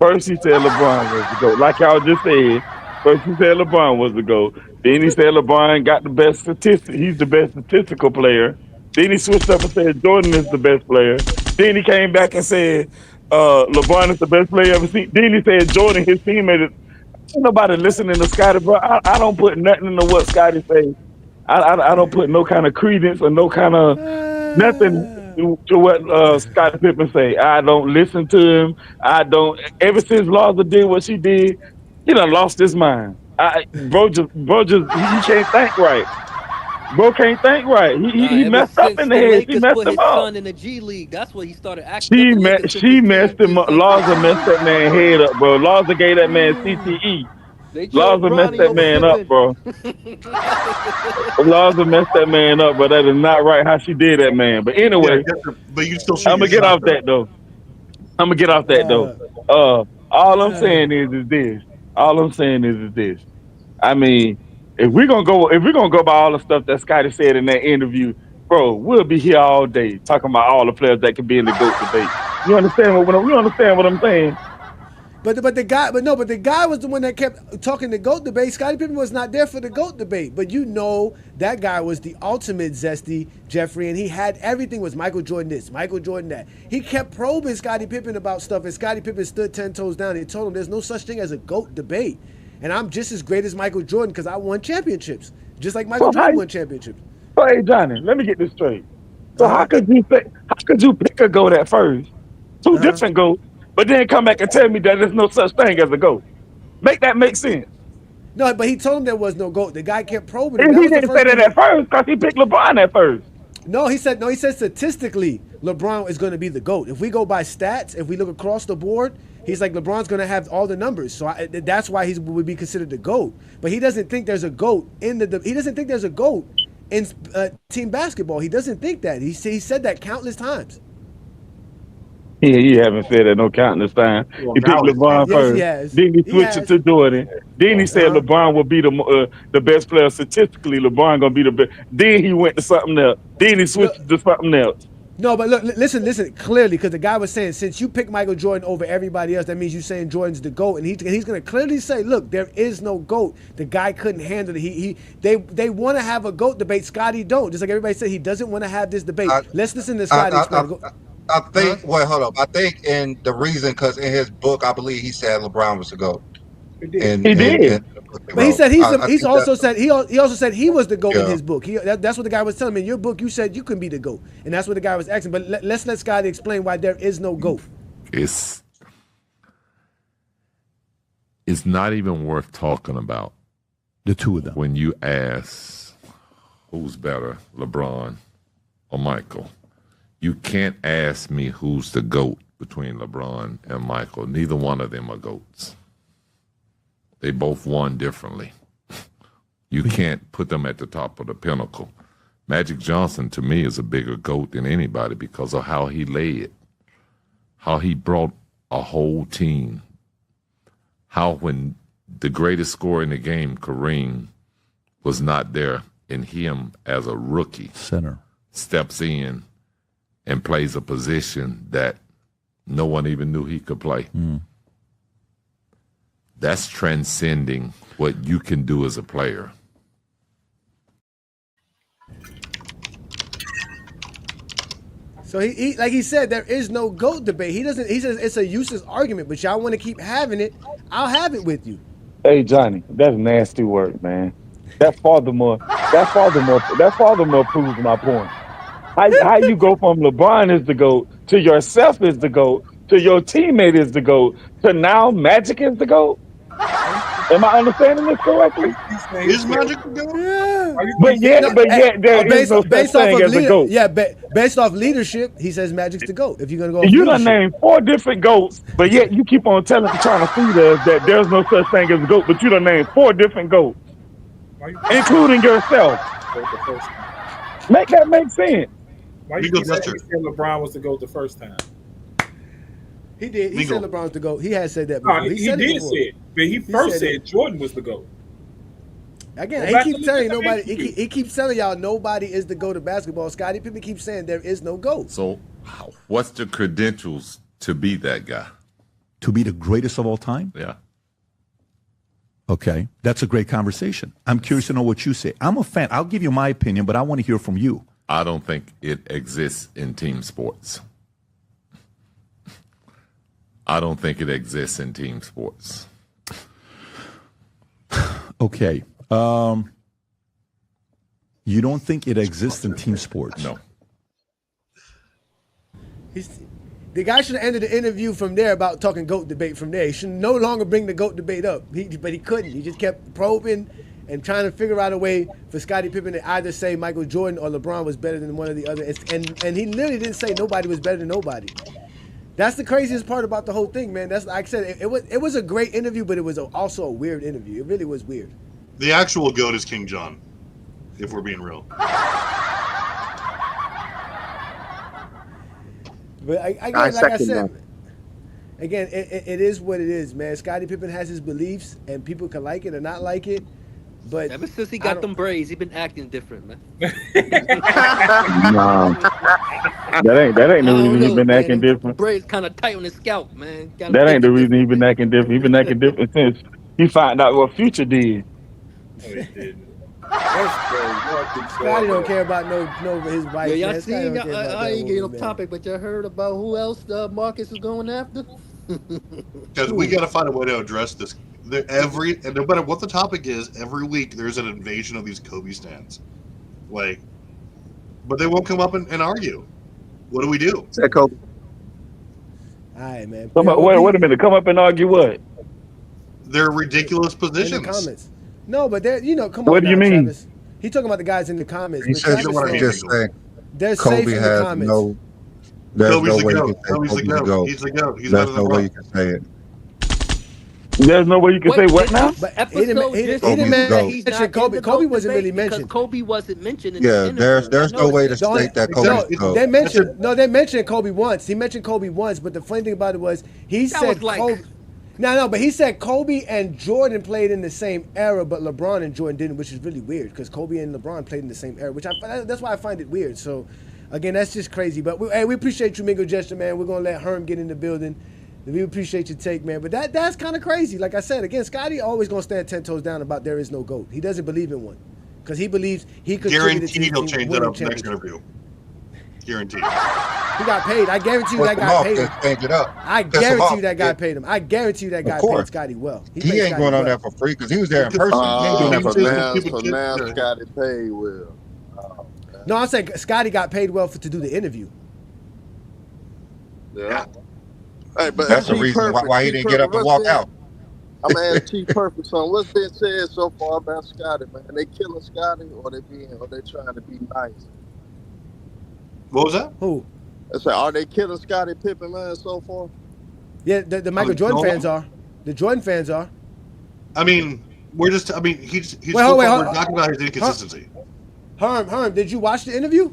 First he said LeBron was the GOAT. Like y'all just said, first he said LeBron was the GOAT. Then he said LeBron got the best statistics. He's the best statistical player. Then he switched up and said Jordan is the best player. Then he came back and said LeBron is the best player ever seen. Then he said Jordan, his teammate, ain't nobody listening to Scottie, bro. I don't put nothing into what Scottie say. I don't put no kind of credence or no kind of nothing to what Scottie Pippen say. I don't listen to him. I don't. Ever since Larsa did what she did, he done lost his mind. Bro just he can't think right. Bro can't think right. He Ever messed up since in the the head. He Lakers messed put him his up. son in the G League, that's what he started acting up. The Lakers took She his messed team him to up. St. Larsa messed that man head up, bro. Larsa gave that man CTE. They chose Larsa messed Bronny that over man up, Pippen. bro. Larsa messed that man up, but that is not right how she did that man. But anyway, but you still shoot I'm gonna your get shot, off that though. All I'm saying is this. All I'm saying is this. I mean, if we're gonna go by all the stuff that Scotty said in that interview, bro, we'll be here all day talking about all the players that can be in the GOAT debate. You understand what I'm saying? But the guy was the one that kept talking the GOAT debate. Scottie Pippen was not there for the GOAT debate. But you know that guy was the ultimate zesty, Jeffrey, and he had everything was Michael Jordan this, Michael Jordan that. He kept probing Scottie Pippen about stuff, and Scottie Pippen stood 10 toes down and he told him there's no such thing as a GOAT debate. And I'm just as great as Michael Jordan because I won championships. Just like Michael Jordan won championships. So hey Johnny, let me get this straight. So how could you pick a GOAT at first? Two different GOATs, but then come back and tell me that there's no such thing as a GOAT. Make that make sense. No, but he told him there was no GOAT. The guy kept probing him. And he didn't say that at first because he picked LeBron at first. No, he said statistically, LeBron is going to be the GOAT. If we go by stats, if we look across the board, he's like LeBron's going to have all the numbers. So that's why he would be considered the GOAT. But he doesn't think there's a GOAT in he doesn't think there's a GOAT in team basketball. He doesn't think that. He said that countless times. Yeah, you haven't said that no countless time. Well, He picked LeBron Yes, first. he has. Then he He switched has. it to Jordan. Then he said LeBron will be the best player statistically. LeBron gonna be the best. Then he went to something else. Then he switched to something else. No, but look, listen clearly, because the guy was saying, since you pick Michael Jordan over everybody else, that means you're saying Jordan's the GOAT, and he's going to clearly say, look, there is no GOAT. The guy couldn't handle it. They want to have a GOAT debate. Scottie don't. Just like everybody said, he doesn't want to have this debate. Let's listen to Scottie explain. I think. Wait, hold up. I think in the reason, because in his book, I believe he said LeBron was the GOAT. He did. But he said he also said he was the GOAT in his book. That's what the guy was telling me. In your book, you said you couldn't be the GOAT, and that's what the guy was asking. But let's let Scottie explain why there is no GOAT. It's not even worth talking about. The two of them. When you ask who's better, LeBron or Michael, you can't ask me who's the GOAT between LeBron and Michael. Neither one of them are GOATs. They both won differently. You can't put them at the top of the pinnacle. Magic Johnson, to me, is a bigger GOAT than anybody because of how he led, how he brought a whole team, how when the greatest scorer in the game, Kareem, was not there, and him as a rookie center steps in and plays a position that no one even knew he could play. That's transcending what you can do as a player. So he like he said, there is no GOAT debate. He says it's a useless argument, but y'all want to keep having it. I'll have it with you. Hey Johnny, that's nasty work, man. That furthermore proves my point. How you go from LeBron is the GOAT to yourself is the GOAT to your teammate is the GOAT to now Magic is the GOAT? Am I understanding this correctly? Is Magic the GOAT? Yeah. But yet there is no such thing as a GOAT. Yeah, based off leadership, he says Magic's the GOAT. If you're gonna go, You done named 4 different GOATs, but yet you keep on trying to feed us that there's no such thing as a GOAT. But you done named 4 different GOATs, including yourself. Make that make sense. Why you said LeBron was the GOAT the first time? He did. He said LeBron's the GOAT. He had said that before. He did say it, but he first said Jordan was the GOAT. Again, he keeps telling nobody. He keeps telling y'all nobody is the GOAT of basketball. Scottie Pippen keeps saying there is no GOAT. So, what's the credentials to be that guy? To be the greatest of all time? Yeah. Okay, that's a great conversation. I'm curious to know what you say. I'm a fan. I'll give you my opinion, but I want to hear from you. I don't think it exists in team sports. I don't think it exists in team sports. Okay. You don't think it exists in team sports? No. The guy should have ended the interview from there about talking GOAT debate from there. He should no longer bring the GOAT debate up. But he couldn't. He just kept probing and trying to figure out a way for Scottie Pippen to either say Michael Jordan or LeBron was better than one or the other. And he literally didn't say nobody was better than nobody. That's the craziest part about the whole thing, man. That's like I said, it was a great interview, but it was also a weird interview. It really was weird. The actual GOAT is King John, if we're being real. But like I said, again, it is what it is, man. Scottie Pippen has his beliefs, and people can like it or not like it. But ever since he got them braids, he been acting different, man. No, that ain't the reason he been acting different. Braids kind of tight on his scalp, man. That ain't the reason he been acting different. He been acting different since he found out what Future did. No, he didn't. Scottie don't care about no his wife. Yeah, y'all seen? I ain't getting off topic, but y'all heard about who else Marcus is going after? Because we got to find a way to address this. And no matter what the topic is, every week there's an invasion of these Kobe stands. But they won't come up and argue. What do we do? Say Kobe. All right, man. Wait a minute. Come up and argue what? They're ridiculous positions. In the comments. No, but they're come on. What do you mean? Travis. He talking about the guys in the comments. He said what I just said. They're Kobe safe in the has comments. There's Kobe's no the way you GOAT. can say Kobe's the GOAT. He's the GOAT. He's There's no way you can say it. There's no way you can say what now? But he didn't mention Kobe. Kobe wasn't really mentioned. Kobe wasn't mentioned in Yeah, the interview. there's no way to state that Kobe's the GOAT. They mentioned Kobe once. He mentioned Kobe once, but the funny thing about it was he said Kobe. No, but he said Kobe and Jordan played in the same era, but LeBron and Jordan didn't, which is really weird because Kobe and LeBron played in the same era, that's why I find it weird. So again, that's just crazy. But we appreciate you, Mingo Gesture, man. We're gonna let Herm get in the building. We appreciate your take, man. But that's kind of crazy. Like I said, again, Scottie always gonna stand 10 toes down about there is no GOAT. He doesn't believe in one because he believes he contributed to Guaranteed he'll his team change that winning up next championship. interview. Guaranteed. He got paid. I guarantee you that guy paid him. Change it up. I guarantee you that guy paid him. I guarantee you that guy paid course. Scottie well. He paid ain't Scottie going on well. there for free because he was there in person. He ain't doing that for free. So now Scottie paid well. No, I'm saying Scottie got paid well to do the interview. Yeah. Hey, but That's the reason why he didn't get up and walk out. I'm gonna ask Chief Perfect something. What's been said so far about Scottie, man? They killing Scottie, or they trying to be nice? What was that? Who? I said, are they killing Scottie Pippen, man, so far? Yeah, the Michael Jordan fans are. The Jordan fans are. I mean, he's talking about his inconsistency. Herm, did you watch the interview?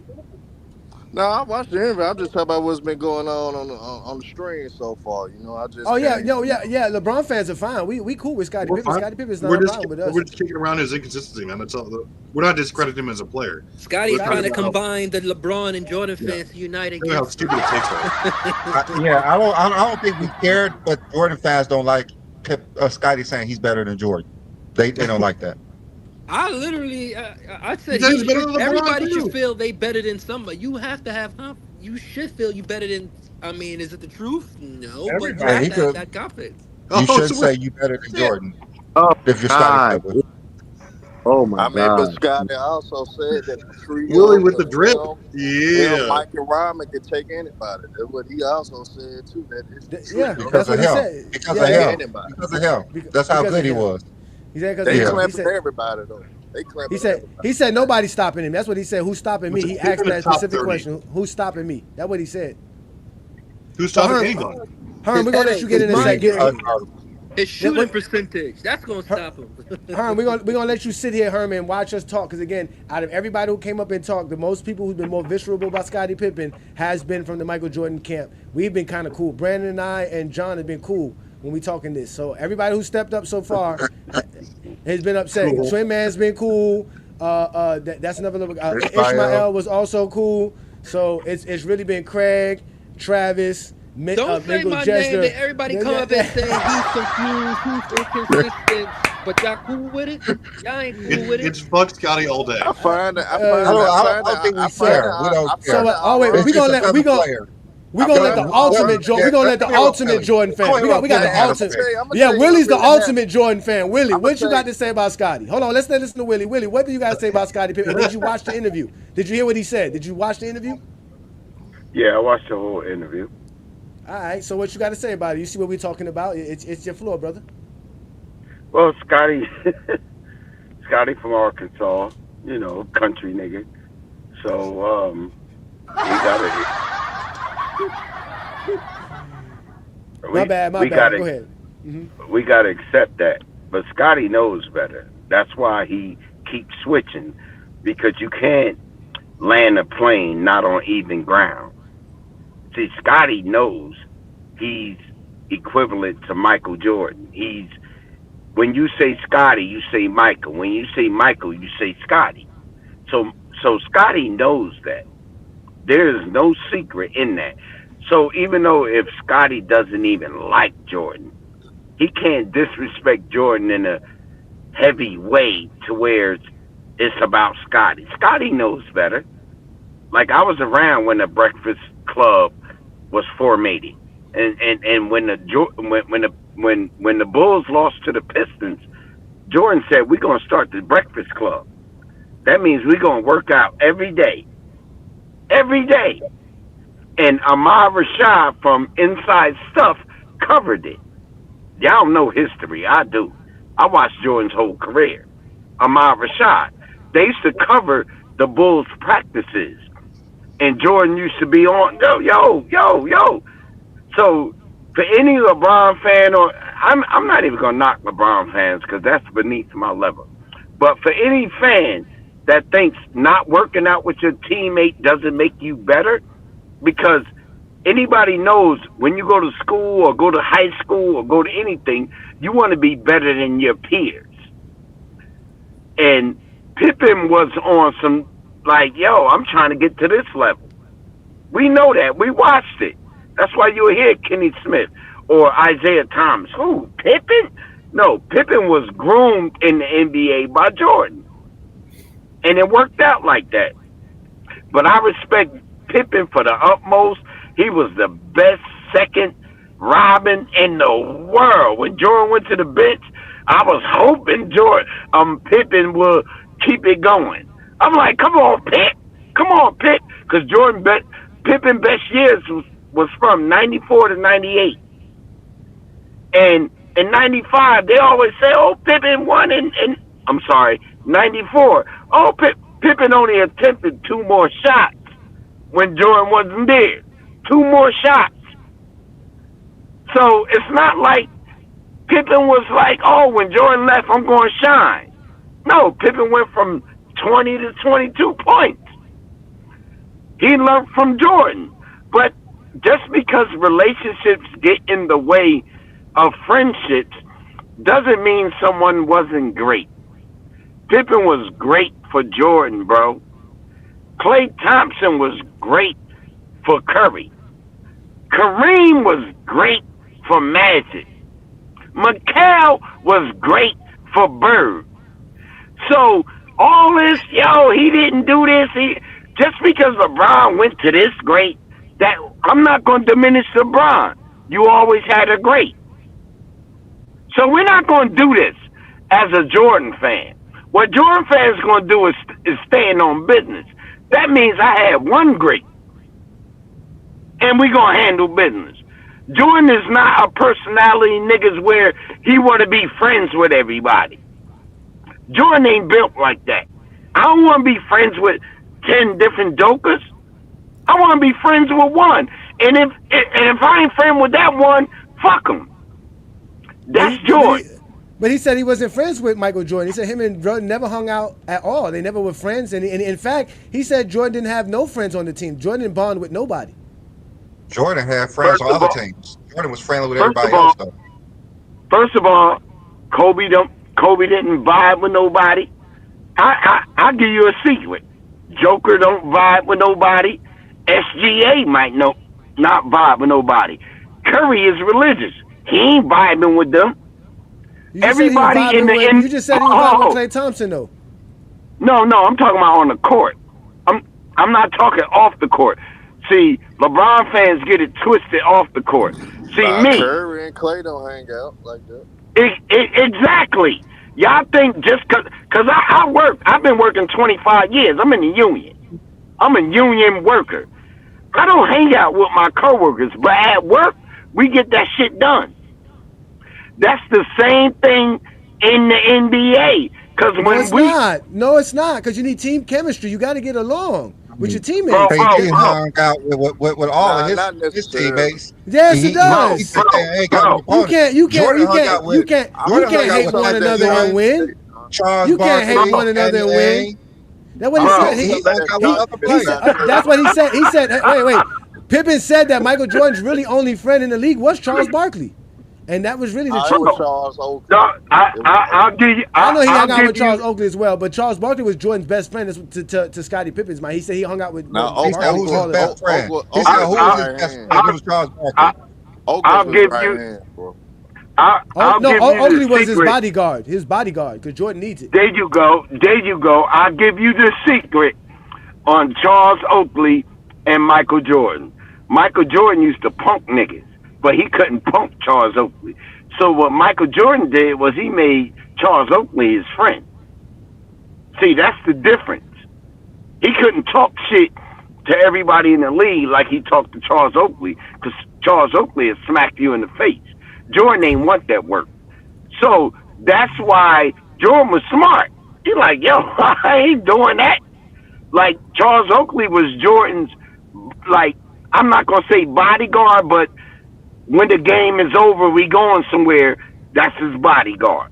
No, I watched the interview. I'm just talking about what's been going on the stream so far. You know, I just. Oh yeah. LeBron fans are fine. We cool with Scottie Pippen. Scottie Pippen's not a problem with us. We're just kicking around his inconsistency, man. That's all. We're not discrediting him as a player. Scotty's trying to combine the LeBron and Jordan fans to unite against. How stupid it takes that. I don't think we cared, but Jordan fans don't like Scottie saying he's better than Jordan. They don't like that. I literally, I said everybody should feel they better than somebody. You have to have you should feel you better than. I mean, is it the truth? No, but you have to have that confidence. You should say you better than Jordan. If you're God. Scottie Pippen. Oh my God! But Scottie also said that the trio Willie with the drip. Mike and Ryman could take anybody. That's what he also said too. Because of him. Because of him. That's how good he was. He said they clamping everybody though. They clamping. He said nobody's stopping him. That's what he said. Who's stopping me? He asked that specific question. Who's stopping me? That's what he said. Who's stopping anybody? Herm, we're gonna let you get in a second. His shooting percentage. That's gonna stop him. Herm, we're gonna let you sit here, Herm, and watch us talk. Because again, out of everybody who came up and talked, the most people who've been more visceral about Scottie Pippen has been from the Michael Jordan camp. We've been kind of cool. Brandon and I and John have been cool when we talking this. So everybody who stepped up so far has been upset. Cool. Twin Man's been cool. That's another little. Ishmael was also cool. So it's really been Craig, Travis. Don't say my name that everybody come up and say he's confused, he's inconsistent, but y'all cool with it? Y'all ain't cool with it? It's fuck Scottie all day. I find it. I don't think we fair. We don't care. So, we gonna let the ultimate Jordan. We gonna let the ultimate Jordan fan. We got the ultimate. Yeah, Willie's the ultimate Jordan fan. Willie, what you got to say about Scottie? Hold on, let's listen to Willie. Willie, what do you got to say about Scottie Pippen? Did you watch the interview? Did you hear what he said? Did you watch the interview? Yeah, I watched the whole interview. All right, so what you got to say about it? You see what we're talking about? It's your floor, brother. Well, Scottie from Arkansas, you know, country nigga. So we gotta. My bad. Go ahead. Mm-hmm. We gotta accept that, but Scottie knows better. That's why he keeps switching, because you can't land a plane not on even ground. See, Scottie knows he's equivalent to Michael Jordan. When you say Scottie, you say Michael. When you say Michael, you say Scottie. So Scottie knows that. There is no secret in that. So even though if Scottie doesn't even like Jordan, he can't disrespect Jordan in a heavy way to where it's about Scottie. Scottie knows better. Like, I was around when the Breakfast Club was formatted, and when the Bulls lost to the Pistons, Jordan said, "We're gonna start the Breakfast Club. That means we're gonna work out every day." And Ahmad Rashad from Inside Stuff covered it. Y'all know history. I do. I watched Jordan's whole career. Ahmad Rashad. They used to cover the Bulls practices. And Jordan used to be on, yo. So for any LeBron fan, or I'm not even gonna knock LeBron fans because that's beneath my level. But for any fan that thinks not working out with your teammate doesn't make you better, because anybody knows when you go to school or go to high school or go to anything, you want to be better than your peers. And Pippen was on some, like, yo, I'm trying to get to this level. We know that. We watched it. That's why you hear Kenny Smith or Isaiah Thomas. Who? Pippen? No, Pippen was groomed in the NBA by Jordan. And it worked out like that. But I respect Pippen for the utmost. He was the best second Robin in the world. When Jordan went to the bench, I was hoping Pippen would keep it going. I'm like, come on, Pip. Come on, Pip. Because Pippen best years was from 94 to 98. And in 95, they always say, oh, Pippen won in I'm sorry, 94. Oh, Pippen only attempted 2 more shots when Jordan wasn't there. 2 more shots. So it's not like Pippen was like, oh, when Jordan left, I'm going to shine. No, Pippen went from 20 to 22 points. He learned from Jordan. But just because relationships get in the way of friendships doesn't mean someone wasn't great. Pippen was great for Jordan, bro. Klay Thompson was great for Curry. Kareem was great for Magic. McHale was great for Bird. So all this, he didn't do this. Just because LeBron went to this great, that I'm not going to diminish LeBron. You always had a great. So we're not going to do this as a Jordan fan. What Jordan fans going to do is staying on business. That means I had one great. And we're going to handle business. Jordan is not a personality niggas where he want to be friends with everybody. Jordan ain't built like that. I don't want to be friends with 10 different jokers. I want to be friends with one. And if I ain't friend with that one, fuck him. That's Jordan. But he said he wasn't friends with Michael Jordan. He said him and Jordan never hung out at all. They never were friends. And in fact, he said Jordan didn't have no friends on the team. Jordan didn't bond with nobody. Jordan had friends on other teams. Jordan was friendly with everybody else, though. First of all, Kobe didn't vibe with nobody. I'll give you a secret. Joker don't vibe with nobody. SGA might not vibe with nobody. Curry is religious. He ain't vibing with them. Everybody in the you just said he was vibing with Klay Thompson, though. No, I'm talking about on the court. I'm not talking off the court. See, LeBron fans get it twisted off the court. See, me. Curry and Klay don't hang out like that. Exactly. Y'all think just because I work, I've been working 25 years. I'm in the union. I'm a union worker. I don't hang out with my coworkers, but at work, we get that shit done. That's the same thing in the NBA. No, it's not. Because you need team chemistry. You got to get along with your teammates. KG hung out with all of his teammates. Yes, it does. You can't hate one another and win. You can't hate one another and win. That's what he said. That's what he said. He said, wait. Pippen said that Michael Jordan's really only friend in the league was Charles Barkley. And that was really the truth. Charles Oakley. No, I'll give you. I know he hung out with Charles Oakley as well, but Charles Barkley was Jordan's best friend to Scottie Pippen's mind. He said he hung out with. He said who's his best friend? He said who was his best friend? It was Charles Barkley. I'll give you. Oakley was his bodyguard. Because Jordan needs it. There you go. I'll give you the secret on Charles Oakley and Michael Jordan. Michael Jordan used to punk niggas, but he couldn't punk Charles Oakley. So what Michael Jordan did was he made Charles Oakley his friend. See, that's the difference. He couldn't talk shit to everybody in the league like he talked to Charles Oakley, because Charles Oakley had smacked you in the face. Jordan ain't want that work. So that's why Jordan was smart. He's like, yo, I ain't doing that. Like, Charles Oakley was Jordan's, like, I'm not going to say bodyguard, but when the game is over, we going somewhere, that's his bodyguard.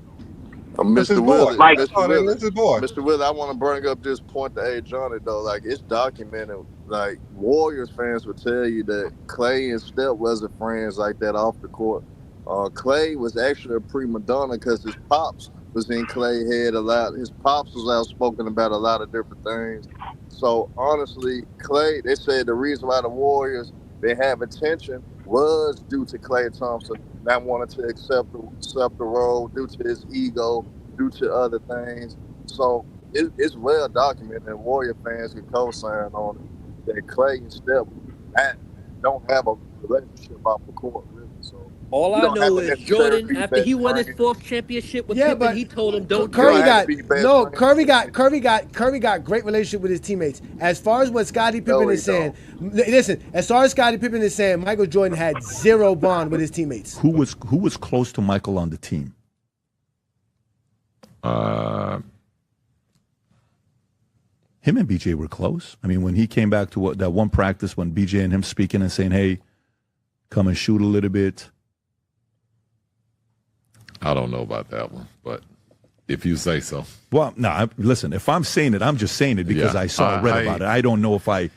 Mr. Willie, Mr. Willie, I want to bring up this point to age on it, though. Like, it's documented. Like, Warriors fans would tell you that Klay and Steph wasn't friends like that off the court. Klay was actually a prima donna because his pops was in Clay head a lot. His pops was outspoken about a lot of different things. So honestly, Clay, they said the reason why the Warriors they have attention was due to Clay Thompson not wanting to accept the role due to his ego, due to other things. So it's well documented, and Warrior fans can co-sign on it that Clay and Steph don't have a relationship off the court, really. So All you I don't have know to is necessarily Jordan, be after he best won his friends. 4th championship with Yeah, Pippen, but he told him, "Don't Curry do got it." Curry got great relationship with his teammates. As far as what Scottie Pippen No, he is saying, listen. As far as Scottie Pippen is saying, Michael Jordan had zero bond with his teammates. Who was close to Michael on the team? Him and BJ were close. I mean, when he came back to that one practice when BJ and him speaking and saying, "Hey, come and shoot a little bit." I don't know about that one, but if you say so. Well, no, listen, if I'm saying it, I'm just saying it because Yeah, I saw read about it. I don't know if I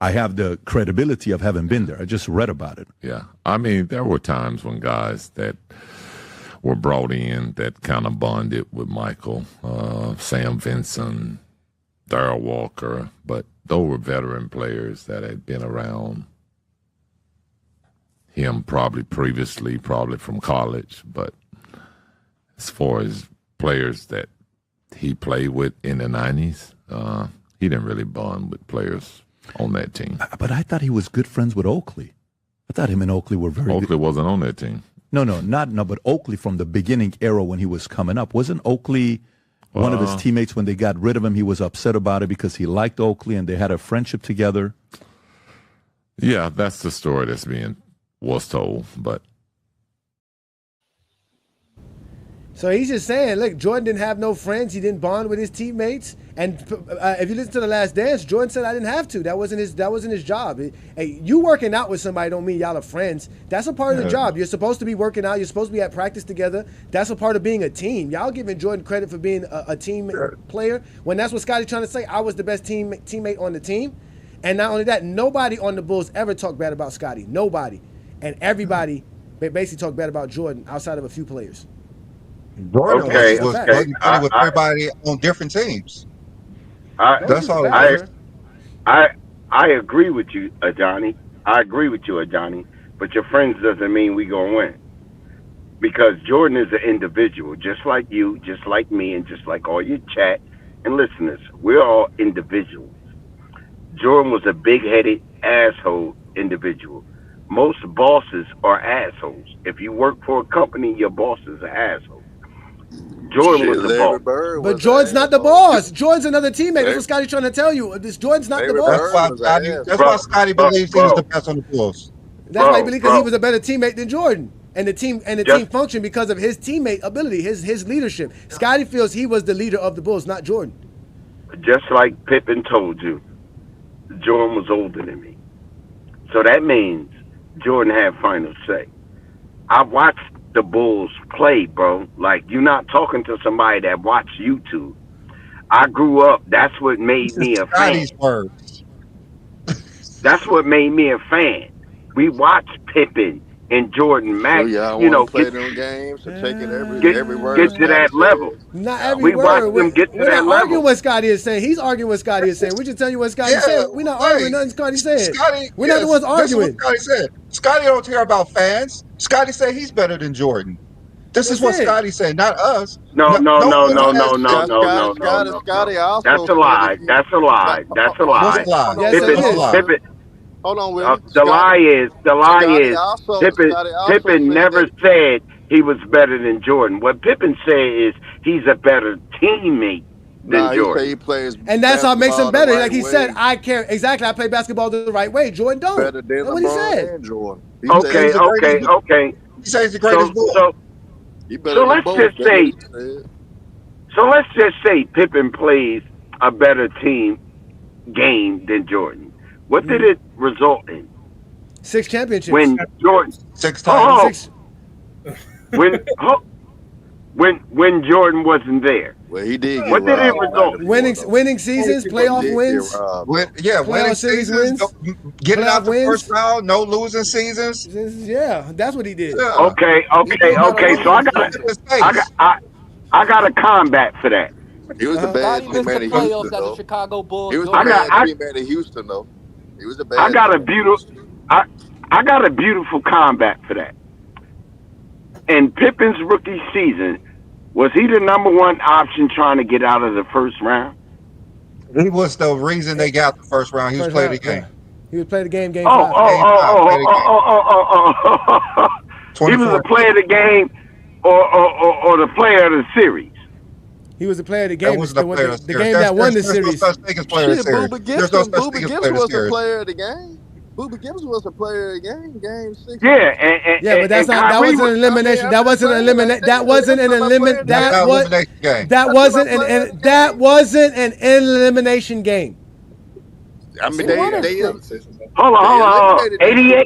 have the credibility of having been there. I just read about it. Yeah. I mean, there were times when guys that were brought in that kind of bonded with Michael, Sam Vinson, Darrell Walker, but those were veteran players that had been around him probably previously, probably from college, but as far as players that he played with in the 90s, he didn't really bond with players on that team. But I thought he was good friends with Oakley. I thought him and Oakley were very Oakley good. wasn't on that team. But Oakley from the beginning era when he was coming up. Wasn't Oakley one of his teammates when they got rid of him? He was upset about it because he liked Oakley and they had a friendship together. Yeah, that's the story that's was told, but So he's just saying, look, Jordan didn't have no friends. He didn't bond with his teammates. And if you listen to The Last Dance, Jordan said, "I didn't have to. That wasn't his job." Hey, you working out with somebody don't mean y'all are friends. That's a part of the job. You're supposed to be working out. You're supposed to be at practice together. That's a part of being a team. Y'all giving Jordan credit for being a team player when that's what Scottie's trying to say. I was the best teammate on the team. And not only that, nobody on the Bulls ever talked bad about Scottie. Nobody. And everybody basically talked bad about Jordan outside of a few players. Jordan Okay, was okay. buddy buddy with everybody on different teams. That's all. I agree with you, Adani. I agree with you, Adani. But your friends doesn't mean we gonna win. Because Jordan is an individual, just like you, just like me, and just like all your chat and listeners. We're all individuals. Jordan was a big-headed asshole individual. Most bosses are assholes. If you work for a company, your boss is an asshole. Jordan was the boss. But Jordan's not the boss. Jordan's another teammate. That's what Scottie's trying to tell you. Jordan's not the boss. That's why Scottie believes he was the best on the Bulls. That's why he believes because he was a better teammate than Jordan. And the team functioned because of his teammate ability, his leadership. Scottie feels he was the leader of the Bulls, not Jordan. Just like Pippen told you, Jordan was older than me. So that means Jordan had final say. I watched the Bulls play, bro. Like, you're not talking to somebody that watched YouTube. I grew up. That's what made me a fan. Scottie's words. That's what made me a fan. We watched Pippen and Jordan Max. Play them games and take it every word. Get to that level. Not every we word. watched them get to We're that not level. arguing what Scottie is saying. He's arguing what Scottie is saying. We're just telling you what Scottie said. We're not arguing nothing Scottie said. We're not the ones arguing. This is what Scottie said. Scottie don't care about fans. Scottie said he's better than Jordan. This is what Scottie said, not us. No. Scotty That's a lie. That's a lie. That's a lie. What's a lie? Yes, it is. Pippen, Hold on, Willie. the lie is Pippen never said he was better than Jordan. What Pippen said is he's a better teammate than Jordan. He plays And that's how it makes him better. the Like he right said, way. I care. Exactly. I play basketball the right way. Jordan don't. Better than That's what he LeBron said. and Jordan. Okay. He says he's the greatest Bull. So let's just say Pippen plays a better team game than Jordan. What did it result in? 6 championships. When Jordan 6 times. When Jordan wasn't there. Well, he did. What did it result in? Winning seasons, playoff wins. Winning seasons, getting out the first round, no losing seasons. Yeah, that's what he did. Okay. So I got a combat for that. He was a bad Scotty to be missed the mad at playoffs Houston, as a though. Chicago Bulls. He was a No bad doubt. to be mad at Houston, though. He was a bad. I got a beautiful combat for that. In Pippen's rookie season, was he the number one option trying to get out of the first round? He was the reason they got the first round. He was playing the game. He was playing the game. Game Oh, five. He was a player of the game or the player of the series. He was a player of the game. That wasn't a player of the The series. game that won the There's no series. such thing as player of the series. Booba There's no Gibson, such Booba thing as Gibson player of the was the series. player of the game. Booba Gibson was a player of the game. Game 6. Yeah, but that's not. That wasn't an elimination. That wasn't an elimination. That wasn't an elimination. That was. That wasn't an. That wasn't an elimination game. I mean, Hold on. 88,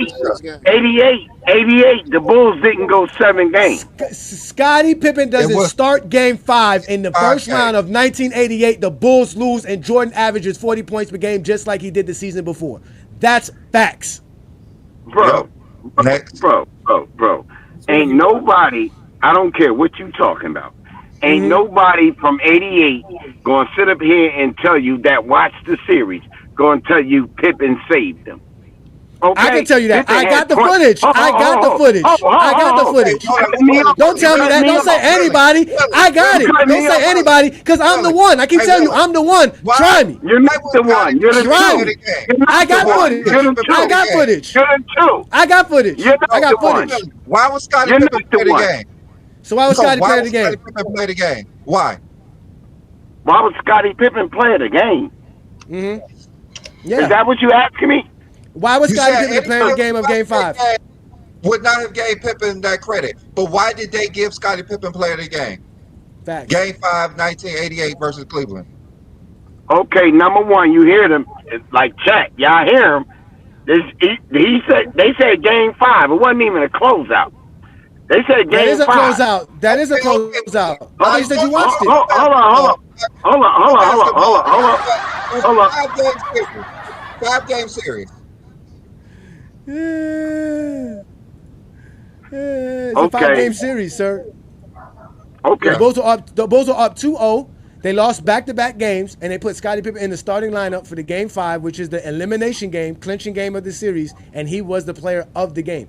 the Bulls didn't go 7 games. Scottie Pippen doesn't start game 5 in the first round of 1988. The Bulls lose and Jordan averages 40 points per game just like he did the season before. That's facts. Bro. Ain't nobody, I don't care what you talking about. Ain't nobody from 88 gonna sit up here and tell you that watch the series, gonna tell you Pippen saved them. Okay? I can tell you that. Pippen I got had the footage. I got the footage. I got the footage. Don't tell me that. Don't say anybody. I got it. Don't say anybody because I'm the one. I can tell you I'm the one. Try me. You're not the one. You're the Try two. me. I got footage. I got footage. You're the two. I got footage. I got footage. Why was Scottie Pippen play the game? So why was Scottie play the game? Scottie Pippen play the game? Why? Why would Scottie Pippen play the game? Yeah. Is that what you asking me? Why was Scottie Pippen playing the game of game 5? Would not have gave Pippen that credit. But why did they give Scottie Pippen player of the game? Facts. Game 5, 1988 versus Cleveland. Okay, number one, you hear them like chat. Y'all hear him? They said game 5. It wasn't even a closeout. They said game 5. That is a closeout. That is a closeout. I thought you said you watched it. Hold on. 5-game series. Yeah. It's a 5-game series, sir. Okay. The Bulls are up 2-0. They lost back-to-back games, and they put Scottie Pippen in the starting lineup for the game 5, which is the elimination game, clinching game of the series, and he was the player of the game.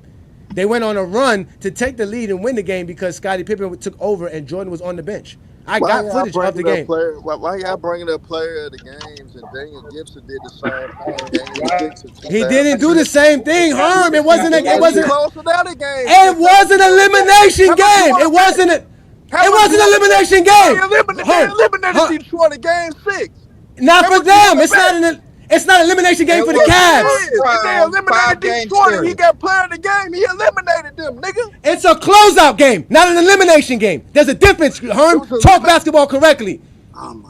They went on a run to take the lead and win the game because Scottie Pippen took over and Jordan was on the bench. I got footage of the game. Why y'all bringing up player of the games and Daniel Gibson did the same thing? He didn't do the same thing, Herm. It wasn't an elimination game. It wasn't an elimination game. They eliminated Detroit in game 6. Not for them. It's not an elimination game for the Cavs. They eliminated Detroit and he got player of the game. He eliminated them, nigga. It's a closeout game, not an elimination game. There's a difference, Herm. Talk basketball correctly.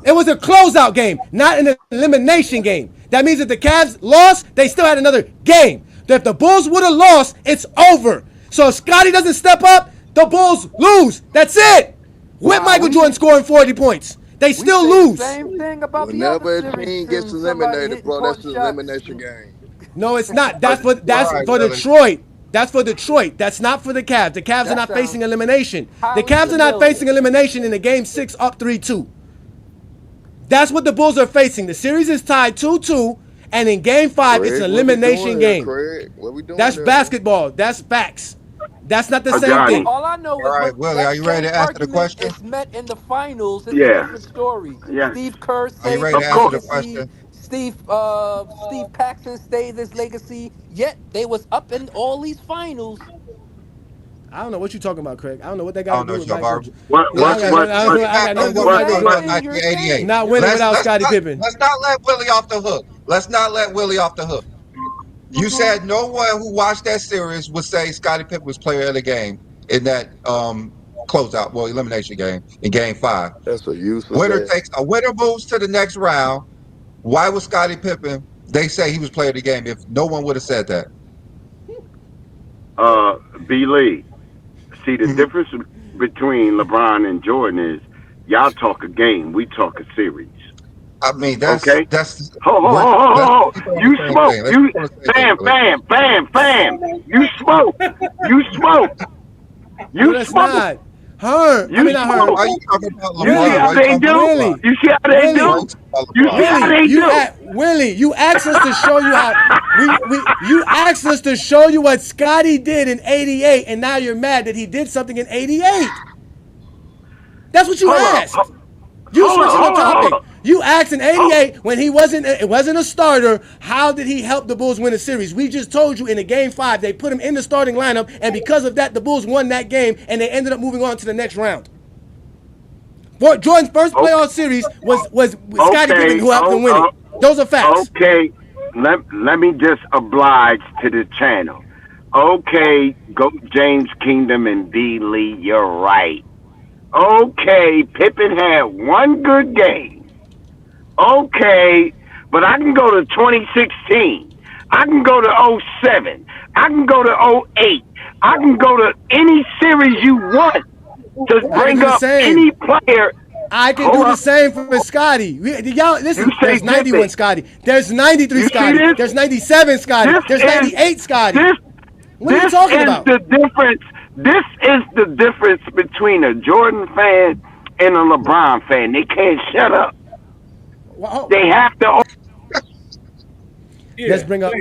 It was a closeout game, not an elimination game. That means if the Cavs lost, they still had another game. If the Bulls would have lost, it's over. So if Scottie doesn't step up, the Bulls lose. That's it. With Michael Jordan scoring 40 points. They still lose. Same thing about Whenever the a other team series. gets eliminated, bro, that's an elimination game. No, it's not. That's for Detroit. That's for Detroit. That's not for the Cavs. The Cavs are not facing elimination. The Cavs are not facing elimination in the game 6 up 3-2. That's what the Bulls are facing. The series is tied 2-2, and in game 5, it's an elimination game. That's basketball. That's facts. That's not the same thing. All I know is all right, Willie, are you ready to answer the question? It's met in the finals. It's Yeah. a different story. Yeah. Steve Kerr Are you saved ready to his answer the legacy. question? Steve Paxson stayed his legacy. Yet they was up in all these finals. I don't know what you're talking about, Craig. I don't know what they got to do with Michael. Not winning without Scottie Pippen. Let's not let Willie off the hook. You said no one who watched that series would say Scottie Pippen was player of the game in that closeout, elimination game in game 5. That's what you said. Winner moves to the next round. Why was Scottie Pippen? They say he was player of the game. If no one would have said that. B. Lee. See, the difference between LeBron and Jordan is y'all talk a game, we talk a series. I mean, that's okay. That's ho. You smoke. You bam. You smoke. No, that's not. Her. I mean, not her. Why are you talking about Willie, LeBron? how Why they you talking do? about Willie. LeBron? You see how they Willie. do? Why you talking about You see LeBron? how they do? Willie, you asked us to show you how you asked us to show you what Scottie did in '88, and now you're mad that he did something in '88. That's what you asked. You switching the topic. You asked in '88 when it wasn't a starter. How did he help the Bulls win a series? We just told you in a game 5 they put him in the starting lineup, and because of that, the Bulls won that game, and they ended up moving on to the next round. Jordan's first playoff series was Scottie Pippen who helped them win it. Those are facts. Okay, let me just oblige to the channel. Okay, go James Kingdom and D. Lee, you're right. Okay, Pippen had one good game. Okay, but I can go to 2016. I can go to 07. I can go to 08. I can go to any series you want to bring up any player. I can do the same for Scottie. Y'all, listen, there's 91 Scottie. There's 93 Scottie. There's 97 Scottie. There's 98 Scottie. What are you talking about? The difference. This is the difference between a Jordan fan and a LeBron fan. They can't shut up. They have to. Let's bring up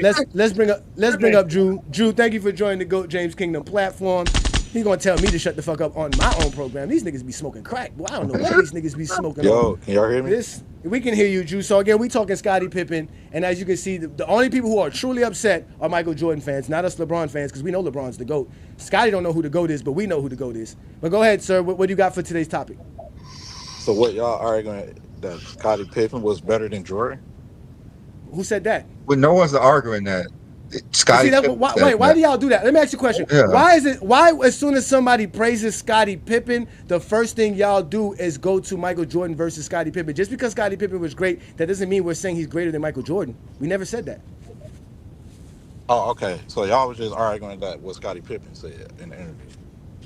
Drew. Drew, thank you for joining the GOAT James Kingdom platform. He's gonna tell me to shut the fuck up on my own program. These niggas be smoking crack. Well, I don't know what these niggas be smoking. Yo, can y'all hear me? We can hear you, Drew. So again, we talking Scottie Pippen, and as you can see, the only people who are truly upset are Michael Jordan fans, not us LeBron fans, because we know LeBron's the GOAT. Scottie don't know who the GOAT is, but we know who the GOAT is. But go ahead, sir. What do you got for today's topic? So what y'all arguing that Scottie Pippen was better than Jordan? Who said that? Well, no one's arguing that. Scottie. Why do y'all do that? Let me ask you a question. Yeah. Why as soon as somebody praises Scottie Pippen, the first thing y'all do is go to Michael Jordan versus Scottie Pippen? Just because Scottie Pippen was great, that doesn't mean we're saying he's greater than Michael Jordan. We never said that. Oh, okay. So y'all was just arguing that what Scottie Pippen said in the interview.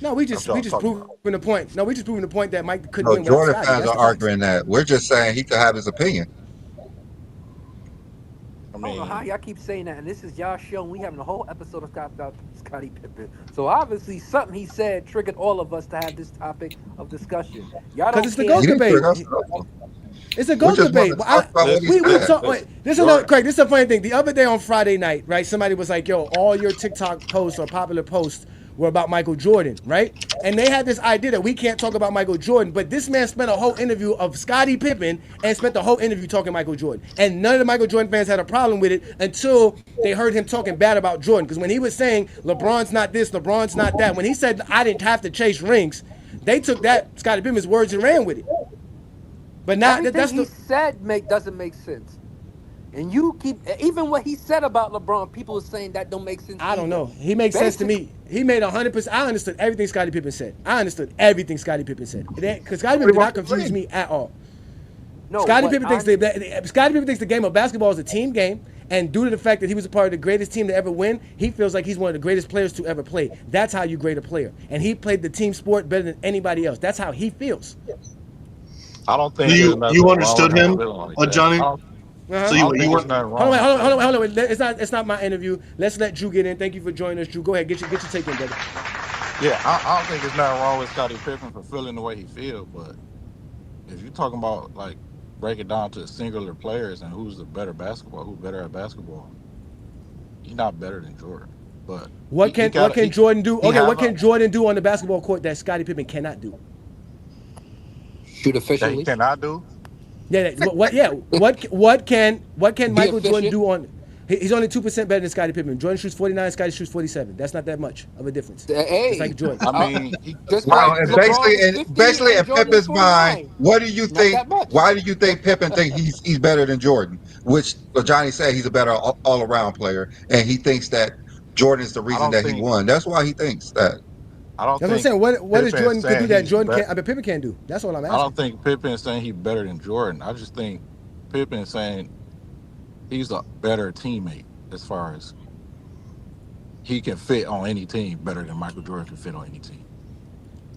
No, we just proving the point. No, we just proving the point that Mike couldn't No, win without Jordan Scottie. fans That's are the facts. arguing that. We're just saying he could have his opinion. I don't know how y'all keep saying that, and this is y'all show, and we having a whole episode about Scottie Pippen. So obviously something he said triggered all of us to have this topic of discussion. Y'all don't Because it's the GOAT debate. It's a GOAT debate. This is a funny thing. The other day on Friday night, right? Somebody was like, "Yo, all your TikTok posts or popular posts were about Michael Jordan," right? And they had this idea that we can't talk about Michael Jordan, but this man spent a whole interview of Scottie Pippen and spent the whole interview talking Michael Jordan. And none of the Michael Jordan fans had a problem with it until they heard him talking bad about Jordan. Because when he was saying LeBron's not this, LeBron's not that, when he said I didn't have to chase rings, they took that Scottie Pippen's words and ran with it. But now everything he said doesn't make sense. And you keep, even what he said about LeBron, people are saying that don't make sense. I don't know. He makes sense to me. He made 100%. I understood everything Scottie Pippen said. Because Scottie Pippen did not confuse me at all. No, Scottie Pippen thinks the game of basketball is a team game, and due to the fact that he was a part of the greatest team to ever win, he feels like he's one of the greatest players to ever play. That's how you grade a player. And he played the team sport better than anybody else. That's how he feels. I don't think you understood him, Johnny. So you weren't Hold on. It's not my interview. Let's let Drew get in. Thank you for joining us, Drew. Go ahead, get your take in, brother. Yeah, I don't think it's nothing wrong with Scottie Pippen for feeling the way he feels, but if you're talking about like break it down to singular players and who's better at basketball, he's not better than Jordan. But what can Jordan do? Okay, what can Jordan do on the basketball court that Scottie Pippen cannot do? Shoot efficiently. That he cannot do. What can Michael Jordan do on? He's only 2% better than Scottie Pippen. Jordan shoots 49, Scottie shoots 47. That's not that much of a difference. Hey, it's like Jordan. I mean, basically in Pippen's mind, what do you think? Why do you think Pippen think he's better than Jordan? Which Johnny said he's a better all around player, and he thinks that Jordan is the reason that he won. That's why he thinks that. That's what I'm saying. What does Jordan can do that Jordan can't? I mean, Pippen can't do. That's what I'm asking. I don't think Pippen is saying he's better than Jordan. I just think Pippen is saying he's a better teammate as far as he can fit on any team better than Michael Jordan can fit on any team.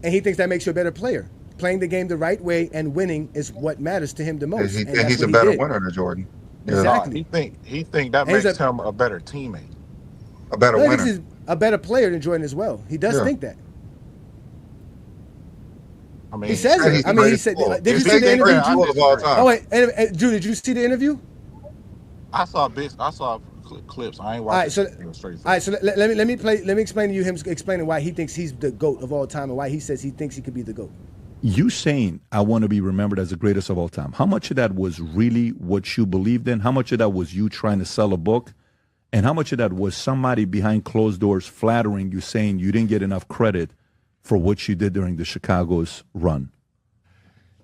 And he thinks that makes you a better player. Playing the game the right way and winning is what matters to him the most. And he's a better winner than Jordan. Exactly. He think that makes him a better teammate. A better winner. He's a better player than Jordan as well. He does think that. I mean, He says He's it. the I mean, he greatest said. scorer. Did you He's see the the greatest interview? scorer of all time. Oh wait, and Drew, did you see the interview? I saw clips. I ain't All watching. right, so straight all right, so let me explain to you him explaining why he thinks he's the GOAT of all time and why he says he thinks he could be the GOAT. You saying I want to be remembered as the greatest of all time. How much of that was really what you believed in? How much of that was you trying to sell a book? And how much of that was somebody behind closed doors flattering you, saying you didn't get enough credit for what you did during the Chicago's run?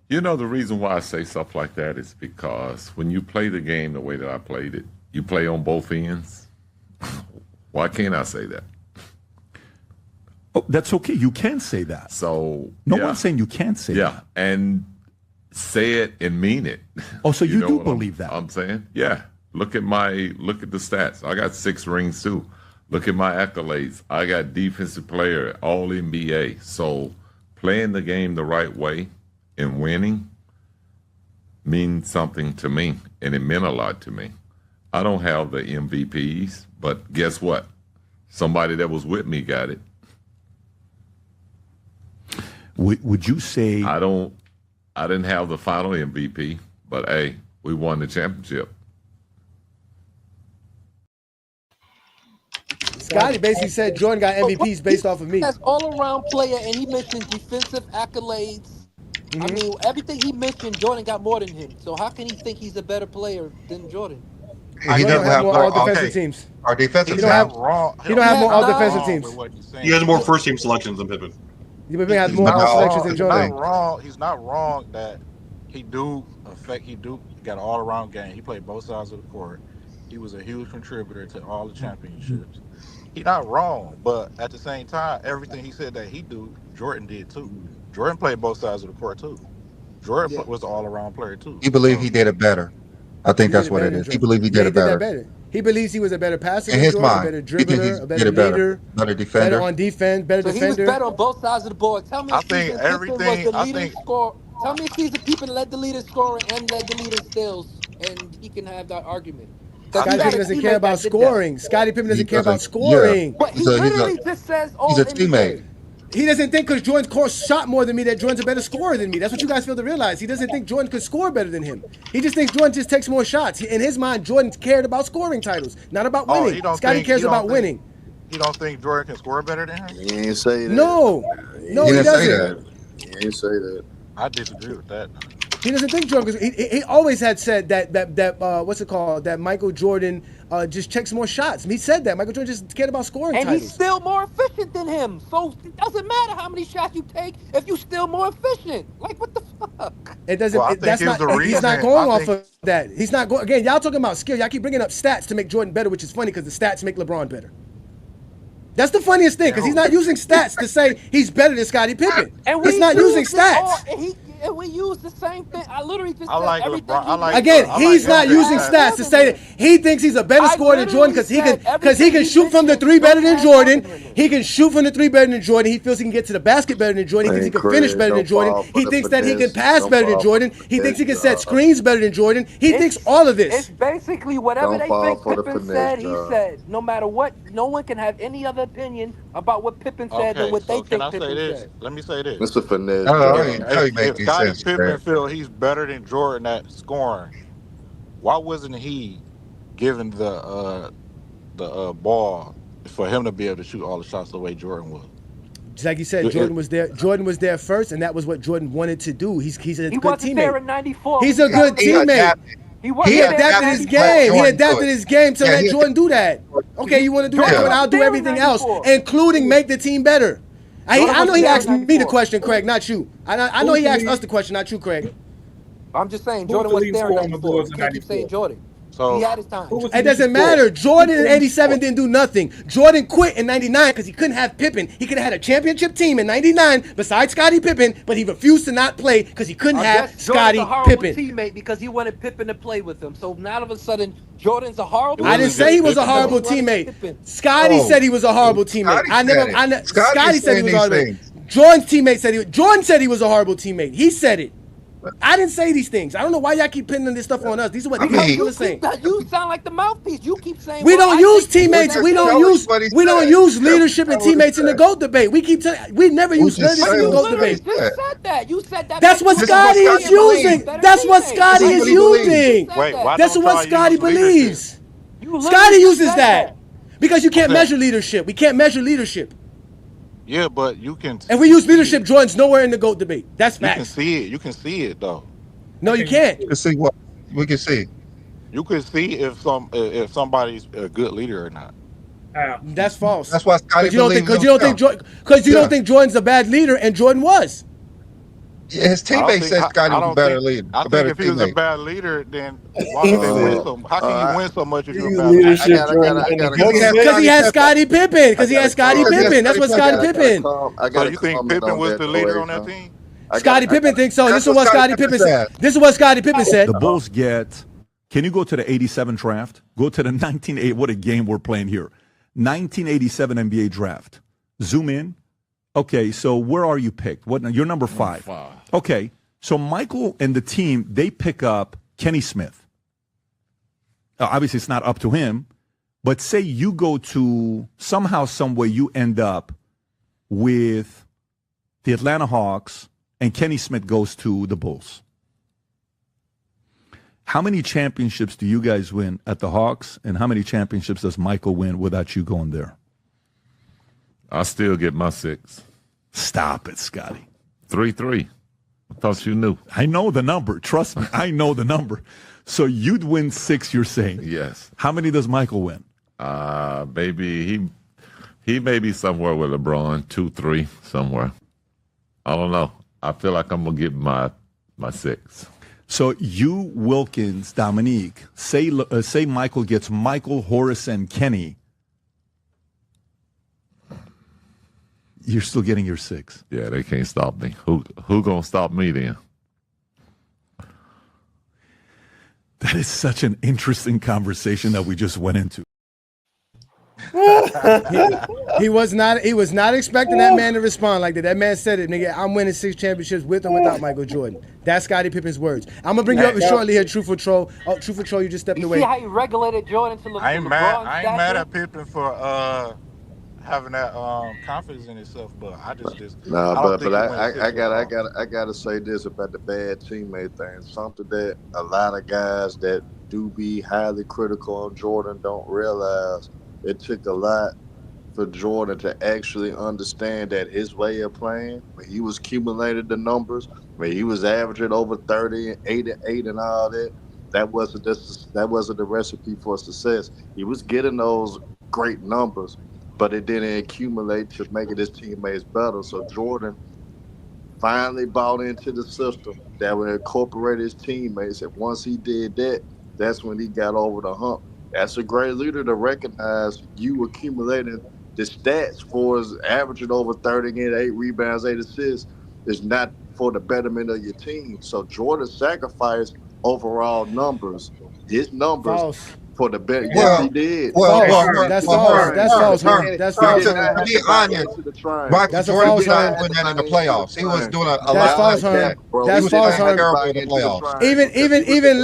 You know, the reason why I say stuff like that is because when you play the game the way that I played it, you play on both ends. Why can't I say that? Oh, that's okay. You can say that. So no one's saying you can't say that. Yeah, and say it and mean it. Oh, so you know do what believe that? I'm saying, yeah. Look at the stats. I got 6 rings too. Look at my accolades. I got defensive player, all NBA. So playing the game the right way and winning means something to me, and it meant a lot to me. I don't have the MVPs, but guess what? Somebody that was with me got it. Would you say I didn't have the final MVP, but hey, we won the championship. Scottie basically said Jordan got MVPs based off of me. That's all-around player, and he mentioned defensive accolades. I mean, everything he mentioned, Jordan got more than him. So how can he think he's a better player than Jordan? He doesn't have more all defensive teams. Our defensive He don't have more all defensive teams. He has more first team selections than Pippen. You have more all selections than Jordan. He's not wrong that he got an all-around game. He played both sides of the court. He was a huge contributor to all the championships. He's not wrong, but at the same time, everything he said that he do, Jordan did too. Jordan played both sides of the court too. Jordan was an all-around player too. He believed he did it better. I think that's what it is. He believed he did it better. He believes he was a better passer in his Jordan, mind. a better dribbler, a better leader, better defender, better on defense, better so defender. He was better on both sides of the board. Tell me if Pippen was the leading scorer. Tell me if Steve Pippen led the leading scorer and led the leading steals, and he can have that argument. Scottie Pippen doesn't care about scoring. Scottie Pippen doesn't care about scoring. But he literally just says all he's a teammate. He doesn't think because Jordan shot more than me that Jordan's a better scorer than me. That's what you guys fail to realize. He doesn't think Jordan could score better than him. He just thinks Jordan just takes more shots. In his mind, Jordan cared about scoring titles, not about winning. Scottie cares about winning. You don't think Jordan can score better than him? He didn't say that. No, he doesn't. He didn't say that. I disagree with that. He doesn't think Jordan. He always had said that what's it called? That Michael Jordan just checks more shots. He said that Michael Jordan just cared about scoring and titles. He's still more efficient than him. So it doesn't matter how many shots you take if you're still more efficient. Like what the fuck? It doesn't. Well, that's not. He's not going off of that. He's not going. Again, y'all talking about skill. Y'all keep bringing up stats to make Jordan better, which is funny because the stats make LeBron better. That's the funniest thing because he's not using stats to say he's better than Scottie Pippen. He's not using stats. And we use the same thing. I literally just I like everything. LeBron. Again, he's not using stats to say that he thinks he's a better scorer than Jordan because he can shoot from the three better than Jordan. He can shoot from the three better than Jordan. He feels he can get to the basket better than Jordan. He thinks he can finish better than Jordan. He thinks that he can pass better than Jordan. He thinks he can set screens better than Jordan. He thinks all of this. It's basically whatever they think Pippen said, he said. No matter what, no one can have any other opinion about what Pippen said than what they think Pippen said. Let me say this. It's a finesse. If Scottie Pippen feel he's better than Jordan at scoring, why wasn't he given the ball for him to be able to shoot all the shots the way Jordan was? Just like you said, Jordan was there. Jordan was there first, and that was what Jordan wanted to do. He's a good teammate. He wasn't there in '94. He's a good teammate. He adapted his game. He adapted his game to let Jordan do that. Okay, you want to do that, Jordan? I'll do everything else, including make the team better. I know he asked me the question, Craig, not you. I know he asked us the question, not you, Craig. I'm just saying, Jordan wasn't there in '94. You can't keep saying Jordan. So he had his time. It doesn't matter. Jordan in '87 didn't do nothing. Jordan quit in '99 because he couldn't have Pippen. He could have had a championship team in '99 besides Scottie Pippen, but he refused to not play because he couldn't have Scottie Pippen. Teammate because he wanted Pippen to play with him. So now all of a sudden, Jordan's a horrible. I didn't say he was a horrible teammate. Scottie said he was a horrible teammate. Scottie said he was a horrible. Jordan's teammate said Jordan said he was a horrible teammate. He said it. I didn't say these things. I don't know why y'all keep pinning this stuff on us. These are what Because people you are saying. you sound like the mouthpiece. You keep saying We well, don't I use think people teammates. said We don't this. use leadership and teammates in the GOAT debate. We keep telling. We never use leadership But in the you GOAT literally debate. just said that. You said that That's makes what you Scotty better is players and using. better That's what teammates. Scotty Like, is you literally using. just said that. That's what Scotty believes. You literally Scotty just uses said that because you can't Okay. measure leadership. We can't measure leadership. Yeah, but you can. And we use leadership. Jordan's nowhere in the GOAT debate. That's You can facts. see it. You can see it though. No, you can't. Let's see what we can see. You can see if somebody's a good leader or not. That's false. That's why Scotty Because you don't think believes himself. Jordan's a bad leader, and Jordan was. Yeah, his teammates said Scotty was a better leader, I a think better if he was a teammate. bad leader, then why did they win so? How can you win so much if you're a bad I leader? got Because he has Scottie Pippen. Because he has Scottie Pippen. That's what Scottie Pippen. So you think Pippen was the leader on that team? Scottie Pippen thinks so. This is what Scottie Pippen said. This is what Scottie Pippen said. The Bulls get. Can you go to the 87 draft? Go to the 1980. What a game we're playing here. 1987 NBA draft. Zoom in. Okay, so where are you picked? You're number 5. Okay, so Michael and the team, they pick up Kenny Smith. Obviously, it's not up to him, but say you go to somehow, some way, you end up with the Atlanta Hawks, and Kenny Smith goes to the Bulls. How many championships do you guys win at the Hawks, and how many championships does Michael win without you going there? I still get my 6. Stop it, Scotty. 3-3. I thought you knew. I know the number. Trust me, I know the number. So you'd win 6, you're saying? Yes. How many does Michael win? Maybe he may be somewhere with LeBron, 2-3, somewhere. I don't know. I feel like I'm going to get my 6. So you, Wilkins, Dominique, say Michael gets Michael, Horace, and Kenny. You're still getting your 6. Yeah, they can't stop me. Who gonna stop me then? That is such an interesting conversation that we just went into. He was not expecting that man to respond like that. That man said it, nigga. I'm winning 6 championships with or without Michael Jordan. That's Scottie Pippen's words. I'm gonna bring you up shortly here, Truthful Troll. Oh, Truthful Troll, you just stepped away. See how he regulated Jordan to LeBron? I ain't mad at Pippen for having that confidence in himself, but I gotta say this about the bad teammate thing. Something that a lot of guys that do be highly critical on Jordan don't realize. It took a lot for Jordan to actually understand that his way of playing, when he was accumulating the numbers, when he was averaging over 30 and 8 and 8 and all that, that wasn't the recipe for success. He was getting those great numbers, but it didn't accumulate to making his teammates better. So Jordan finally bought into the system that would incorporate his teammates, and once he did that, that's when he got over the hump. That's a great leader to recognize you accumulating the stats for his averaging over 30 and 8 rebounds, 8 assists is not for the betterment of your team. So Jordan sacrificed overall numbers, his numbers False. For the bet. Well, Yes, he did. That's false. That's false, Herm. That's false. To be honest, Michael Jordan was not doing that in the playoffs. He was doing a lot false, like that. Herm. That's false, Herm. Terrible in the playoffs. Even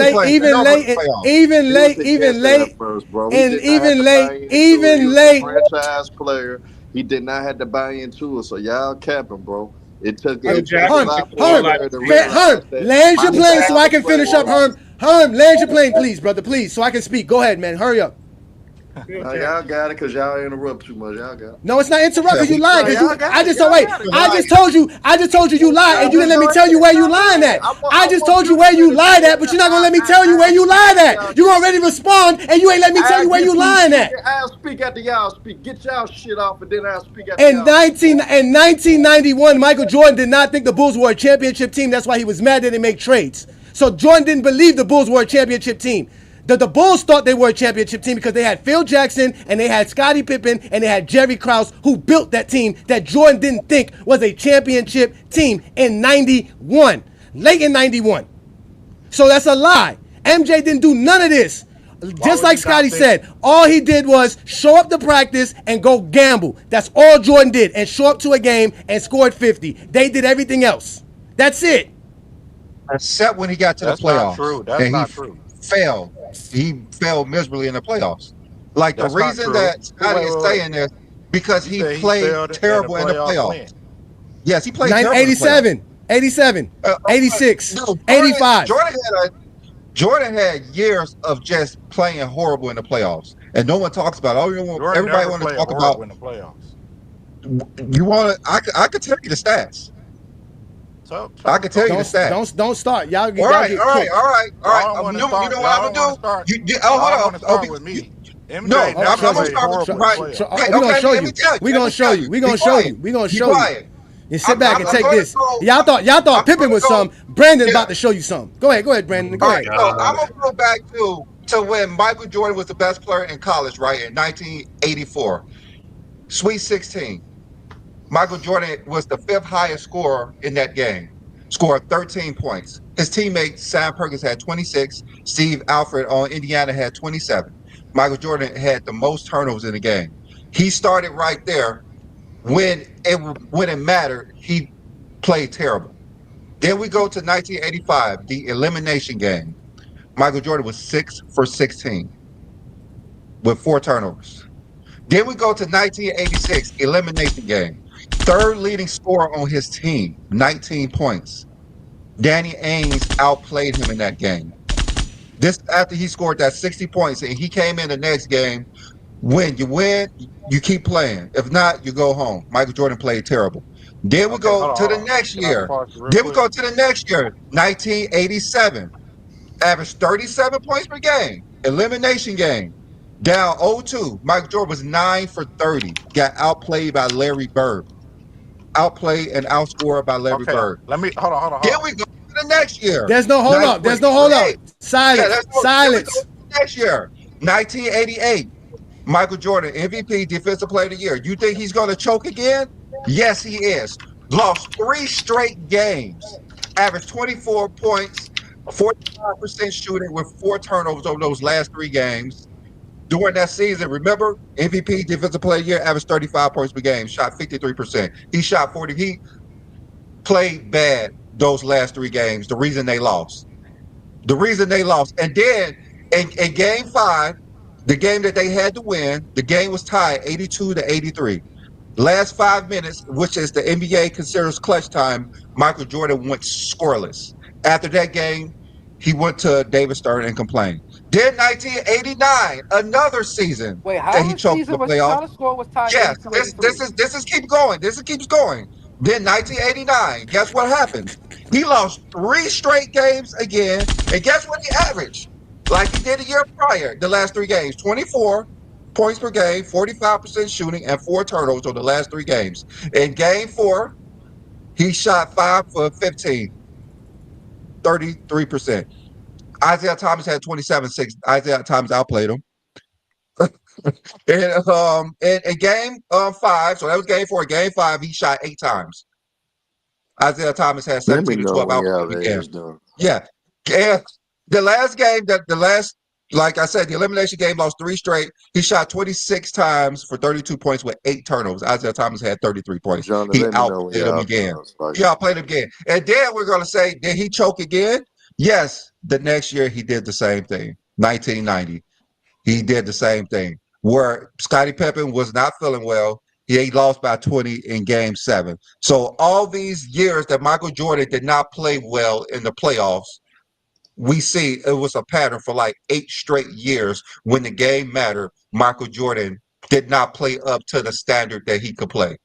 late. Franchise player. He did not have to buy into it. So y'all capping, bro. It took Herm, land your plane so I can finish up, Herm. Herm, land your plane, please, brother, please, so I can speak. Go ahead, man. Hurry up. Y'all got it because y'all interrupt too much. Y'all got it. No, it's not interrupt because you lied. I just told you you lied, and you didn't let me tell you where you lied at. I just told you where you lied at, but you're not gonna let me tell you where you lied at. You already respond, and you ain't let me tell you where you lying at. I'll speak after y'all speak. Get y'all shit off, and then I'll speak after In 1991, Michael Jordan did not think the Bulls were a championship team. That's why he was mad they didn't make trades. So Jordan didn't believe the Bulls were a championship team. The Bulls thought they were a championship team because they had Phil Jackson and they had Scottie Pippen and they had Jerry Krause, who built that team that Jordan didn't think was a championship team in 91, late in 91. So that's a lie. MJ didn't do none of this. Just like Scottie said, all he did was show up to practice and go gamble. That's all Jordan did, and show up to a game and scored 50. They did everything else. That's it. except when he got to the That's not playoffs true. That's and he not true. failed. He failed miserably in the playoffs. Like the That's not reason true. that Wait, Scotty wait, is wait. saying this because You he say he played failed in the terrible in the playoffs playoffs. when? Yes, he played terrible in the playoffs. 87, 87, Uh, 86, no, 85. Jordan had years of just playing horrible in the playoffs, and no one talks about it. Jordan Everybody never want to played talk about. horrible in the playoffs. You want to? I could tell you the stats. I could tell you the stats. Don't start. Y'all All get right. cooked. Y'all don't want to You start. know what I'm Y'all don't want gonna to start. do? Y'all Hold don't on. want to start with me. No, MJ Hold on, never I'm gonna trust me. played start with you. horrible in the Right. playoffs. We gonna Okay, show let me you. tell you. We Let gonna me show tell you. you. We Be gonna show quiet. you. We gonna Be show you. quiet. And sit back and I'm take gonna this. go. Y'all thought Pippen was go. some. Brandon Yeah. about to show you something. Go ahead, Brandon. Go All ahead. right. So I'm gonna go back to when Michael Jordan was the best player in college, right, in 1984. Sweet 16. Michael Jordan was the fifth highest scorer in that game, scored 13 points. His teammate Sam Perkins had 26. Steve Alford on Indiana had 27. Michael Jordan had the most turnovers in the game. He started right there when it mattered. He played terrible. Then we go to 1985, the elimination game. Michael Jordan was 6 for 16 with 4 turnovers. Then we go to 1986, elimination game. Third leading scorer on his team, 19 points. Danny Ainge outplayed him in that game. This after he scored that 60 points, and he came in the next game. When you win, you keep playing. If not, you go home. Michael Jordan played terrible. Then we Okay, go hold on, to hold the on. next Can I year. pause you real Then we quick? go to the next year, 1987. Averaged 37 points per game. Elimination game. Down 0-2. Michael Jordan was 9 for 30. Got outplayed by Larry Bird. Outplayed and outscored by Larry Okay, Bird. let me hold on, hold on, hold Then on. we go to the next year. There's no hold up. There's no hold up. Yeah, Silence. that's what. Then we go Silence. to the next year. 1988. Michael Jordan, MVP, Defensive Player of the Year. You think he's going to choke again? Yes, he is. Lost 3 straight games. Averaged 24 points, 45% shooting with 4 turnovers over those last 3 games. During that season, remember, MVP, Defensive Player of the Year, averaged 35 points per game, shot 53%. He shot 40. He played bad those last 3 games. The reason they lost. And then in game 5, the game that they had to win, the game was tied 82-83. Last 5 minutes, which is the NBA considers clutch time, Michael Jordan went scoreless. After that game, he went to David Stern and complained. Then 1989, another season Wait, that how he the choked in season the was playoffs. how the score was tied Yes, 82, this 83? this is keep going. This is keeps going. Then 1989, guess what happened? He lost 3 straight games again, and guess what he averaged? Like he did a year prior, the last 3 games, 24 points per game, 45% shooting, and 4 turnovers over the last 3 games. In game 4, he shot 5 for 15, 33%. Isaiah Thomas had 27-6. Isaiah Thomas outplayed him. In game 5, so that was game 4. Game 5, he shot 8 times. Isaiah Thomas had Let me 17 to know 12 when outplayed y'all him again. is done. Yeah. And the last game, like I said, the elimination game lost 3 straight. He shot 26 times for 32 points with 8 turnovers. Isaiah Thomas had 33 points. Johnny, He let me know when outplayed him y'all again. done. Like, He outplayed him again. And then we're going to say, did he choke again? Yes. The next year, he did the same thing. 1990. He did the same thing. Where Scottie Pippen was not feeling well. He lost by 20 in game 7. So all these years that Michael Jordan did not play well in the playoffs, we see it was a pattern for like 8 straight years when the game mattered. Michael Jordan did not play up to the standard that he could play.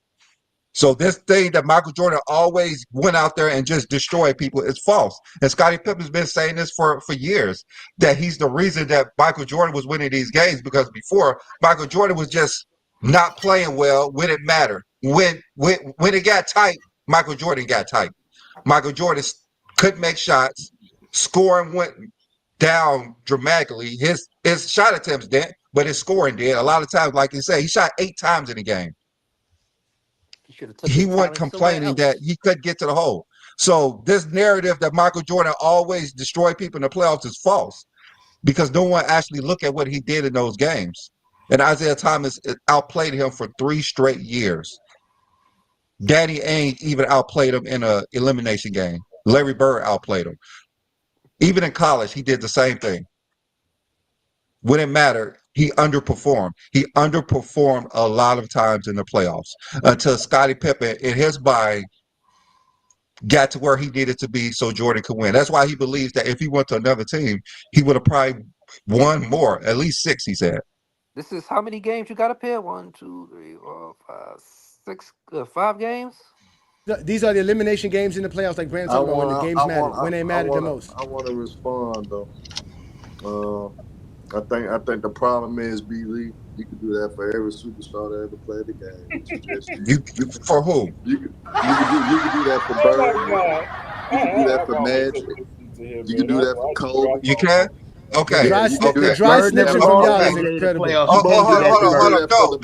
So this thing that Michael Jordan always went out there and just destroyed people is false. And Scottie Pippen's been saying this for years, that he's the reason that Michael Jordan was winning these games, because before Michael Jordan was just not playing well when it mattered. When it got tight, Michael Jordan got tight. Michael Jordan couldn't make shots. Scoring went down dramatically. His shot attempts did, but his scoring did. A lot of times, like you say, he shot 8 times in the game. He should have took He his wasn't talent somewhere complaining that else. he couldn't get to the hole. So this narrative that Michael Jordan always destroyed people in the playoffs is false, because no one actually looked at what he did in those games. And Isaiah Thomas outplayed him for 3 straight years. Danny Ainge even outplayed him in a elimination game. Larry Bird outplayed him. Even in college, he did the same thing. When it mattered, he underperformed. He underperformed a lot of times in the playoffs until Scottie Pippen, in his mind, got to where he needed to be so Jordan could win. That's why he believes that if he went to another team, he would have probably won more, at least 6, he said. This is how many games you got to play? 1, 2, 3, 4, 5, 6, 5 games. These are the elimination games in the playoffs, like Brandon talking about, when the games matter, when they matter the most. I want to respond though. I think the problem is, B. Lee, you can do that for every superstar that ever played the game. You for who? You can do that for Bird. You can do that for Magic. You can do that for Kobe. You can? Okay. The dry snitching from y'all is incredible. Hold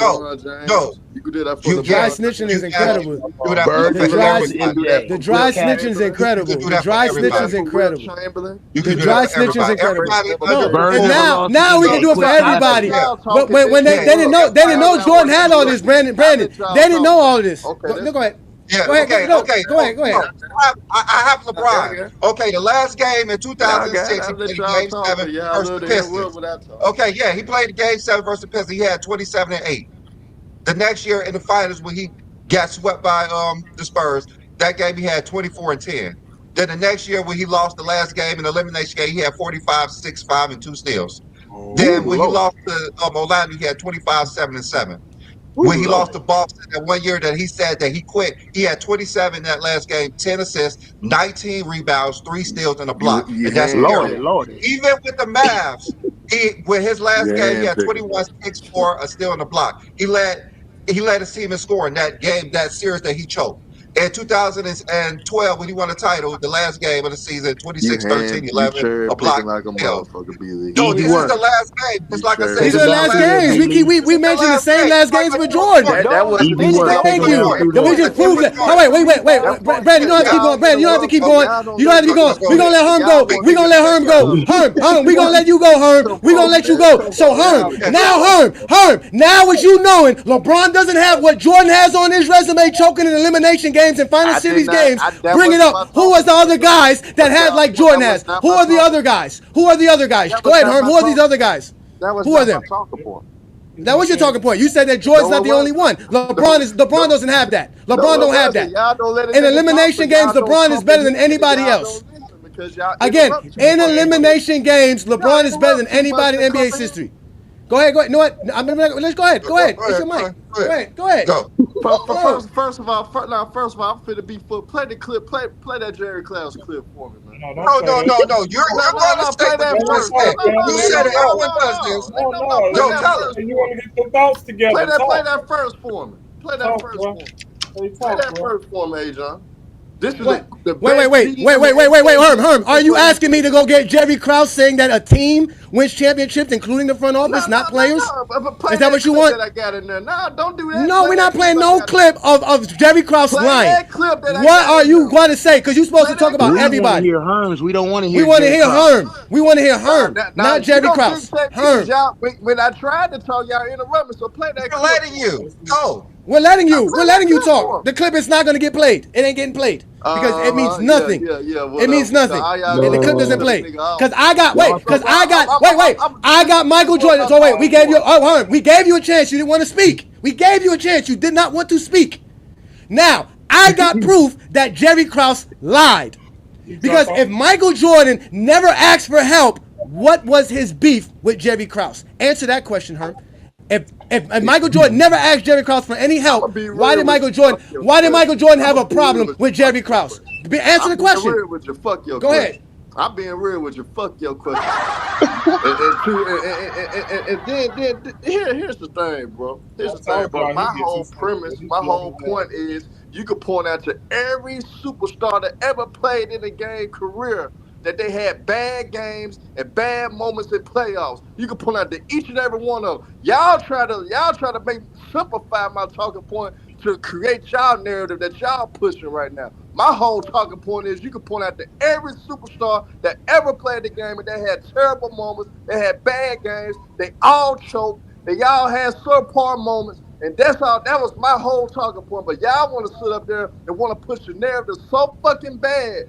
on. No. You can do that for the dry snitching is incredible. The dry snitching is incredible. The dry snitching is incredible. The dry snitching is incredible. Now we can do it for everybody. But when they didn't know Jordan had all this, Brandon. They didn't know all of this. Go ahead. Yeah, go ahead. Go ahead. I have LeBron. Okay, the last game in 2006, he played Game 7 versus the Pistons. Okay, yeah, he played the Game 7 versus the Pistons. He had 27 and 8. The next year in the finals, when he got swept by the Spurs, that game he had 24 and 10. Then the next year when he lost the last game in the elimination game, he had 45, 6, 5, and 2 steals. Then when he lost to Orlando, he had 25, 7, and 7. When he lost to Boston that one year that he said that he quit, he had 27 in that last game, 10 assists, 19 rebounds, 3 steals, and a block. And that's Lord. Even with the Mavs, with his last game, he had 21, 6, 4, a steal, and a block. He led his team in scoring that game, that series that he choked. In 2012, when he won the title, the last game of the season, 26, 13, 11, a block. Like a motherfucker, B. No, this is the last game. Just like I said, these are the last games. We mentioned the same last games with Jordan. Thank you. Then we just proved it. Oh, wait. Brandon, you don't have to keep going. Brandon, you don't have to keep going. You don't have to keep going. We're going to let Herm go. We're going to let Herm go. Herm, we're going to let you go, Herm. We're going to let you go. So, Herm, now with you knowing LeBron doesn't have what Jordan has on his resume, choking in elimination games and final series games, bring it up. Who was the other guys that had like Jordan has? Who are the other guys? Go ahead, Herm. Who are these other guys? Who are them? That was your talking point. You said that Jordan's not the only one. LeBron doesn't have that. LeBron don't have that. In elimination games, LeBron is better than anybody else. Again, in elimination games, LeBron is better than anybody in NBA's history. Go ahead. You know what? Let's go ahead. It's your mic. Go ahead. First of all, I'm finna be full. Play the clip. Play that Jerry Krause clip for me, man. No. You're going to say that first. You said everyone does this. No, tell it. You want to get the thoughts together. Play that first for me. Play that first for me, John. This is wait, Herm. Are you asking me to go get Jerry Krause saying that a team wins championships, including the front office, not players? Is that what you want? That I got in there. No, don't do that. No, we're not playing no clip of Jerry Krause lying. What are you going to say? Because you're supposed to talk about everybody. We don't want to hear Herms. We want to hear Herm. We want to hear Herm, not Jerry Krause. Herm. When I tried to talk, y'all interrupt me. So play that clip. We're letting you. Go. We're letting you talk. The clip is not going to get played. It ain't getting played because it means nothing. It means nothing. And the clip doesn't play. Because I got Michael Jordan. So wait, we gave you we gave you a chance. You didn't want to speak. We gave you a chance. You did not want to speak. Now, I got proof that Jerry Krause lied. Because if Michael Jordan never asked for help, what was his beef with Jerry Krause? Answer that question, Herm. If Michael Jordan never asked Jerry Krause for any help, why did Michael Jordan have a problem with Jerry Krause? Answer the question. Go ahead. I'm being real with you. Fuck your question. and then here's the thing, bro. My whole premise, my whole point is you could point out to every superstar that ever played in a game career that they had bad games and bad moments in playoffs. You can point out to each and every one of them. Y'all try to simplify my talking point to create y'all narrative that y'all pushing right now. My whole talking point is you can point out to every superstar that ever played the game and they had terrible moments, they had bad games, they all choked, they all had subpar moments. And that's all. That was my whole talking point. But y'all want to sit up there and want to push the narrative so fucking bad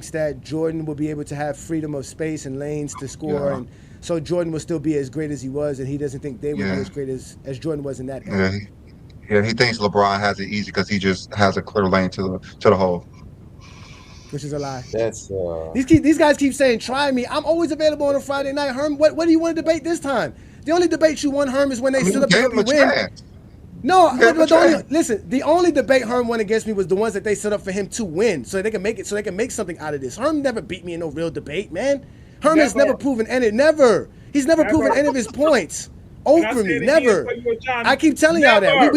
thinks that Jordan will be able to have freedom of space and lanes to score, Yeah. and so Jordan will still be as great as he was, and he doesn't think they would be Yeah. as great as Jordan was in that era. Yeah, he thinks LeBron has it easy because he just has a clear lane to the hole. Which is a lie. That's These guys keep saying, try me. I'm always available on a Friday night. Herm, what do you want to debate this time? The only debate you want, Herm, is when they I mean, sit he up and gave help him you a win. chance. No, Yeah, but the only debate Herm won against me was the ones that they set up for him to win, so they can make something out of this. Herm never beat me in no real debate, man. Herm has never proven He's never proven any of his points over me. Never. I keep telling y'all that.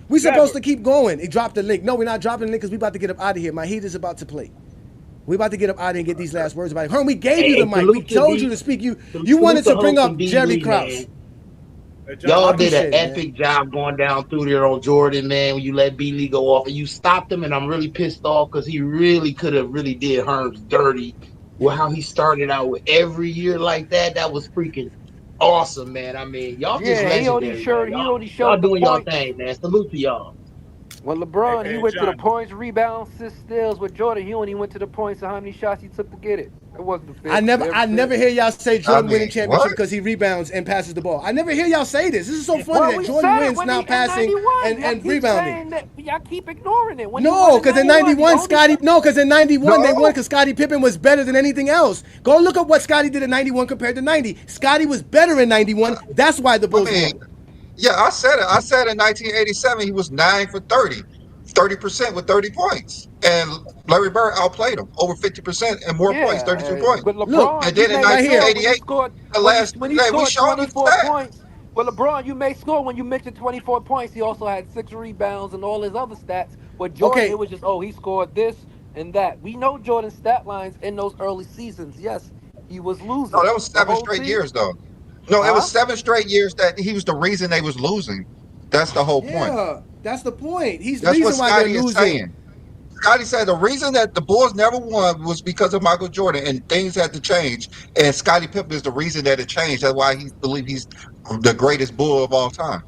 We supposed to keep going. He dropped the link. No, we're not dropping the link because we about to get up out of here. My heat is about to play. We about to get up out of here and get these last words about it. Herm, we gave you the mic. We told you to speak. You wanted to bring up Jerry Krause. Y'all did an epic job going down through there on Jordan, man, when you let B-Lee go off. And you stopped him, and I'm really pissed off because he really could have really did Herm's dirty with how he started out with every year like that. That was freaking awesome, man. I mean, y'all just legendary. Y'all doing y'all thing, man. Salute to y'all. When LeBron, he went to the points, rebounds, assists, steals. With Jordan, he only went to the points of how many shots he took to get it. It wasn't the I never hear y'all say Jordan winning championship because he rebounds and passes the ball. I never hear y'all say this. This is so funny that Jordan wins now passing and rebounding. Y'all keep ignoring it. No, because in 91, Scottie they won because Scottie Pippen was better than anything else. Go look up what Scottie did in 91 compared to 90. Scottie was better in 91. That's why the Bulls won. Yeah, I said it. I said in 1987 he was 9 for 30% with 30 points, and Larry Bird outplayed him over 50% and more points, 32 points. But LeBron, and then in 1988, when he scored 24 points. Well, LeBron, you may score when you mentioned 24 points. He also had 6 rebounds and all his other stats. But Jordan, it was just, he scored this and that. We know Jordan's stat lines in those early seasons. Yes, he was losing. No, that was 7 straight years, though. No, it was 7 straight years that he was the reason they was losing. That's the whole point. Yeah, that's the point. That's what Scottie is saying. Scottie said the reason that the Bulls never won was because of Michael Jordan, and things had to change. And Scottie Pippen is the reason that it changed. That's why he believes he's the greatest Bull of all time.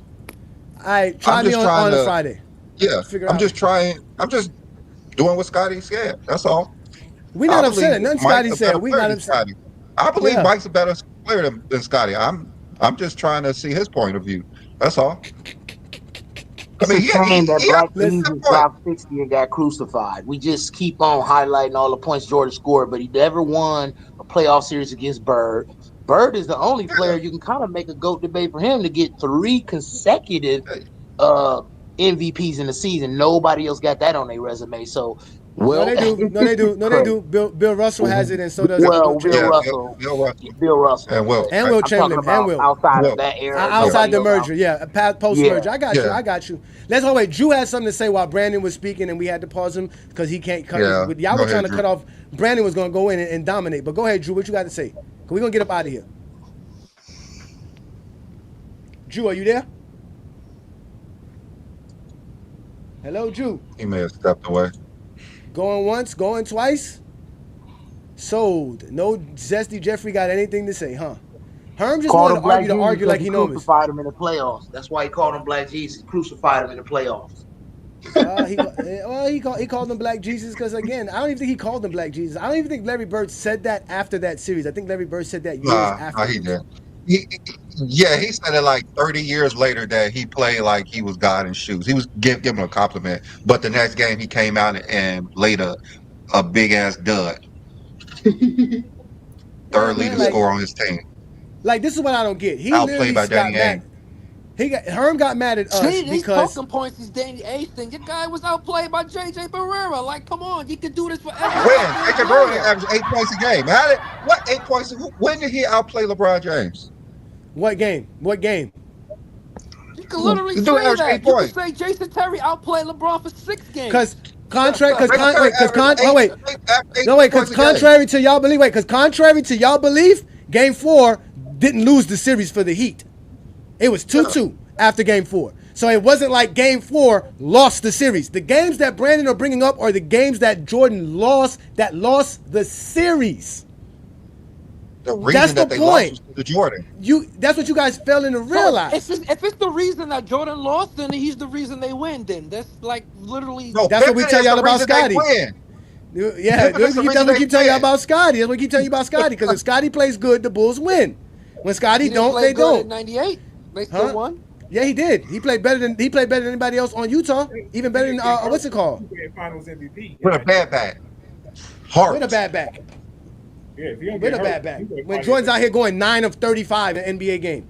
All right, try me on a Friday. Yeah, I'm just doing what Scottie said. That's all. We're not upset. Nothing Scottie said. We're not upset. I believe Mike's a better player than Scottie. I'm just trying to see his point of view. That's all. It's a shame that Black Jesus dropped 60 and got crucified. We just keep on highlighting all the points Jordan scored, but he never won a playoff series against Bird. Bird is the only player you can kind of make a GOAT debate for him to get 3 consecutive MVPs in the season. Nobody else got that on their resume. So, no, they do. Bill Russell has it, and so does Bill Russell, and Will Chamberlain, and Will outside of that era, outside the merger, post merger. I got you. Let's wait. Drew had something to say while Brandon was speaking, and we had to pause him because he can't cut. Y'all were trying to cut off. Brandon was going to go in and dominate, but go ahead, Drew. What you got to say? We're gonna get up out of here. Drew, are you there? Hello, Drew. He may have stepped away. Going once, going twice. Sold. No Zesty Jeffrey got anything to say, huh? Herm just wanted to argue like he knows. Crucified him in the playoffs. That's why he called him Black Jesus. Crucified him in the playoffs. He called him Black Jesus because, again, I don't even think he called him Black Jesus. I don't even think Larry Bird said that after that series. I think Larry Bird said that years after. He did. He said it like 30 years later that he played like he was God in shoes. He was giving him a compliment, but the next game he came out and laid a big ass dud. Third leading scorer on his team. Like, this is what I don't get. He outplayed by Danny Ainge. Herm got mad at us because these points, these Danny Ainge thing. Your guy was outplayed by JJ Barrera. Like, come on, you can do this forever. When JJ Barrera averaged 8 points a game. What 8 points? When did he outplay LeBron James? What game? You can literally say that. You can say Jason Terry outplayed LeBron for 6 games. Because contrary to y'all belief, Game 4 didn't lose the series for the Heat. It was 2-2 after Game 4. So it wasn't like Game 4 lost the series. The games that Brandon are bringing up are the games that Jordan lost the series. That's the point. To Jordan. That's what you guys failing to realize. So if it's the reason that Jordan lost, then he's the reason they win. Then that's like literally. No, that's what we tell y'all about Scottie. Yeah, we keep telling y'all about Scottie. That's what we keep telling you about Scottie. Because if Scottie plays good, the Bulls win. When Scottie don't, they don't. In '98, they still won. Yeah, he did. He played better than anybody else on Utah. Even better than what's it called? Finals MVP. With a bad back. With a bad back. Yeah, if you don't with a bad back. When Jordan's out here going 9 of 35 in an NBA game.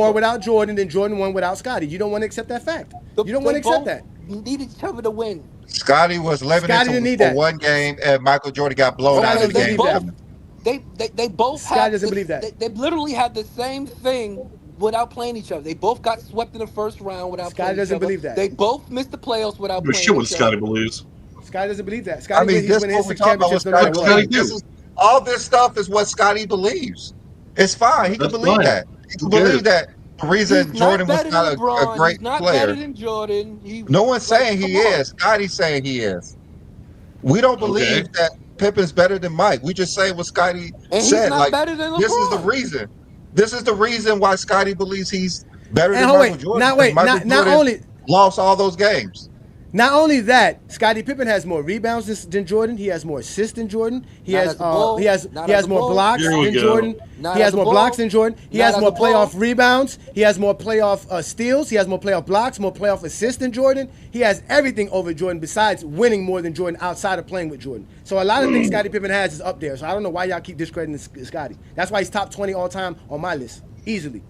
more without Jordan than Jordan won without Scottie. You don't want to accept that fact. You don't want to accept that. Need each other to win. Scottie was limited for one game, and Michael Jordan got blown out of the game. They both Scottie doesn't believe that. They literally had the same thing without playing each other. They both got swept in the first round without playing each other. Scottie doesn't believe that. They both missed the playoffs without playing Shit, what each Scottie other. believes. Scottie doesn't believe that. I Scottie mean, he's this winning what his we talking about. championships. All this stuff is what Scottie believes. It's fine. He can believe that. He can believe that. The reason Jordan was not a great player. Better than Jordan. No one's saying he is. Scottie's saying he is. We don't believe that Pippen's better than Mike. We just say what Scottie And he's said. not Like, better than this is the LeBron. reason. This is the reason why Scottie believes he's better And than Michael Jordan. Michael Jordan lost all those games. Not only that, Scottie Pippen has more rebounds than Jordan. He has more assists than Jordan. He Not has as a Bull. he has Not he as has a more Bull. blocks Here we than go. Jordan. Not He as has a more Bull. blocks than Jordan. He Not has as more a Bull. playoff rebounds. He has more playoff steals. He has more playoff blocks, more playoff assists than Jordan. He has everything over Jordan besides winning more than Jordan outside of playing with Jordan. So a lot of things Scottie Pippen has is up there. So I don't know why y'all keep discrediting Scottie. That's why he's top 20 all time on my list, easily.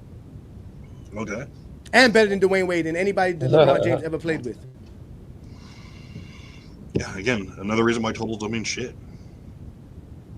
Okay. And better than Dwayne Wade and anybody that LeBron James ever played with. Yeah, again, another reason why totals don't mean shit.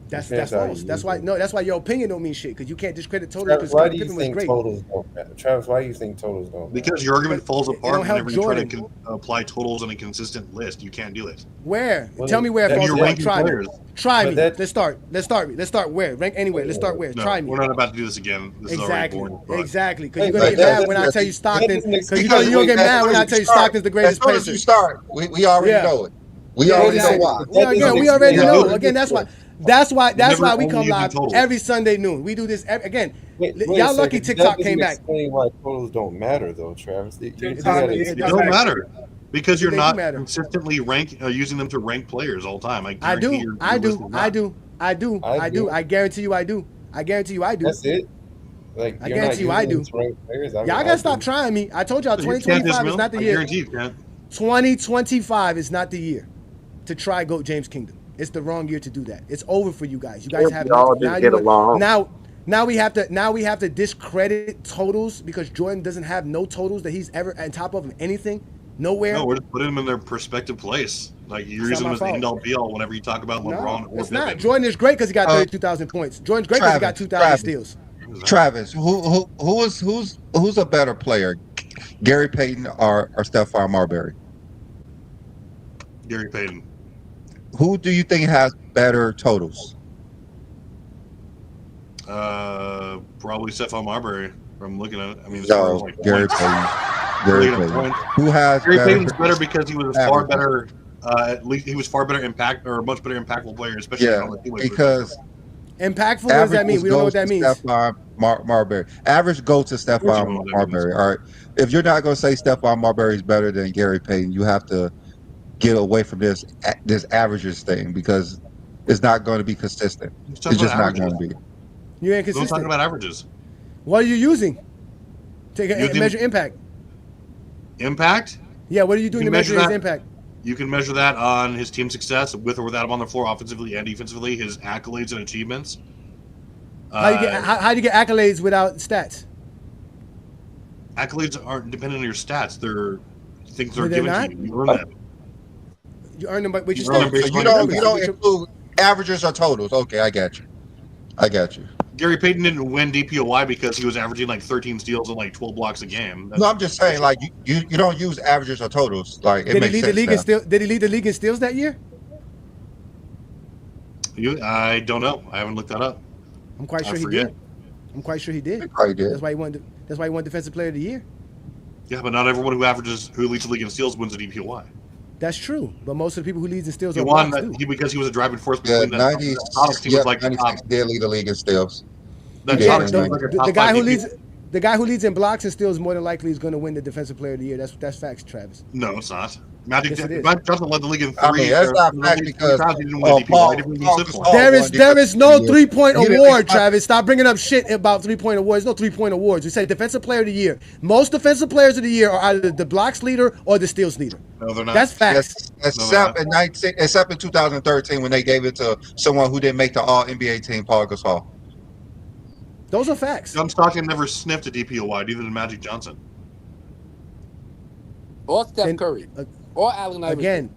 That's Depends how false. you That's use why it. that's why your opinion don't mean shit, because you can't discredit totals Travis, because why Scottie do you Pippen was think great. totals don't matter? Travis, why do you think totals don't matter? Because your argument falls It apart don't help whenever you try to Jordan. apply totals on a consistent list. You can't do it. Where? Well, Tell me where it then falls you're apart. ranking Try me. players. Try But me. that- Let's start where? Rank anywhere. Let's start where? No, Try me. we're not about to do this again. This is already Exactly. boring. But Exactly. Because Hey, you're gonna but get that- mad when I that- tell you that Stockton. doesn't Because explain- you're gonna get as mad soon when as I we tell you start- Stockton's the greatest As soon as passer. you start, we already Yeah. know it. We already know why. Yeah, again, we already know. Again, that's why we only come using live totals. every Sunday noon. We do this again. Wait a Y'all lucky second. TikTok That came doesn't back. explain why totals don't matter, though, Travis. You It gotta doesn't- It don't matter because you're They do not matter. consistently using them to rank players all the time. I I guarantee do. your I list do. is I not. do. I do. I do. I guarantee you I do. I guarantee you I do. That's it. Like, I you're not guarantee you I using do. them to rank players. I mean, Y'all I gotta stop do. trying me. I told y'all You can't 2025 is dismiss- not the I year. guarantee you can't. 2025 is not the year to try GOAT James Kingdom. It's the wrong year to do that. It's over for you guys. You guys have We all nothing. just Now get you along. now we have to discredit totals because Jordan doesn't have no totals that he's ever on top of anything. Nowhere. No, we're just putting them in their perspective place. Like you're It's using not them my as the fault. end all be all whenever you talk about LeBron No, or it's Pippen. not. Jordan is great because he got 32,000 points. Jordan's great because he got 2,000 steals. Travis, who's a better player, Gary Payton or Stephon Marbury? Gary Payton. Who do you think has better totals? Probably Stephon Marbury. From looking at it, I mean, as No, far as like Gary points. Payton. Gary Looking at Payton. points. Who has Gary better Payton's better because he was far average? better. At least he was far better impact or a much better impactful player, especially Yeah, on the team. because Impactful? What does that mean? We don't know what that means. Stephon Marbury. Average go to Stephon Marbury. All right. If you're not going to say Stephon Marbury is better than Gary Payton, you have to get away from this averages thing because it's not going to be consistent. He's talking It's just about not going to be. You're Don't talk inconsistent. about averages. What are you using to Using- measure impact? Impact? Yeah, what are you doing You to measure measure his that- impact? You can measure that on his team success with or without him on the floor, offensively and defensively, his accolades and achievements. How do you get accolades without stats? Accolades aren't dependent on your stats. They're things that No, are they're given not? to you. You earn them. You earn them by with your You earn them stats. based So on you your don't numbers. include averages or totals. Okay, I got you. Gary Payton didn't win DPOY because he was averaging like 13 steals and like 12 blocks a game. No, I'm just saying, like you don't use averages or totals. Like it Did he makes lead the sense. league now. in steals? Did he lead the league in steals that year? I don't know. I haven't looked that up. I'm quite sure I he forget. did. I'm quite sure he did. Probably did. That's why he won. That's why he won Defensive Player of the Year. Yeah, but not everyone who leads the league in steals wins a DPOY. That's true. But most of the people who leads in steals He are won blocks, too. because he was a driving force Yeah, between that 90. Celtics team Yeah, was like the 96 top. did lead the league in steals. That Yeah, Celtics team was like a top The guy five who DPOY. leads. The guy who leads in blocks and steals more than likely is going to win the Defensive Player of the Year. That's facts, Travis. No, it's not. Magic Yes, it is. Johnson led the league in three. I mean, that's not or fact three because times he didn't win DPOY. Paul He didn't win Gasol Sip One. won There is Defensive no Player of the Year. 3-point He didn't award, make my- Travis. Stop bringing up shit about 3-point awards. No 3-point awards. We say Defensive Player of the Year. Most Defensive Players of the Year are either the blocks leader or the steals leader. No, they're not. That's facts. Except in 2013 when they gave it to someone who didn't make the All NBA team, Paul Gasol. Those are facts. John Stockton never sniffed a DPOY, neither did Magic Johnson. Or Steph Curry. Or Allen Iverson.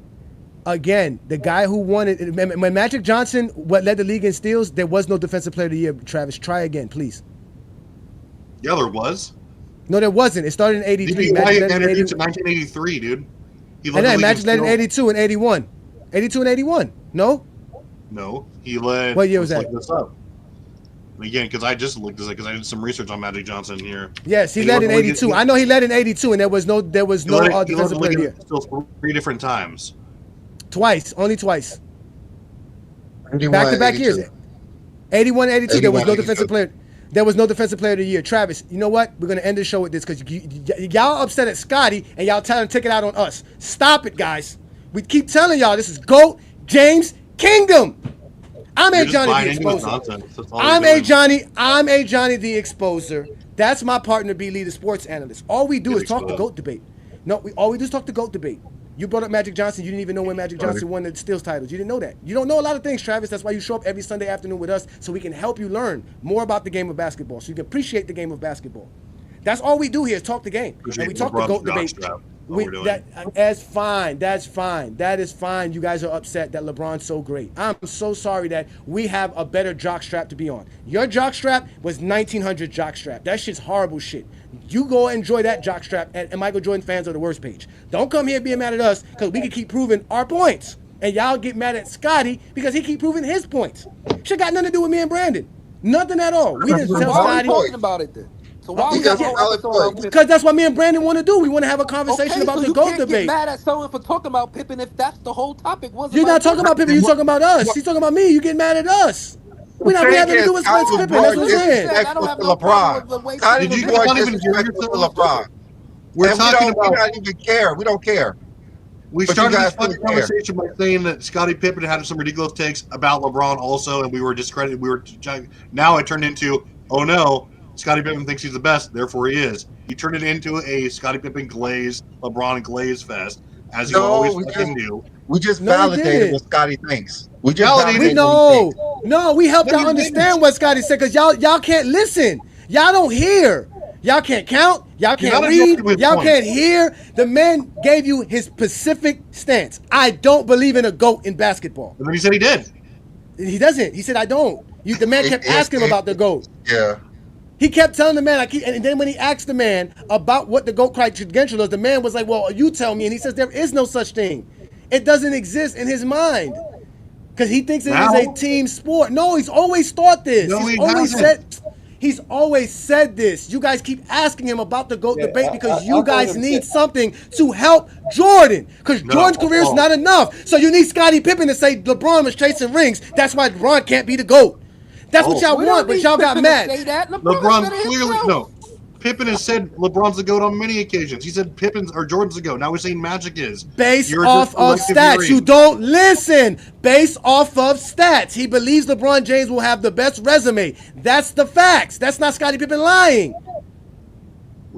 Again, the guy who won it when Magic Johnson led the league in steals, there was no Defensive Player of the Year. Travis, try again, please. Yeah, there was. No, there wasn't. It started in '83. DPOY entered into 1983, dude. He led And the then league Magic in led in steals. 82 and 81. 82 and 81. No? No, he led. What year was let's that? look this up. Again, because I just looked this up because I did some research on Magic Johnson here. Yes, he led in 82. I know he led in 82, and there was no He led Defensive the Player of league the Year. in steals 3 different times. Twice, only twice. Back-to-back years. 81, 82. There was no 81, defensive player. There was no defensive player of the year. Travis, you know what? We're going to end the show with this because y'all upset at Scottie and y'all telling to take it out on us. Stop it, guys. We keep telling y'all this is GOAT James Kingdom. I'm A. Johnny the Exposer. I'm A. Johnny the Exposer. That's my partner, B. Lee, the sports analyst. All we do is talk the GOAT debate. No, all we do is talk the GOAT debate. You brought up Magic Johnson. You didn't even know when Magic Johnson won the Steals titles. You didn't know that. You don't know a lot of things, Travis. That's why you show up every Sunday afternoon with us so we can help you learn more about the game of basketball, so you can appreciate the game of basketball. That's all we do here is talk the game. And we talk the GOAT debate. That's fine. That's fine. That is fine. You guys are upset that LeBron's so great. I'm so sorry that we have a better jockstrap to be on. Your jockstrap was 1900 jockstrap. That shit's horrible shit. You go enjoy that jockstrap, and Michael Jordan fans are the worst page. Don't come here being mad at us because we can keep proving our points. And y'all get mad at Scottie because he keep proving his points. Shit got nothing to do with me and Brandon. Nothing at all. We didn't tell Scottie. talking about it then? So why we got because that's what me and Brandon want to do. We want to have a conversation about the GOAT debate. Get mad at someone for talking about Pippen if that's the whole topic. You're not talking about Pippen. You're talking about us. He's talking about me. You get mad at us. We have nothing to do with Pippen. That's what I'm saying. LeBron. Did you not even disrespectful to LeBron? We're talking about. We don't even care. We don't care. We started this fucking conversation by saying that Scottie Pippen had some ridiculous takes about LeBron also, and we were discredited. Now it turned into, oh no, Scottie Pippen thinks he's the best, therefore he is. He turned it into a Scottie Pippen glaze, LeBron glaze fest, as you always fucking do. We just validated what Scottie thinks. We just validated we helped y'all understand what Scottie said because y'all can't listen. Y'all don't hear. Y'all can't count. Y'all can't read. Y'all can't hear. The man gave you his specific stance. I don't believe in a GOAT in basketball. And then he said he did. He doesn't. He said I don't. The man kept asking him about the GOAT. Yeah. He kept telling the man, and then when he asked the man about what the GOAT credential is, the man was like, well, you tell me. And he says there is no such thing. It doesn't exist in his mind. Because he thinks it is a team sport. No, he's always thought this. No, He's always said this. You guys keep asking him about the GOAT debate because you guys need something to help Jordan. Because Jordan's career is not enough. So you need Scottie Pippen to say LeBron was chasing rings. That's why LeBron can't be the GOAT. That's what y'all want, but y'all got mad. LeBron clearly no. Pippen has said LeBron's the GOAT on many occasions. He said Pippen's or Jordan's the GOAT. Now we're saying Magic is. Based off of stats. You don't listen. Based off of stats. He believes LeBron James will have the best resume. That's the facts. That's not Scottie Pippen lying.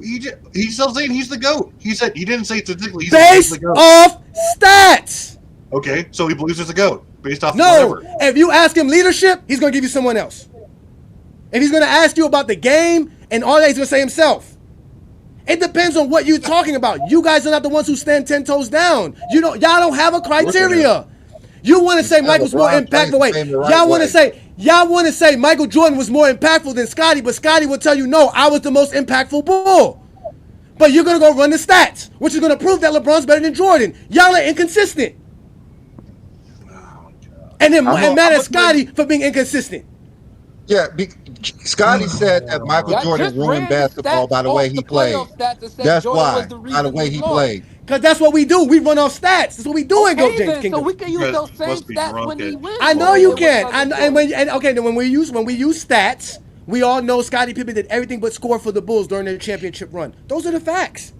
He's still saying he's the GOAT. He said he didn't say statistically. He based said he's the GOAT. Off stats. Okay, so he believes it's a GOAT based off whatever. If you ask him leadership, he's gonna give you someone else. If he's gonna ask you about the game and all that, he's gonna say himself. It depends on what you're talking about. You guys are not the ones who stand 10 toes down. Y'all don't have a criteria. You want to say Michael's more impactful. Wait, y'all want to say Michael Jordan was more impactful than Scottie, but Scottie will tell you no, I was the most impactful Bull. But you're gonna go run the stats, which is gonna prove that LeBron's better than Jordan. Y'all are inconsistent. And then mad at Scottie for being inconsistent. Yeah, Scottie said that Michael Jordan ruined basketball by the way he played. That's why, by the way he played. Because that's what we do. We run off stats. That's what we do in GOAT James Kingdom. So we can use those same stats when he wins. I know you can. Then when we use stats, we all know Scottie Pippen did everything but score for the Bulls during their championship run. Those are the facts.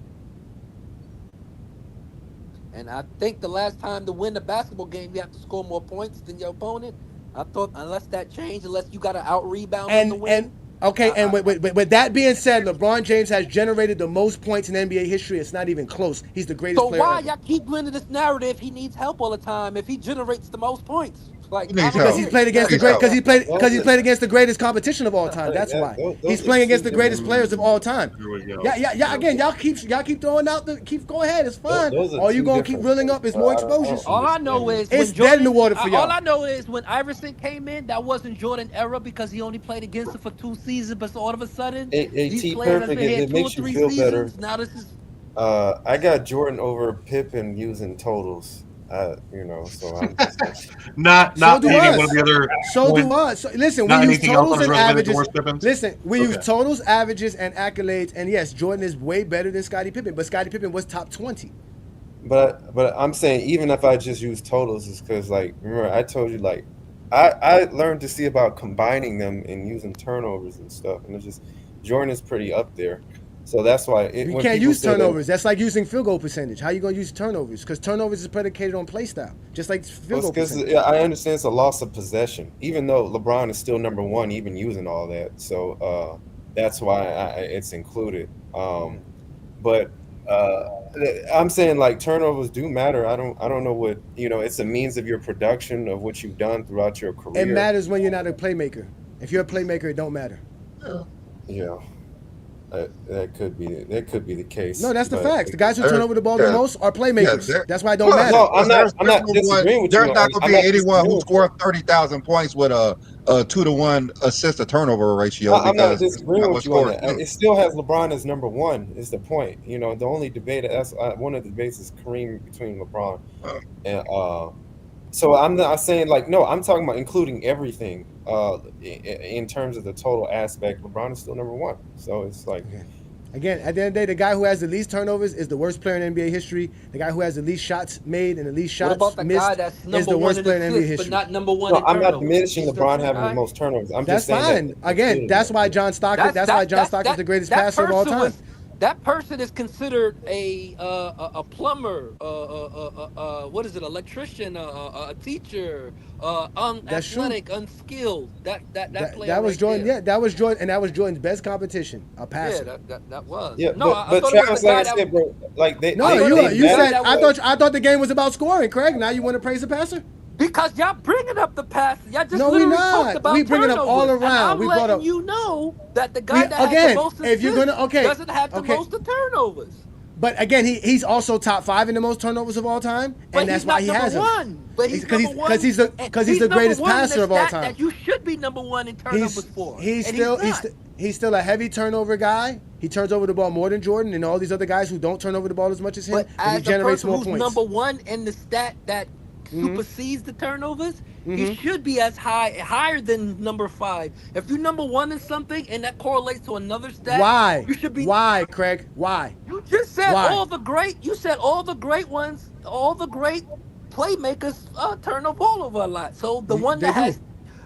And I think the last time to win a basketball game, you have to score more points than your opponent. I thought unless that changed, unless you got to out-rebound to win. With that being said, LeBron James has generated the most points in NBA history. It's not even close. He's the greatest player ever. So why y'all keep blending this narrative? He needs help all the time if he generates the most points. Because he's played against the against the greatest competition of all time. That's why he's playing against the greatest players of all time. Yeah. Again, y'all keep throwing out go ahead. It's fine. All you gonna keep reeling up is more exposures. All I know is it's dead in the water for y'all. All I know is when Iverson came in, that wasn't Jordan era because he only played against him for 2 seasons. But all of a sudden, these players have been here 2 or 3 seasons. Now this is. I got Jordan over Pippen using totals. So I'm just not any one of the other. So do us. So, listen, we use totals and averages. Listen, we use totals, averages, and accolades. And yes, Jordan is way better than Scottie Pippen, but Scottie Pippen was top 20. But I'm saying even if I just use totals, is because remember I told you I learned to see about combining them and using turnovers and stuff, and it's just Jordan is pretty up there. So that's why You when can't people use say that, turnovers. That's like using field goal percentage. How you gonna use turnovers? Because turnovers is predicated on play style, just like field goal because percentage. I understand it's a loss of possession, even though LeBron is still number one, even using all that. So that's why it's included. But I'm saying like turnovers do matter. I don't know what It's a means of your production of what you've done throughout your It career. matters when you're not a playmaker. If you're a playmaker, it don't matter. Yeah, that could be the case. No, that's the but facts. The guys who turn over the ball the Yeah. most are playmakers. there- That's why it don't Plus, matter. No, I'm not no disagreeing with there's you. not going to I'm be not anyone who disagreeing with you. scored 30,000 points with a 2-to-1 assist to turnover ratio I'm not because disagreeing not with much you on scoring. that. It still has LeBron as number one. Is the point? The only debate that's one of the debates is Kareem between LeBron and So I'm not saying like no. I'm talking about including everything in terms of the total aspect. LeBron is still number one. So it's like. Again, at the end of the day, the guy who has the least turnovers is the worst player in NBA history. The guy who has the least shots made and the least What shots about the missed guy that's is number the one worst in player in NBA assists, but history. not number one No, in I'm not turnovers? diminishing He's the LeBron having the guy. most turnovers. I'm That's just saying fine. that Again, including that's that. why John Stockton. That's why John Stockton's the greatest passer of all time. That person is considered a plumber, what is it? Electrician, a teacher, That's true. unathletic, unskilled. That player. That was right Jordan. there. Yeah, that was Jordan, and that was Jordan's best competition, a passer. Yeah, that was. Yeah, No, I but thought it was Travis, the like guy I that said, bro, like they. No, they, you they said matter. I thought the game was about scoring, Craig. Now you want to praise the passer? Because y'all bringing up the pass. Y'all just No, we literally talked not. about We bringing up all turnovers, and around. I'm We brought letting up. you know that the guy that has Again, the most if you're gonna assists doesn't have the okay. most of turnovers. But again, he's also top 5 in the most turnovers of all time, But and that's he's why not he number has him. one. But he's Because number one. he's the number greatest one in passer the of all stat time. That you should be number one in turnovers for. He's and still he's, he's still a heavy turnover guy. He turns over the ball more than Jordan and all these other guys who don't turn over the ball as much as him. But he as a generates person more who's points. number one in the stat that supersedes the turnovers, he should be higher than number 5. If you're number one in something and that correlates to another stat, Why? You should be. Why, Craig? Why? You just said Why? all the great. You said all the great ones, all the great playmakers turn the ball over a lot. So the one that has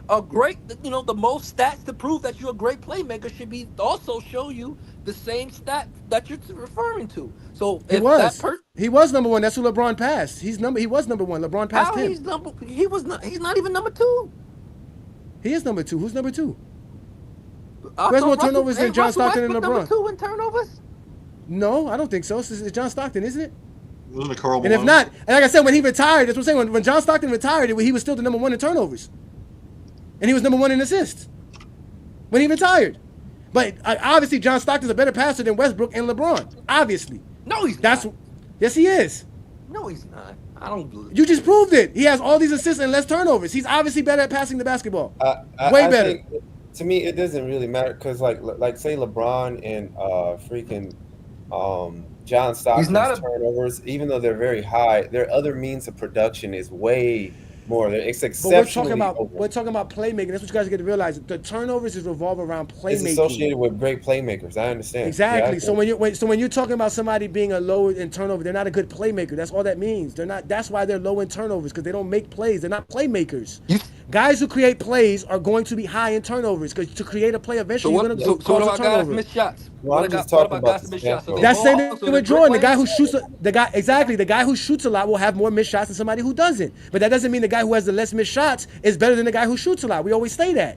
a great, the most stats to prove that you're a great playmaker should be also show you the same stat that you're referring to. So He if was. that He was number 1. That's who LeBron passed. He was number 1. LeBron passed how him. he's number, he was not. He's not even number 2. He is number 2. Who's number 2? I Who has thought more Russell- turnovers than ain't John Russell Stockton and Westbrook LeBron? number 2 in turnovers? No, I don't think so. It's John Stockton, isn't it? Wasn't it Karl And if Malone? not, and like I said, when he retired, that's what I'm saying. When John Stockton retired, he was still the number 1 in turnovers, and he was number 1 in assists when he retired. But obviously, John Stockton's a better passer than Westbrook and LeBron. Obviously, no, he's not. Yes, he is. No, he's not. I don't believe. You just proved it. He has all these assists and less turnovers. He's obviously better at passing the basketball. Way I better. think, to me, it doesn't really matter because, like say LeBron and freaking John Stockton's not a- turnovers, even though they're very high, their other means of production is way more. It's But exceptionally we're talking about playmaking. That's what you guys get to realize. The turnovers is revolve around playmaking. It's associated with great playmakers. I understand. Exactly. Yeah, So when you're talking about somebody being a low in turnover, they're not a good playmaker. That's all that means. They're not. That's why they're low in turnovers because they don't make plays. They're not playmakers. Guys who create plays are going to be high in turnovers because to create a play eventually you're going to what cause a about guys turnover. miss shots? Well, I'm just talking about guys miss shots? That's the same thing with Jordan. The guy who shoots, the guy who shoots a lot will have more missed shots than somebody who doesn't. But that doesn't mean the guy who has the less missed shots is better than the guy who shoots a lot. We always say that.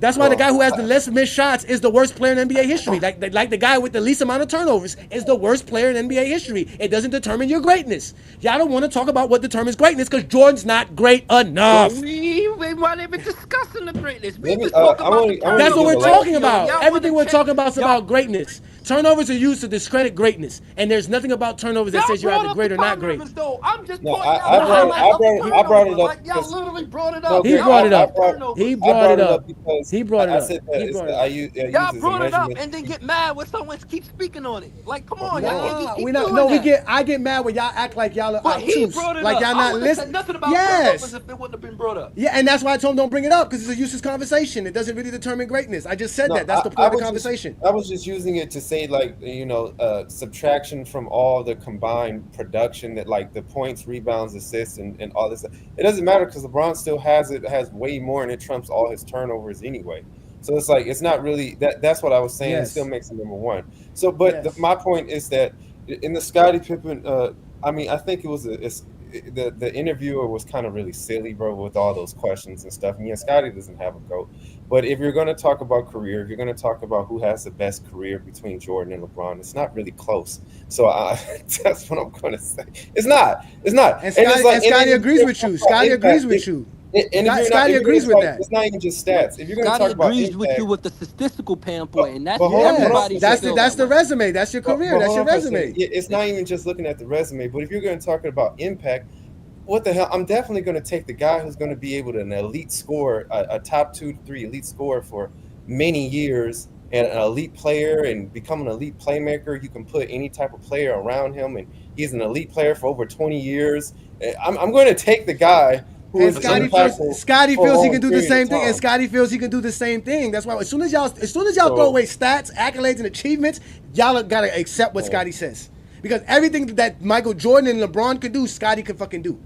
That's why the guy who has the less missed shots is the worst player in NBA history. Like the guy with the least amount of turnovers is the worst player in NBA history. It doesn't determine your greatness. Y'all don't want to talk about what determines greatness because Jordan's not great enough. We weren't even discussing the greatness. We Maybe, just talked I about wanna- the I wanna That's what give we're a lot- talking about. Y'all Everything wanna we're talking about is y'all- about greatness. Turnovers are used to discredit greatness, and there's nothing about turnovers that Y'all says you're brought either up great the or not great. turnovers, though. I'm just No, pointing out I the brought it highlights of the I brought it turnovers. up Like y'all because literally brought it no, up. He Y'all brought it brought up. turnovers. He I brought it up. because He brought it I up. said that He it's brought the, it I up. use, I use Y'all as a brought it up measurement. and then get mad when someone keeps speaking on it. Like, come on, y'all can't just keep We doing no, that. I get mad when y'all act like y'all are But he obtuse, brought it like up. y'all I not wouldn't have said listening. nothing about Yes. turnovers if it wouldn't have been brought up. Yeah, and that's why I told him don't bring it up because it's a useless conversation. It doesn't really determine greatness. I just said No, that. That's the I point of the was conversation. I was just using it to say like subtraction from all the combined production that like the points, rebounds, assists, and all this. It doesn't matter because LeBron still has way more, and it trumps all his turnovers anyway. So it's like it's not really that's what I was saying. It still makes him number one. So, but my point is that in the Scottie Pippen, I mean, I think it was the interviewer was kind of really silly, bro, with all those questions and stuff. And yeah, Scottie doesn't have a GOAT. But if you're going to talk about career, if you're going to talk about who has the best career between Jordan and LeBron, it's not really close. So that's what I'm going to say. It's not. And Scottie agrees with you. Scottie agrees with you. Scottie agrees with that. It's not even just stats. If you're going to Scottie talk about agrees impact, with you with the statistical standpoint, and that's but hold on, everybody. That's the resume. That's your career. That's your resume. It's not even just looking at the resume. But if you're going to talk about impact, what the hell? I'm definitely going to take the guy who's going to be able to an elite scorer, a top 2 to 3 elite scorer for many years, and an elite player, and become an elite playmaker. You can put any type of player around him, and he's an elite player for over 20 years. I'm going to take the guy. And Scottie feels he can do the same thing, and Scottie feels he can do the same thing. That's why as soon as y'all throw away stats, accolades, and achievements, y'all gotta accept what Scottie says, because everything that Michael Jordan and LeBron could do, Scottie can fucking do.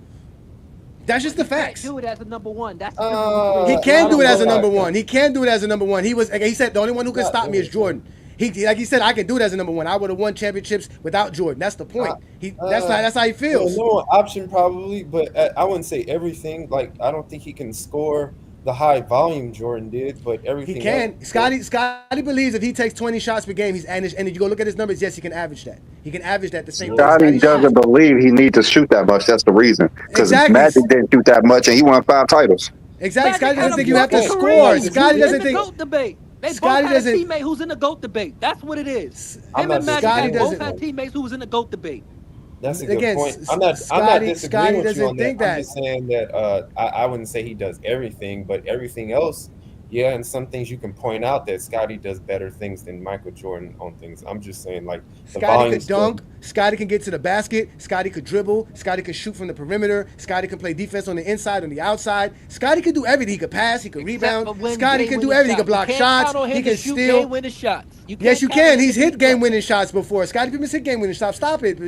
That's just the facts. He can't do it as a number one. That's he can do it as a number one. He can do it as a number one. He said the only one who can stop me is Jordan. Like he said, I can do it as a number one. I would have won championships without Jordan. That's the point. That's how he feels. No option probably, but I wouldn't say everything. Like I don't think he can score the high volume Jordan did, but everything he can. Scottie believes if he takes 20 shots per game, and you go look at his numbers. Yes, he can average that. He can average that the same. Scottie doesn't believe he needs to shoot that much. That's the reason. Because Magic didn't shoot that much, and he won 5 titles. Exactly. Scottie doesn't think you have to score. Scottie doesn't think. They both had a teammate who's in the GOAT debate. That's what it is. Him and Magic both had teammates who was in the GOAT debate. That's a good point. I'm not disagreeing with you on that. I'm just saying that I wouldn't say he does everything, but everything else, yeah, and some things you can point out that Scottie does better things than Michael Jordan on things. I'm just saying, like, Scottie could dunk, Scottie can get to the basket, Scottie could dribble, Scottie could shoot from the perimeter, Scottie can play defense on the inside, on the outside. Scottie could do everything. He could pass, he could rebound. Scottie can do everything. He could block shots. He can steal. Game-winning shots. Yes, you can. He's hit game-winning shots before. Scottie Pippen's hit game-winning shots. Stop it,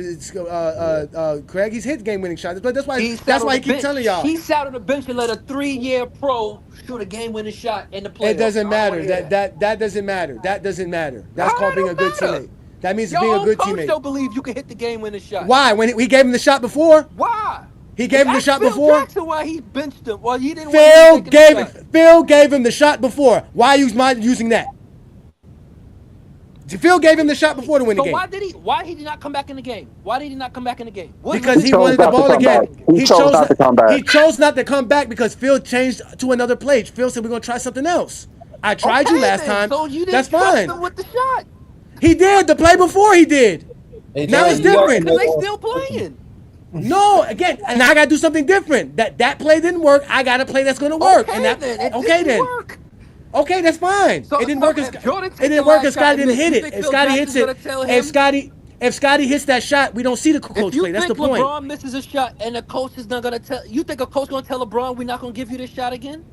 Craig. He's hit game-winning shots. But that's why he keeps telling y'all. He sat on the bench and let a 3-year pro shoot a game-winning shot in the playoffs. It doesn't matter. That doesn't matter. That doesn't matter. That's called being a good teammate. That means being a good teammate. Don't believe you can hit the game-winning shot. Why? When we gave him the shot before? Why? He gave him the shot before. Jackson, why he benched him? Well, he didn't. Phil gave him the shot before. Why using that? Phil gave him the shot before to win the game. Why did he not come back in the game? Why did he not come back in the game? Because he wanted the ball again. He chose not to come back. He chose not to come back because Phil changed to another play. Phil said we're gonna try something else. I tried you last time. So you didn't That's trust fine. him with the shot. He did the play before he did. Now it's different. Because they still playing. No, again, and I gotta do something different. That play didn't work. I got a play that's gonna work. Okay, that's fine. So, it didn't work. It didn't work because Scottie didn't hit it. If Scottie hits it, if Scottie hits that shot, we don't see the coach play. That's the point. If LeBron misses a shot and the coach is not gonna tell you, think a coach gonna tell LeBron we're not gonna give you this shot again?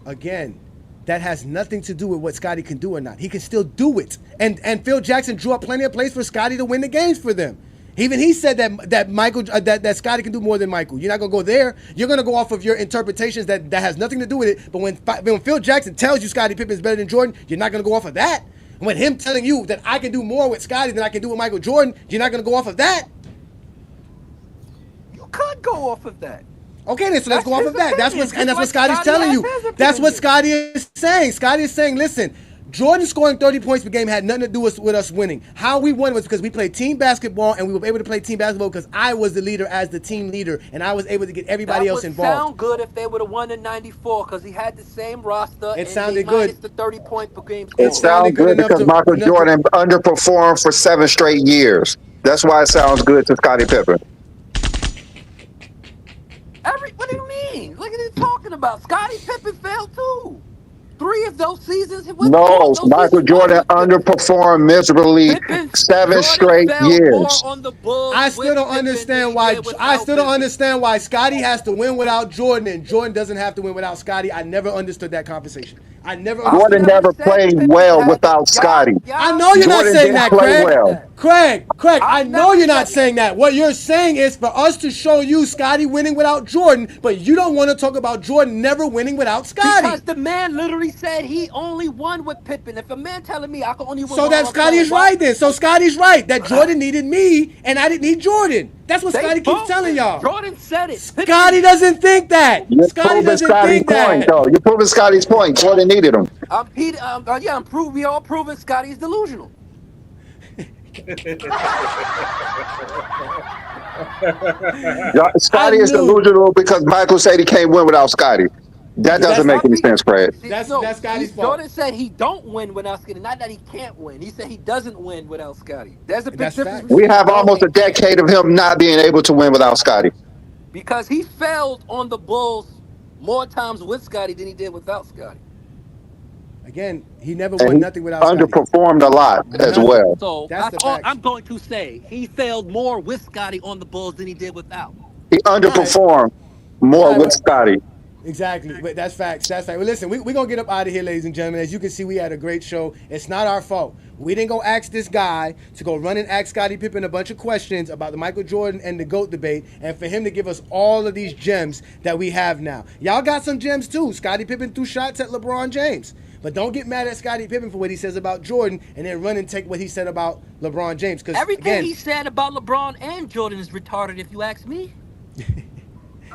Again, that has nothing to do with what Scottie can do or not. He can still do it. And Phil Jackson drew up plenty of plays for Scottie to win the games for them. Even he said that Scottie can do more than Michael. You're not gonna go there. You're gonna go off of your interpretations that has nothing to do with it. But when Phil Jackson tells you Scottie Pippen is better than Jordan, you're not gonna go off of that. And when him telling you that I can do more with Scottie than I can do with Michael Jordan, you're not gonna go off of that. You could go off of that. Okay, then so let's go off of that. That's what Scottie's telling you. That's what Scottie is saying. Scottie is saying, listen, Jordan scoring 30 points per game had nothing to do with us winning. How we won was because we played team basketball, and we were able to play team basketball because I was the leader as the team leader, and I was able to get everybody else involved. That would sound good if they would have won in '94 because he had the same roster. It sounded good. Minus the 30 points per game score. It sounded good because Michael Jordan underperformed for 7 straight years. That's why it sounds good to Scottie Pippen. What do you mean? Look at him talking about. Scottie Pippen failed too. 3 of those seasons. No, Michael Jordan underperformed miserably 7 straight years. I still don't understand why. I still don't understand why Scottie has to win without Jordan, and Jordan doesn't have to win without Scottie. I never understood that conversation. I never Jordan understood. never played well without Scotty. I know you're not Jordan saying didn't that, play Craig. well. Craig, I know you're not saying that. What you're saying is for us to show you Scotty winning without Jordan, but you don't want to talk about Jordan never winning without Scotty. Because the man literally said he only won with Pippen. If a man telling me I can only win So with that all Scotty's why? right then. So Scotty's right that Jordan needed me and I didn't need Jordan. That's what Scotty keeps telling y'all. Jordan said it. Scotty doesn't think that. You're Scotty proving doesn't Scotty's think point, that. though. You're proving Scotty's point. Jordan needed him. We all proving Scotty's delusional. Scotty is delusional because Michael said he can't win without Scotty. That doesn't make any sense, Craig. That's Scotty's fault. Jordan said he don't win without Scotty. Not that he can't win. He said he doesn't win without Scotty. There's a big difference. We have almost a decade of him not being able to win without Scotty. Because he failed on the Bulls more times with Scotty than he did without Scotty. Again, he never And won he nothing without Scotty. underperformed a lot as well. So that's all I'm going to say. He failed more with Scotty on the Bulls than he did without. He underperformed more with Scotty. Exactly, but that's facts. That's fact. Well, listen, we're going to get up out of here, ladies and gentlemen. As you can see, we had a great show. It's not our fault. We didn't go ask this guy to go run and ask Scottie Pippen a bunch of questions about the Michael Jordan and the GOAT debate, and for him to give us all of these gems that we have now. Y'all got some gems too. Scottie Pippen threw shots at LeBron James. But don't get mad at Scottie Pippen for what he says about Jordan and then run and take what he said about LeBron James. Because everything he said about LeBron and Jordan is retarded, if you ask me.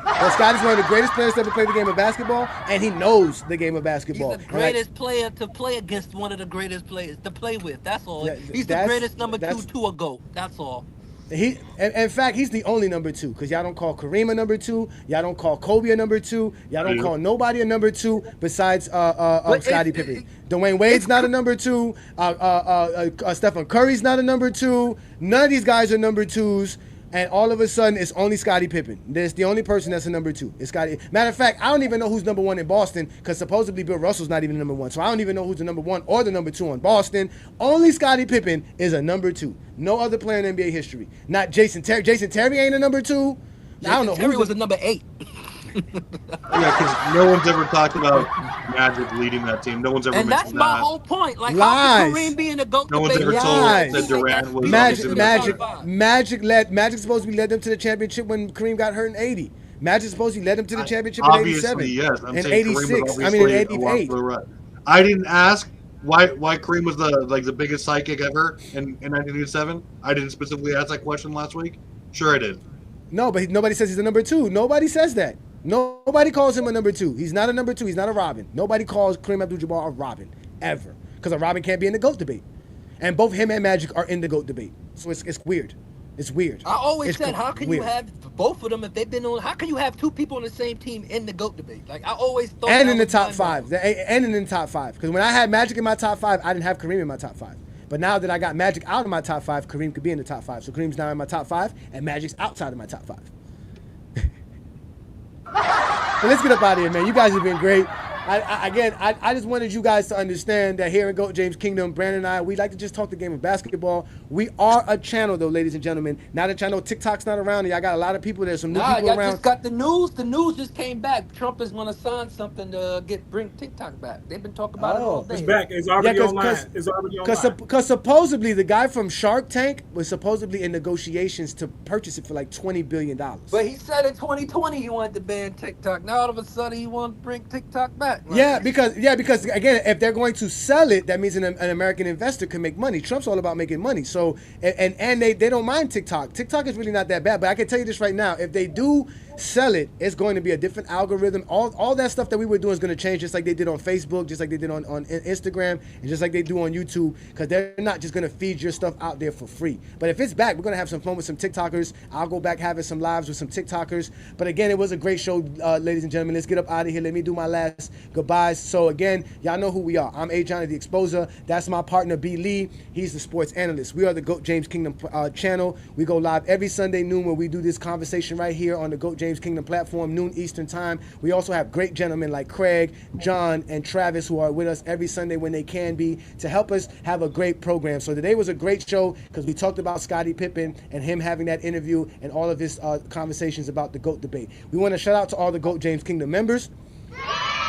Well, Scotty's one of the greatest players to ever play the game of basketball, and he knows the game of basketball. He's the greatest player to play against one of the greatest players to play with. That's all. He's the greatest number two to a GOAT. That's all. In fact, he's the only number two because y'all don't call Kareem a number two. Y'all don't call Kobe a number two. Y'all don't call nobody a number two besides Scottie Pippen. Dwayne Wade's not a number two. Stephen Curry's not a number two. None of these guys are number twos. And all of a sudden, it's only Scottie Pippen. That's the only person that's a number two. It's Scottie. Matter of fact, I don't even know who's number one in Boston because supposedly Bill Russell's not even number one. So I don't even know who's the number one or the number two on Boston. Only Scottie Pippen is a number two. No other player in NBA history. Not Jason Terry. Jason Terry ain't a number two. I don't know. Terry was a number 8. Yeah, because no one's ever talked about Magic leading that team. No one's ever mentioned that. And that's my whole point. Like, Lies. how could Kareem be in the GOAT No one's debate? ever told that Durant was Magic supposedly led them to the championship when Kareem got hurt in 80. Magic supposedly led them to the championship in 87. Obviously, yes. I'm in saying 86. Kareem was I mean, in obviously 88. I didn't ask why Kareem was the biggest psychic ever in 1987. I didn't specifically ask that question last week. Sure, I did. No, but nobody says he's a number two. Nobody says that. Nobody calls him a number two. He's not a number two. He's not a Robin. Nobody calls Kareem Abdul-Jabbar a Robin, ever. Because a Robin can't be in the GOAT debate. And both him and Magic are in the GOAT debate. So it's weird. It's weird. I always said, how can weird. you have both of them if they've been on? How can you have two people on the same team in the GOAT debate? Like, I always thought. And in the top five. And in the top five. Because when I had Magic in my top five, I didn't have Kareem in my top five. But now that I got Magic out of my top five, Kareem could be in the top five. So Kareem's now in my top five, and Magic's outside of my top five. But let's get up out of here, man. You guys have been great. I just wanted you guys to understand that here in GOAT James Kingdom, Brandon and I, we like to just talk the game of basketball. We are a channel, though, ladies and gentlemen. Now that y'all know TikTok's not around, y'all got a lot of people. There's some new people y'all around. just got the news. The news just came back. Trump is going to sign something to bring TikTok back. They've been talking about it all day. It's back. It's already online. It's already online. Because supposedly the guy from Shark Tank was supposedly in negotiations to purchase it for like $20 billion. But he said in 2020 he wanted to ban TikTok. Now all of a sudden he wants to bring TikTok back. Like, because again, if they're going to sell it, that means an American investor can make money. Trump's all about making money. So and they don't mind TikTok. TikTok is really not that bad. But I can tell you this right now: if they do sell it, it's going to be a different algorithm. All that stuff that we were doing is going to change, just like they did on Facebook, just like they did on Instagram, and just like they do on YouTube. Because they're not just going to feed your stuff out there for free. But if it's back, we're going to have some fun with some TikTokers. I'll go back having some lives with some TikTokers. But again, it was a great show, ladies and gentlemen. Let's get up out of here. Let me do my last goodbyes. So again, y'all know who we are. I'm A. Johnny the Exposer. That's my partner, B. Lee. He's the sports analyst. We are the GOAT James Kingdom channel. We go live every Sunday noon where we do this conversation right here on the GOAT James Kingdom platform, noon Eastern time. We also have great gentlemen like Craig, John, and Travis who are with us every Sunday when they can be to help us have a great program. So today was a great show because we talked about Scottie Pippen and him having that interview and all of his conversations about the GOAT debate. We want to shout out to all the GOAT James Kingdom members.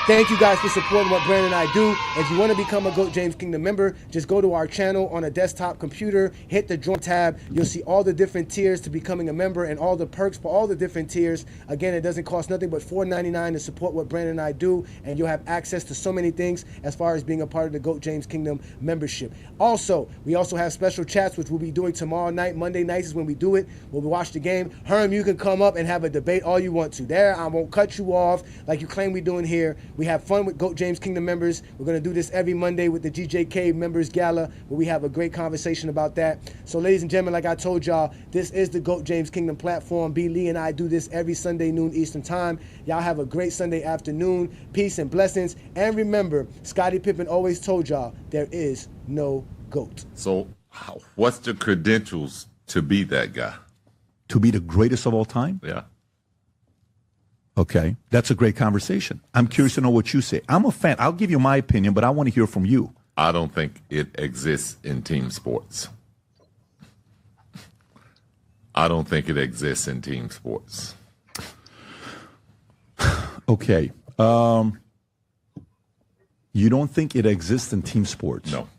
Thank you guys for supporting what Brandon and I do. If you want to become a GOAT James Kingdom member, just go to our channel on a desktop computer, hit the join tab. You'll see all the different tiers to becoming a member and all the perks for all the different tiers. Again, it doesn't cost nothing but $4.99 to support what Brandon and I do, and you'll have access to so many things as far as being a part of the GOAT James Kingdom membership. Also, we also have special chats, which we'll be doing tomorrow night. Monday nights is when we do it. We'll watch the game. Herm, you can come up and have a debate all you want to. There, I won't cut you off like you claim we're doing here. We have fun with GOAT James Kingdom members. We're going to do this every Monday with the GJK members gala, where we have a great conversation about that. So ladies and gentlemen, like I told y'all, this is the GOAT James Kingdom platform. B. Lee and I do this every Sunday noon Eastern time. Y'all have a great Sunday afternoon. Peace and blessings. And remember, Scottie Pippen always told y'all, there is no GOAT. So what's the credentials to be that guy? To be the greatest of all time? Yeah. Okay, that's a great conversation. I'm curious to know what you say. I'm a fan. I'll give you my opinion, but I want to hear from you. I don't think it exists in team sports. I don't think it exists in team sports. Okay. You don't think it exists in team sports? No.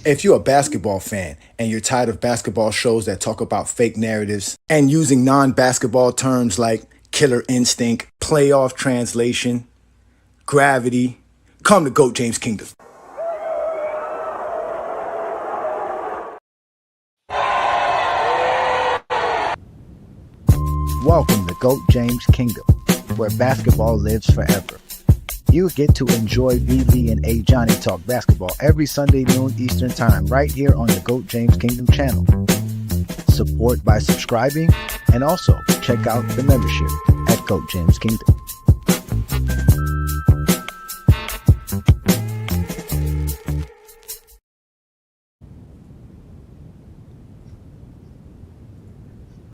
If you're a basketball fan and you're tired of basketball shows that talk about fake narratives and using non-basketball terms like killer instinct, playoff translation, gravity, come to GOAT James Kingdom. Welcome to GOAT James Kingdom, where basketball lives forever. You get to enjoy B. Lee and A. Johnny talk basketball every Sunday noon Eastern time right here on the GOAT James Kingdom channel. Support by subscribing and also check out the membership at GOAT James Kingdom.